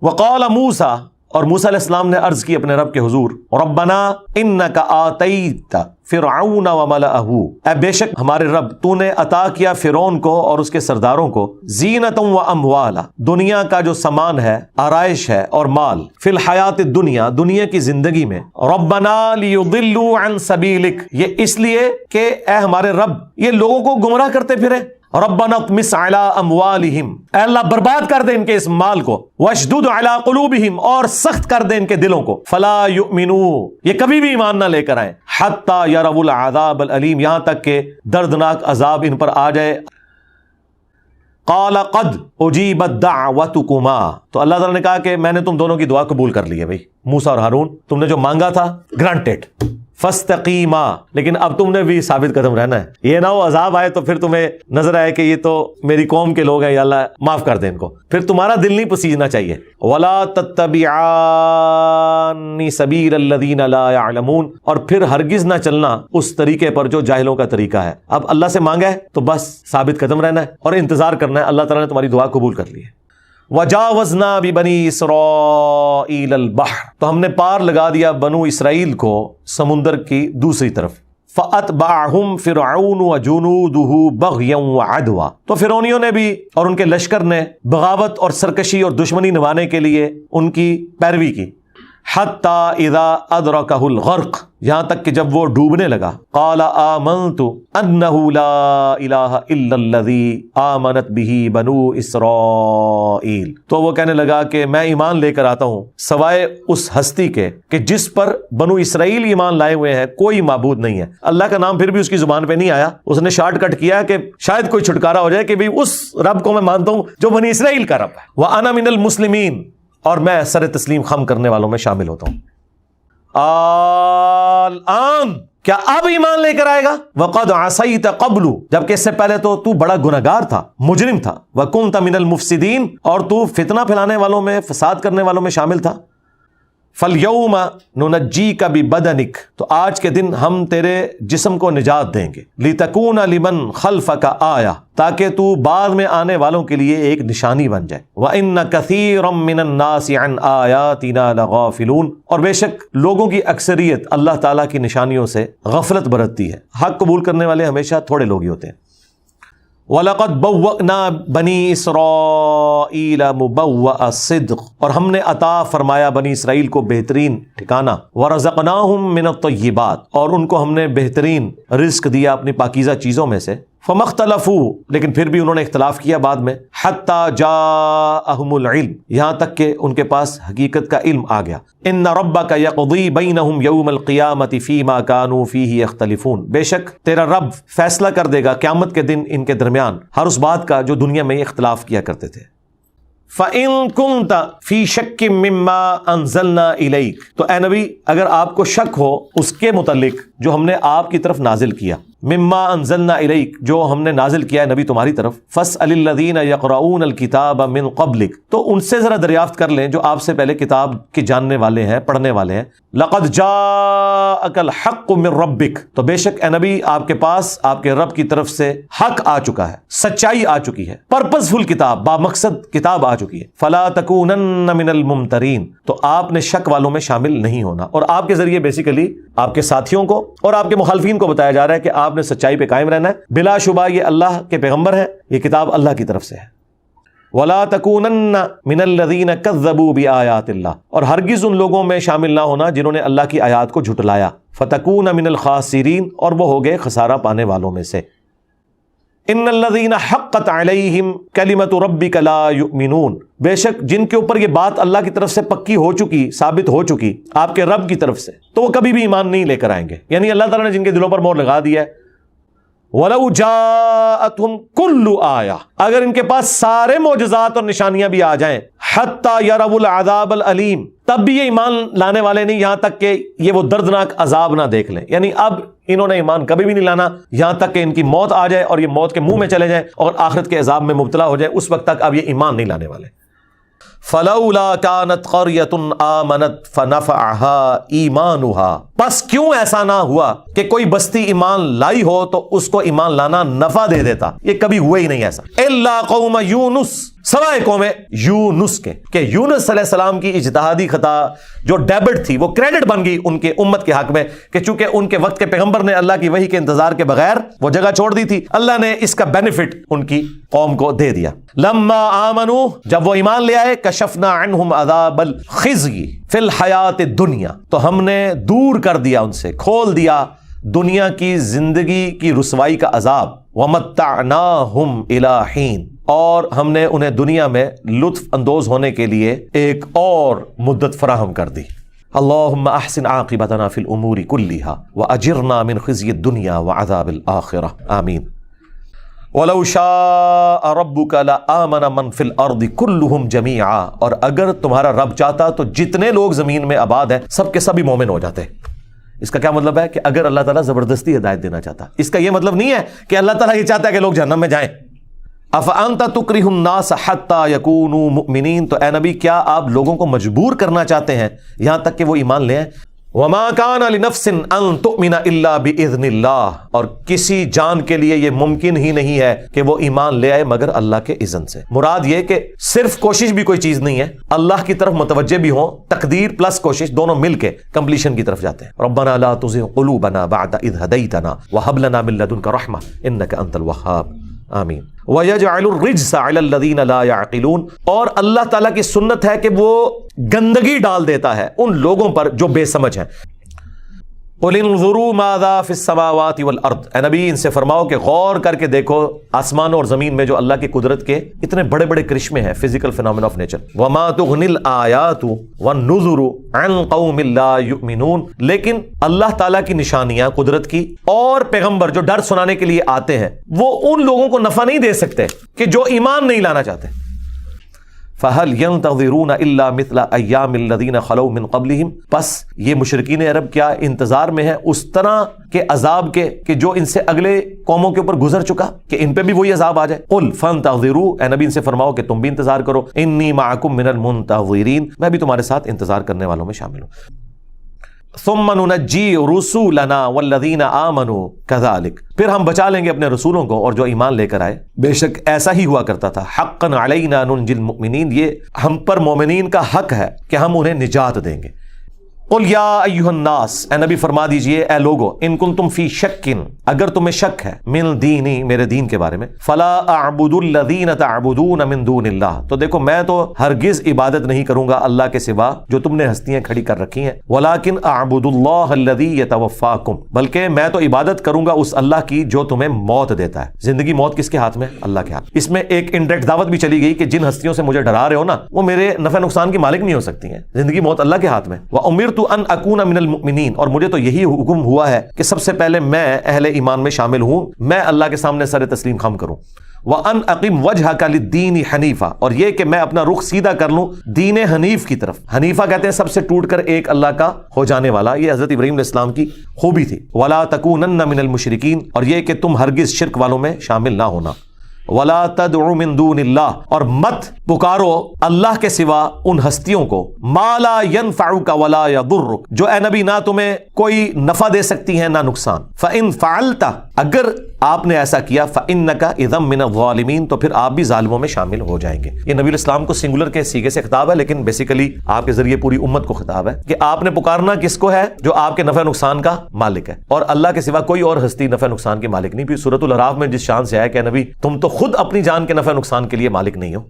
وقال موسیٰ، اور موسیٰ علیہ السلام نے عرض کی اپنے رب کے حضور، ربنا انک آتیت فرعون وملأہ، اے بے شک ہمارے رب تو نے عطا کیا فرعون کو اور اس کے سرداروں کو، زینتا و اموالا، دنیا کا جو سامان ہے، آرائش ہے اور مال، فی الحیات الدنیا، دنیا کی زندگی میں، ربنا لیضلوا عن سبیلک، یہ اس لیے کہ اے ہمارے رب یہ لوگوں کو گمراہ کرتے پھرے، ربنا اطمس علی اموالہم، اے اللہ برباد کر دے ان کے اس مال کو، واشدد علی قلوبہم، اور سخت کر دے ان کے دلوں کو، فلا یؤمنوا، یہ کبھی بھی ایمان نہ لے کر آئیں، حتی یروا العذاب العلیم، یہاں تک کہ دردناک عذاب ان پر آ جائے۔ قال قد اجیبت دعوتکما، تو اللہ تعالیٰ نے کہا کہ میں نے تم دونوں کی دعا قبول کر لی ہے بھائی، موسیٰ اور ہارون، تم نے جو مانگا تھا گرانٹیڈ، فاستقیما، لیکن اب تم نے بھی ثابت قدم رہنا ہے، یہ نہ ہو عذاب آئے تو پھر تمہیں نظر آئے کہ یہ تو میری قوم کے لوگ ہیں، یا اللہ معاف کر دے ان کو، پھر تمہارا دل نہیں پسیجنا چاہیے۔ ولا تتبعان سبیل الذین لا یعلمون، اور پھر ہرگز نہ چلنا اس طریقے پر جو جاہلوں کا طریقہ ہے۔ اب اللہ سے مانگا ہے تو بس ثابت قدم رہنا ہے اور انتظار کرنا ہے، اللہ تعالیٰ نے تمہاری دعا قبول کر لی ہے۔ وجاوزنا ببنی اسرائیل البحر، تو ہم نے پار لگا دیا بنو اسرائیل کو سمندر کی دوسری طرف، فاتبعہم فرعون وجنودہ بغیا وعدوا، تو فرعونیوں نے بھی اور ان کے لشکر نے بغاوت اور سرکشی اور دشمنی نبھانے کے لیے ان کی پیروی کی، حتی اذا ادرکہ الغرق، یہاں تک کہ جب وہ ڈوبنے لگا، قال آمنت انہ لا الہ الا الذی آمنت بہ بنو اسرائیل، تو وہ کہنے لگا کہ میں ایمان لے کر آتا ہوں سوائے اس ہستی کے کہ جس پر بنو اسرائیل ایمان لائے ہوئے ہیں، کوئی معبود نہیں ہے۔ اللہ کا نام پھر بھی اس کی زبان پہ نہیں آیا، اس نے شارٹ کٹ کیا کہ شاید کوئی چھٹکارا ہو جائے کہ بھی اس رب کو میں مانتا ہوں جو بنی اسرائیل کا رب ہے، وَأَنَا مِنَ الْمُسْلِمِينَ، اور میں سر تسلیم خم کرنے والوں میں شامل ہوتا ہوں۔ الآن، کیا اب ایمان لے کر آئے گا؟ وَقَدْ عَصَيْتَ قَبْلُ، جبکہ اس سے پہلے تو بڑا گنہگار تھا، مجرم تھا، وَكُنْتَ مِنَ الْمُفْسِدِينَ، اور تو فتنہ پھیلانے والوں میں، فساد کرنے والوں میں شامل تھا۔ فَالْيَوْمَ نُنَجِّيكَ بِبَدَنِكَ، تو آج کے دن ہم تیرے جسم کو نجات دیں گے، لِتَكُونَ لِمَنْ خَلْفَكَ آیَةً، تاکہ تو بعد میں آنے والوں کے لیے ایک نشانی بن جائے، وَإِنَّ كَثِيرًا مِّنَ النَّاسِ عَنْ آيَاتِنَا لَغَافِلُونَ، اور بے شک لوگوں کی اکثریت اللہ تعالیٰ کی نشانیوں سے غفلت برتتی ہے، حق قبول کرنے والے ہمیشہ تھوڑے لوگ ہی ہوتے ہیں۔ وَلَقَدْ بَوَّأْنَا بَنِي إِسْرَائِيلَ مُبَوَّأَ الصِّدْقِ، اور ہم نے عطا فرمایا بنی اسرائیل کو بہترین ٹھکانہ، وَرَزَقْنَاهُم مِّنَ الطَّيِّبَاتِ، اور ان کو ہم نے بہترین رزق دیا اپنی پاکیزہ چیزوں میں سے، فَمَا اخْتَلَفُوا، لیکن پھر بھی انہوں نے اختلاف کیا بعد میں، حَتَّى جَاءَهُمُ الْعِلْمُ، یہاں تک کہ ان کے پاس حقیقت کا علم آ گیا، إِنَّ رَبَّكَ يَقْضِي بَيْنَهُمْ يَوْمَ الْقِيَامَةِ فِيمَا كَانُوا فِيهِ يَخْتَلِفُونَ، بے شک تیرا رب فیصلہ کر دے گا قیامت کے دن ان کے درمیان ہر اس بات کا جو دنیا میں اختلاف کیا کرتے تھے۔ فَإِن كُنْتَ فِي شَكٍّ مِّمَّا أَنزَلْنَا إِلَيْكَ، تو اے نبی اگر آپ کو شک ہو اس کے متعلق جو ہم نے آپ کی طرف نازل کیا، مما انزلنا الیک، جو ہم نے نازل کیا ہے نبی تمہاری طرف، فاسأل الذین یقرؤون الکتاب من قبلک، تو ان سے ذرا دریافت کر لیں جو آپ سے پہلے کتاب کے جاننے والے ہیں، پڑھنے والے ہیں۔ لقد جاءک الحق من ربک، تو بے شک اے نبی آپ کے پاس آپ کے رب کی طرف سے حق آ چکا ہے، سچائی آ چکی ہے، پرپزفل کتاب، بامقصد کتاب آ چکی ہے۔ فلا تکونن من الممترین، تو آپ نے شک والوں میں شامل نہیں ہونا، اور آپ کے ذریعے بیسیکلی آپ کے ساتھیوں کو اور آپ کے مخالفین کو بتایا جا رہا ہے کہ آپ نے سچائی پہ قائم رہنا ہے، بلا شبہ یہ اللہ کے پیغمبر ہیں، یہ کتاب اللہ کی طرف سے ہے۔ وَلَا تَكُونَنَّ مِنَ الَّذِينَ كَذَّبُوا بِآيَاتِ اللَّهِ، اور ہرگز ان لوگوں میں شامل نہ ہونا جنہوں نے اللہ کی آیات کو جھٹلایا، فَتَكُونَ مِنَ الْخَاسِرِينَ، اور وہ ہو گئے خسارہ پانے والوں میں سے۔ ان الذین حقت علیہم کلمۃ ربک لا یؤمنون، بے شک جن کے اوپر یہ بات اللہ کی طرف سے پکی ہو چکی، ثابت ہو چکی آپ کے رب کی طرف سے، تو وہ کبھی بھی ایمان نہیں لے کر آئیں گے، یعنی اللہ تعالیٰ نے جن کے دلوں پر مہر لگا دیا ہے۔ وَلَوْ جَاءَتْهُمْ كُلُّ آیَةٍ، اگر ان کے پاس سارے معجزات اور نشانیاں بھی آ جائیں، حَتَّى يَرَوُا الْعَذَابَ الْأَلِيمَ، تب بھی یہ ایمان لانے والے نہیں یہاں تک کہ یہ وہ دردناک عذاب نہ دیکھ لیں، یعنی اب انہوں نے ایمان کبھی بھی نہیں لانا یہاں تک کہ ان کی موت آ جائے اور یہ موت کے منہ میں چلے جائیں اور آخرت کے عذاب میں مبتلا ہو جائے، اس وقت تک اب یہ ایمان نہیں لانے والے۔ فلولا كانت قرية آمنت فنفعها ایمانها، پس کیوں ایسا نہ ہوا کہ کوئی بستی ایمان لائی ہو تو اس کو ایمان لانا نفع دے دیتا؟ یہ کبھی ہوا ہی نہیں ایسا. الا قوم یونس، سوائے قوم یونس کے، کہ یونس علیہ السلام کی اجتہادی خطا جو ڈیبٹ تھی وہ کریڈٹ بن گئی ان کے امت کے حق میں، کہ چونکہ ان کے وقت کے پیغمبر نے اللہ کی وحی کے انتظار کے بغیر وہ جگہ چھوڑ دی تھی، اللہ نے اس کا بینیفٹ ان کی قوم کو دے دیا. لما آمنوا، جب وہ ایمان لے آئے، کشفنا عنہم عذاب الخزي فی الحیات الدنیا، تو ہم نے دور کر دیا ان سے، کھول دیا دنیا کی زندگی کی رسوائی کا عذاب. ومتعناہم الی حین، اور ہم نے انہیں دنیا میں لطف اندوز ہونے کے لیے ایک اور مدت فراہم کر دی. اللہم احسن عاقبتنا فی الامور کلہا واجرنا من خزی الدنیا وعذاب الآخرہ، آمین. وَلَوْ شَاءَ رَبُّكَ لَآمَنَ مَنْ فِي الْأَرْضِ كُلُّهُمْ جَمِيعًا، اور اگر تمہارا رب چاہتا تو جتنے لوگ زمین میں آباد ہیں سب کے سبھی مومن ہو جاتے. اس کا کیا مطلب ہے؟ کہ اگر اللہ تعالیٰ زبردستی ہدایت دینا چاہتا، اس کا یہ مطلب نہیں ہے کہ اللہ تعالیٰ یہ چاہتا ہے کہ لوگ جہنم میں جائیں. أَفَأَنْتَ تُكْرِهُ النَّاسَ حَتَّى يَكُونُوا مُؤْمِنِينَ، تو اے نبی کیا آپ لوگوں کو مجبور کرنا چاہتے ہیں یہاں تک کہ وہ ایمان لے آئیں؟ وَمَا كَانَ لِنَفْسٍ أَن تُؤْمِنَ إِلَّا بِإِذْنِ اللَّهِ، اور کسی جان کے لیے یہ ممکن ہی نہیں ہے کہ وہ ایمان لے آئے مگر اللہ کے اذن سے. مراد یہ کہ صرف کوشش بھی کوئی چیز نہیں ہے، اللہ کی طرف متوجہ بھی ہوں، تقدیر پلس کوشش دونوں مل کے کمپلیشن کی طرف جاتے ہیں. ربنا لا تزغ قلوبنا بعد اذ هديتنا وهب لنا من لدنك رحمة انك انت الوهاب، آمین. وَيَجْعَلُ الرِّجْسَ عَلَى الَّذِينَ لَا يَعْقِلُونَ، اور اللہ تعالیٰ کی سنت ہے کہ وہ گندگی ڈال دیتا ہے ان لوگوں پر جو بے سمجھ ہیں. قُلِ انظُرُوا مَاذَا فِي السَّمَاوَاتِ وَالْأَرْضِ، اے نبی ان سے فرماؤ کہ غور کر کے دیکھو آسمان اور زمین میں جو اللہ کی قدرت کے اتنے بڑے بڑے کرشمے ہیں، فزیکل فینومینا آف نیچر. وَمَا تُغْنِ الْآيَاتُ وَالنُّذُرُ عَنْ قَوْمٍ لَا يُؤْمِنُونَ، لیکن اللہ تعالیٰ کی نشانیاں قدرت کی اور پیغمبر جو ڈر سنانے کے لیے آتے ہیں وہ ان لوگوں کو نفع نہیں دے سکتے کہ جو ایمان نہیں لانا چاہتے. فَهَلْ يَنْتَظِرُونَ إِلَّا مِثْلَ أَيَّامِ الَّذِينَ خَلَوْا مِنْ قَبْلِهِمْ، پس یہ مشرکین عرب کیا انتظار میں ہیں اس طرح کے عذاب کے کہ جو ان سے اگلے قوموں کے اوپر گزر چکا، کہ ان پہ بھی وہی عذاب آ جائے. قُلْ فَانْتَظِرُوا، اے نبی ان سے فرماؤ کہ تم بھی انتظار کرو. إِنِّي مَعَكُمْ مِنَ الْمُنْتَظِرِينَ، میں بھی تمہارے ساتھ انتظار کرنے والوں میں شامل ہوں. ثُمَّ نُنَجِّي رُسُولَنَا وَالَّذِينَ آمَنُوا كَذَلِكَ، پھر ہم بچا لیں گے اپنے رسولوں کو اور جو ایمان لے کر آئے. بے شک ایسا ہی ہوا کرتا تھا. حَقًّا عَلَيْنَا نُنْجِي الْمُؤْمِنِينَ، یہ ہم پر مومنین کا حق ہے کہ ہم انہیں نجات دیں گے. قُلْ يَا أَيُّهَا النَّاسِ، اے نبی فرما دیجئے اے لوگو، ان کنتم فی شک، اگر تمہیں شک ہے، من دینی، میرے دین کے بارے میں، فلا اعبد الذین تعبدون من دون اللہ، تو دیکھو میں تو ہرگز عبادت نہیں کروں گا اللہ کے سوا جو تم نے ہستیاں کھڑی کر رکھی ہیں. ولکن اعبد اللہ الذی یتوفاکم، بلکہ میں تو عبادت کروں گا اس اللہ کی جو تمہیں موت دیتا ہے. زندگی موت کس کے ہاتھ میں؟ اللہ کے ہاتھ. اس میں ایک انڈائریکٹ دعوت بھی چلی گئی کہ جن ہستیوں سے مجھے ڈرا رہے ہو نا وہ میرے نفع نقصان کی مالک نہیں ہو سکتی ہیں. زندگی موت اللہ کے ہاتھ میں. وامرت ان اکون من المؤمنین، اور مجھے تو یہی حکم ہوا ہے کہ سب سے پہلے میں اہل ایمان میں شامل ہوں، میں اللہ کے سامنے سر تسلیم خم کروں. وَأَنْ أَقِمْ وَجْهَكَ لِلدِّينِ حَنِيفًا، اور یہ کہ میں اپنا رخ سیدھا کر لوں دین حنیف کی طرف. حنیفہ کہتے ہیں سب سے ٹوٹ کر ایک اللہ کا ہو جانے والا. یہ حضرت ابراہیم علیہ السلام کی خوبی تھی. وَلَا تَكُونَنَّ مِنَ الْمُشْرِكِينَ، اور یہ کہ تم ہرگز شرک والوں میں شامل نہ ہونا. وَلَا تَدْعُ مِن دُونِ اللَّهِ، اور مت پکارو اللہ کے سوا ان ہستیوں کو، مَا لَا يَنْفَعُكَ وَلَا يَضُرُّكَ، جو اے نبی نہ تمہیں کوئی نفع دے سکتی ہیں نہ نقصان. فَإِن فَعَلْتَ، اگر آپ نے ایسا کیا، فَإِنَّكَ إِذًا مِنَ الظَّالِمِينَ، تو پھر آپ بھی ظالموں میں شامل ہو جائیں گے. یہ نبی علیہ السلام کو سنگولر کے سیغے سے خطاب ہے، لیکن بیسیکلی آپ کے ذریعے پوری امت کو خطاب ہے کہ آپ نے پکارنا کس کو ہے؟ جو آپ کے نفع نقصان کا مالک ہے، اور اللہ کے سوا کوئی اور ہستی نفع نقصان کے مالک نہیں. پھر سورۃ الاعراف میں جس شان سے آیا کہ نبی تم تو خود اپنی جان کے نفع نقصان کے لیے مالک نہیں ہو.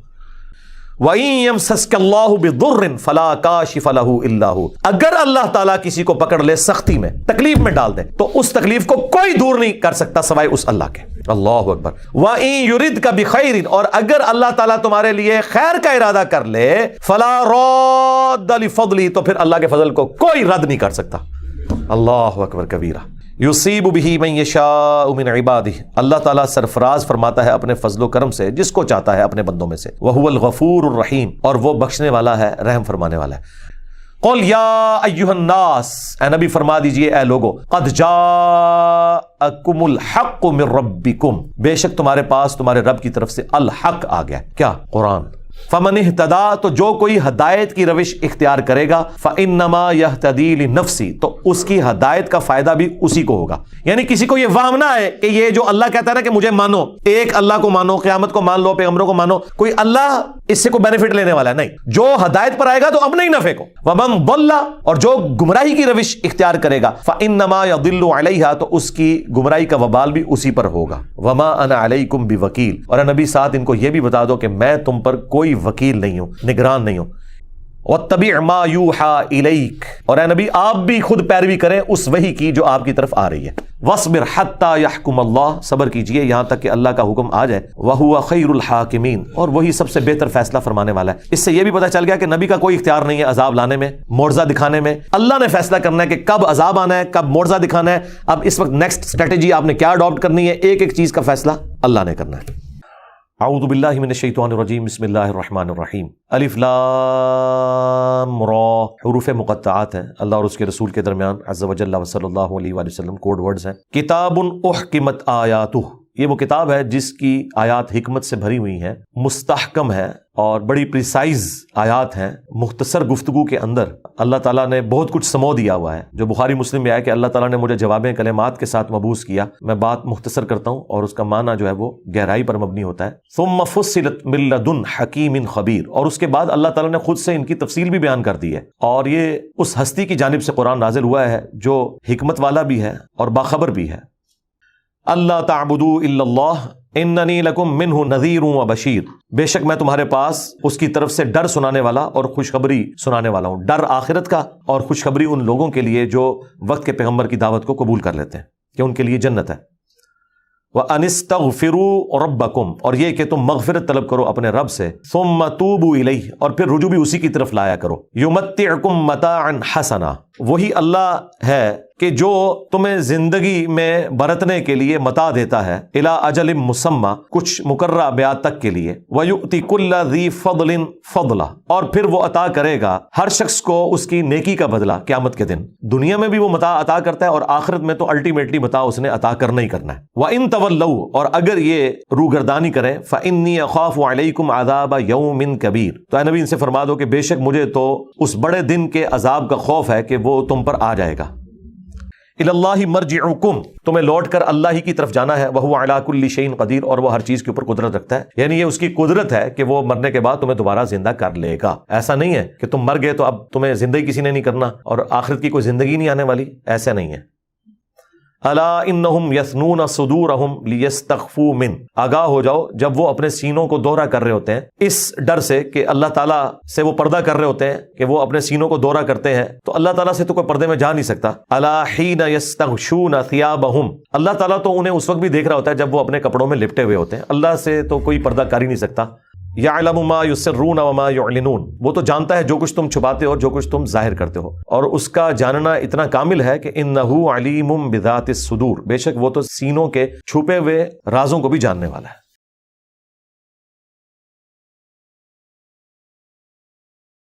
وَإِن يَمْسَسْكَ اللَّهُ بِضُرٍّ فَلَا كَاشِفَ لَهُ إِلَّا هُوَ، اگر اللہ تعالیٰ کسی کو پکڑ لے سختی میں، تکلیف میں ڈال دے، تو اس تکلیف کو کوئی دور نہیں کر سکتا سوائے اس اللہ کے. اللہ اکبر. وَإِن يُرِدْكَ بِخَيْرٍ، اور اگر اللہ تعالیٰ تمہارے لیے خیر کا ارادہ کر لے، فَلَا رَادَّ لِفَضْلِهِ، تو پھر اللہ کے فضل کو کوئی رد نہیں کر سکتا. اللہ اکبر کبیرہ. یصیب به من یشاء من عبادہ، اللہ تعالیٰ سرفراز فرماتا ہے اپنے فضل و کرم سے جس کو چاہتا ہے اپنے بندوں میں سے. وہو الغفور الرحیم، اور وہ بخشنے والا ہے، رحم فرمانے والا ہے. قل یا ایھا الناس، اے نبی فرما دیجئے اے لوگو، قد جاءکم الحق من ربکم، بے شک تمہارے پاس تمہارے رب کی طرف سے الحق آ گیا. کیا؟ قرآن. فمن اہتدی، تو جو کوئی ہدایت کی روش اختیار کرے گا، فانما یہتدی لنفسی، تو اس کی ہدایت کا فائدہ بھی اسی کو ہوگا۔ یعنی کسی کو یہ وہم نہ ہے کہ یہ جو اللہ کہتا ہے نا کہ مجھے مانو، ایک اللہ کو مانو، قیامت کو مان لو، پیغمبروں کو مانو، کوئی اللہ اس سے کوئی بینیفٹ لینے والا ہے، نہیں، جو ہدایت پر آئے گا تو اپنے ہی نفع کو۔ ومن ضل، اور جو گمراہی کی روش اختیار کرے گا، فانما یضل علیہا، تو اس کی گمراہی کا وبال بھی اسی پر ہوگا۔ وما انا علیکم بوکیل، اور اے نبی ساتھ ان کو یہ بھی بتا دو کہ میں تم پر کوئی وکیل نہیں ہوں، نگران نہیں ہوں۔ واتبع ما یوحى الیک، اور اے نبی آپ بھی خود پیروی کریں اس وحی کی جو آپ کی طرف آ رہی ہے۔ واصبر حتی یحکم اللہ، صبر کیجئے یہاں تک کہ اللہ کا حکم آ جائے۔ وہو خیر الحاکمین، اور وہی سب سے بہتر فیصلہ فرمانے والا ہے۔ اس سے یہ بھی پتہ چل گیا کہ نبی کا کوئی اختیار نہیں ہے عذاب لانے میں، معجزہ دکھانے میں، اللہ نے فیصلہ کرنا ہے کہ کب عذاب آنا ہے، کب معجزہ دکھانا ہے۔ اب اس وقت نیکسٹ اسٹریٹجی آپ نے کیا اڈاپٹ کرنی ہے، ایک ایک چیز کا فیصلہ اللہ نے کرنا ہے۔ اعوذ باللہ من الشیطان الرجیم، بسم اللہ الرحمن الرحیم۔ الف لام را، حروف مقطعات ہیں، اللہ اور اس کے رسول کے درمیان عز وجل و صلی اللہ علیہ وآلہ وسلم کوڈ ورڈز ہیں۔ کتاب احکمت آیاتہ، یہ وہ کتاب ہے جس کی آیات حکمت سے بھری ہوئی ہیں، مستحکم ہے اور بڑی پریسائز آیات ہیں۔ مختصر گفتگو کے اندر اللہ تعالیٰ نے بہت کچھ سمو دیا ہوا ہے، جو بخاری مسلم میں آیا کہ اللہ تعالیٰ نے مجھے جواب کلمات کے ساتھ مبعوث کیا، میں بات مختصر کرتا ہوں اور اس کا معنی جو ہے وہ گہرائی پر مبنی ہوتا ہے۔ ثم فصلت من لدن حکیم خبیر، اور اس کے بعد اللہ تعالیٰ نے خود سے ان کی تفصیل بھی بیان کر دی ہے، اور یہ اس ہستی کی جانب سے قرآن نازل ہوا ہے جو حکمت والا بھی ہے اور باخبر بھی ہے۔ اللہ تعبدوا الا اللہ اننی لکم منہ نذیر و بشیر، بے شک میں تمہارے پاس اس کی طرف سے ڈر سنانے والا اور خوشخبری سنانے والا ہوں۔ ڈر آخرت کا اور خوشخبری ان لوگوں کے لیے جو وقت کے پیغمبر کی دعوت کو قبول کر لیتے ہیں کہ ان کے لیے جنت ہے۔ وَأَنِ اسْتَغْفِرُوا رَبَّكُمْ، اور یہ کہ تم مغفرت طلب کرو اپنے رب سے، ثُمَّ تُوبُوا إِلَيْهِ، اور پھر رجوع بھی اسی کی طرف لایا کرو۔ يُمَتِّعْكُمْ مَتَاعًا حَسَنًا، وہی اللہ ہے کہ جو تمہیں زندگی میں برتنے کے لیے متاع دیتا ہے، الی اجل مسمی، کچھ مقررہ بیعت تک کے لیے، وَيُؤْتِ كُلَّ ذِي فَضْلٍ فَضْلًا، اور پھر وہ عطا کرے گا ہر شخص کو اس کی نیکی کا بدلہ قیامت کے دن۔ دنیا میں بھی وہ متاع عطا کرتا ہے اور آخرت میں تو الٹیمیٹلی متاع اس نے عطا کرنا ہی کرنا ہے۔ وَإِن تَوَلَّوْا، اور اگر یہ روگردانی کریں، فَإِنِّي أَخَافُ عَلَيْكُمْ عَذَابَ يَوْمٍ كَبِيرٍ، تو اے نبی ان سے فرما دو کہ بے شک مجھے تو اس بڑے دن کے عذاب کا خوف ہے کہ وہ تم پر آ جائے گا۔ الی اللہ مرجعکم، تمہیں لوٹ کر اللہ ہی کی طرف جانا ہے، وہو علی کل شیء قدیر، اور وہ ہر چیز کے اوپر قدرت رکھتا ہے، یعنی یہ اس کی قدرت ہے کہ وہ مرنے کے بعد تمہیں دوبارہ زندہ کر لے گا۔ ایسا نہیں ہے کہ تم مر گئے تو اب تمہیں زندگی کسی نے نہیں کرنا اور آخرت کی کوئی زندگی نہیں آنے والی، ایسا نہیں ہے۔ الا انہم یثنون صدورہم لیستخفوا من، آگاہ ہو جاؤ جب وہ اپنے سینوں کو دوہرا کر رہے ہوتے ہیں اس ڈر سے کہ اللہ تعالیٰ سے وہ پردہ کر رہے ہوتے ہیں، کہ وہ اپنے سینوں کو دوہرا کرتے ہیں تو اللہ تعالیٰ سے تو کوئی پردے میں جا نہیں سکتا۔ الا حین یستغشون ثیابہم، اللہ تعالیٰ تو انہیں اس وقت بھی دیکھ رہا ہوتا ہے جب وہ اپنے کپڑوں میں لپٹے ہوئے ہوتے ہیں، اللہ سے تو کوئی پردہ کر ہی نہیں سکتا۔ یعلم ما یسرون وما یعلنون، وہ تو جانتا ہے جو کچھ تم چھپاتے ہو اور جو کچھ تم ظاہر کرتے ہو، اور اس کا جاننا اتنا کامل ہے کہ انہ علیم بذات الصدور، بے شک وہ تو سینوں کے چھپے ہوئے رازوں کو بھی جاننے والا ہے۔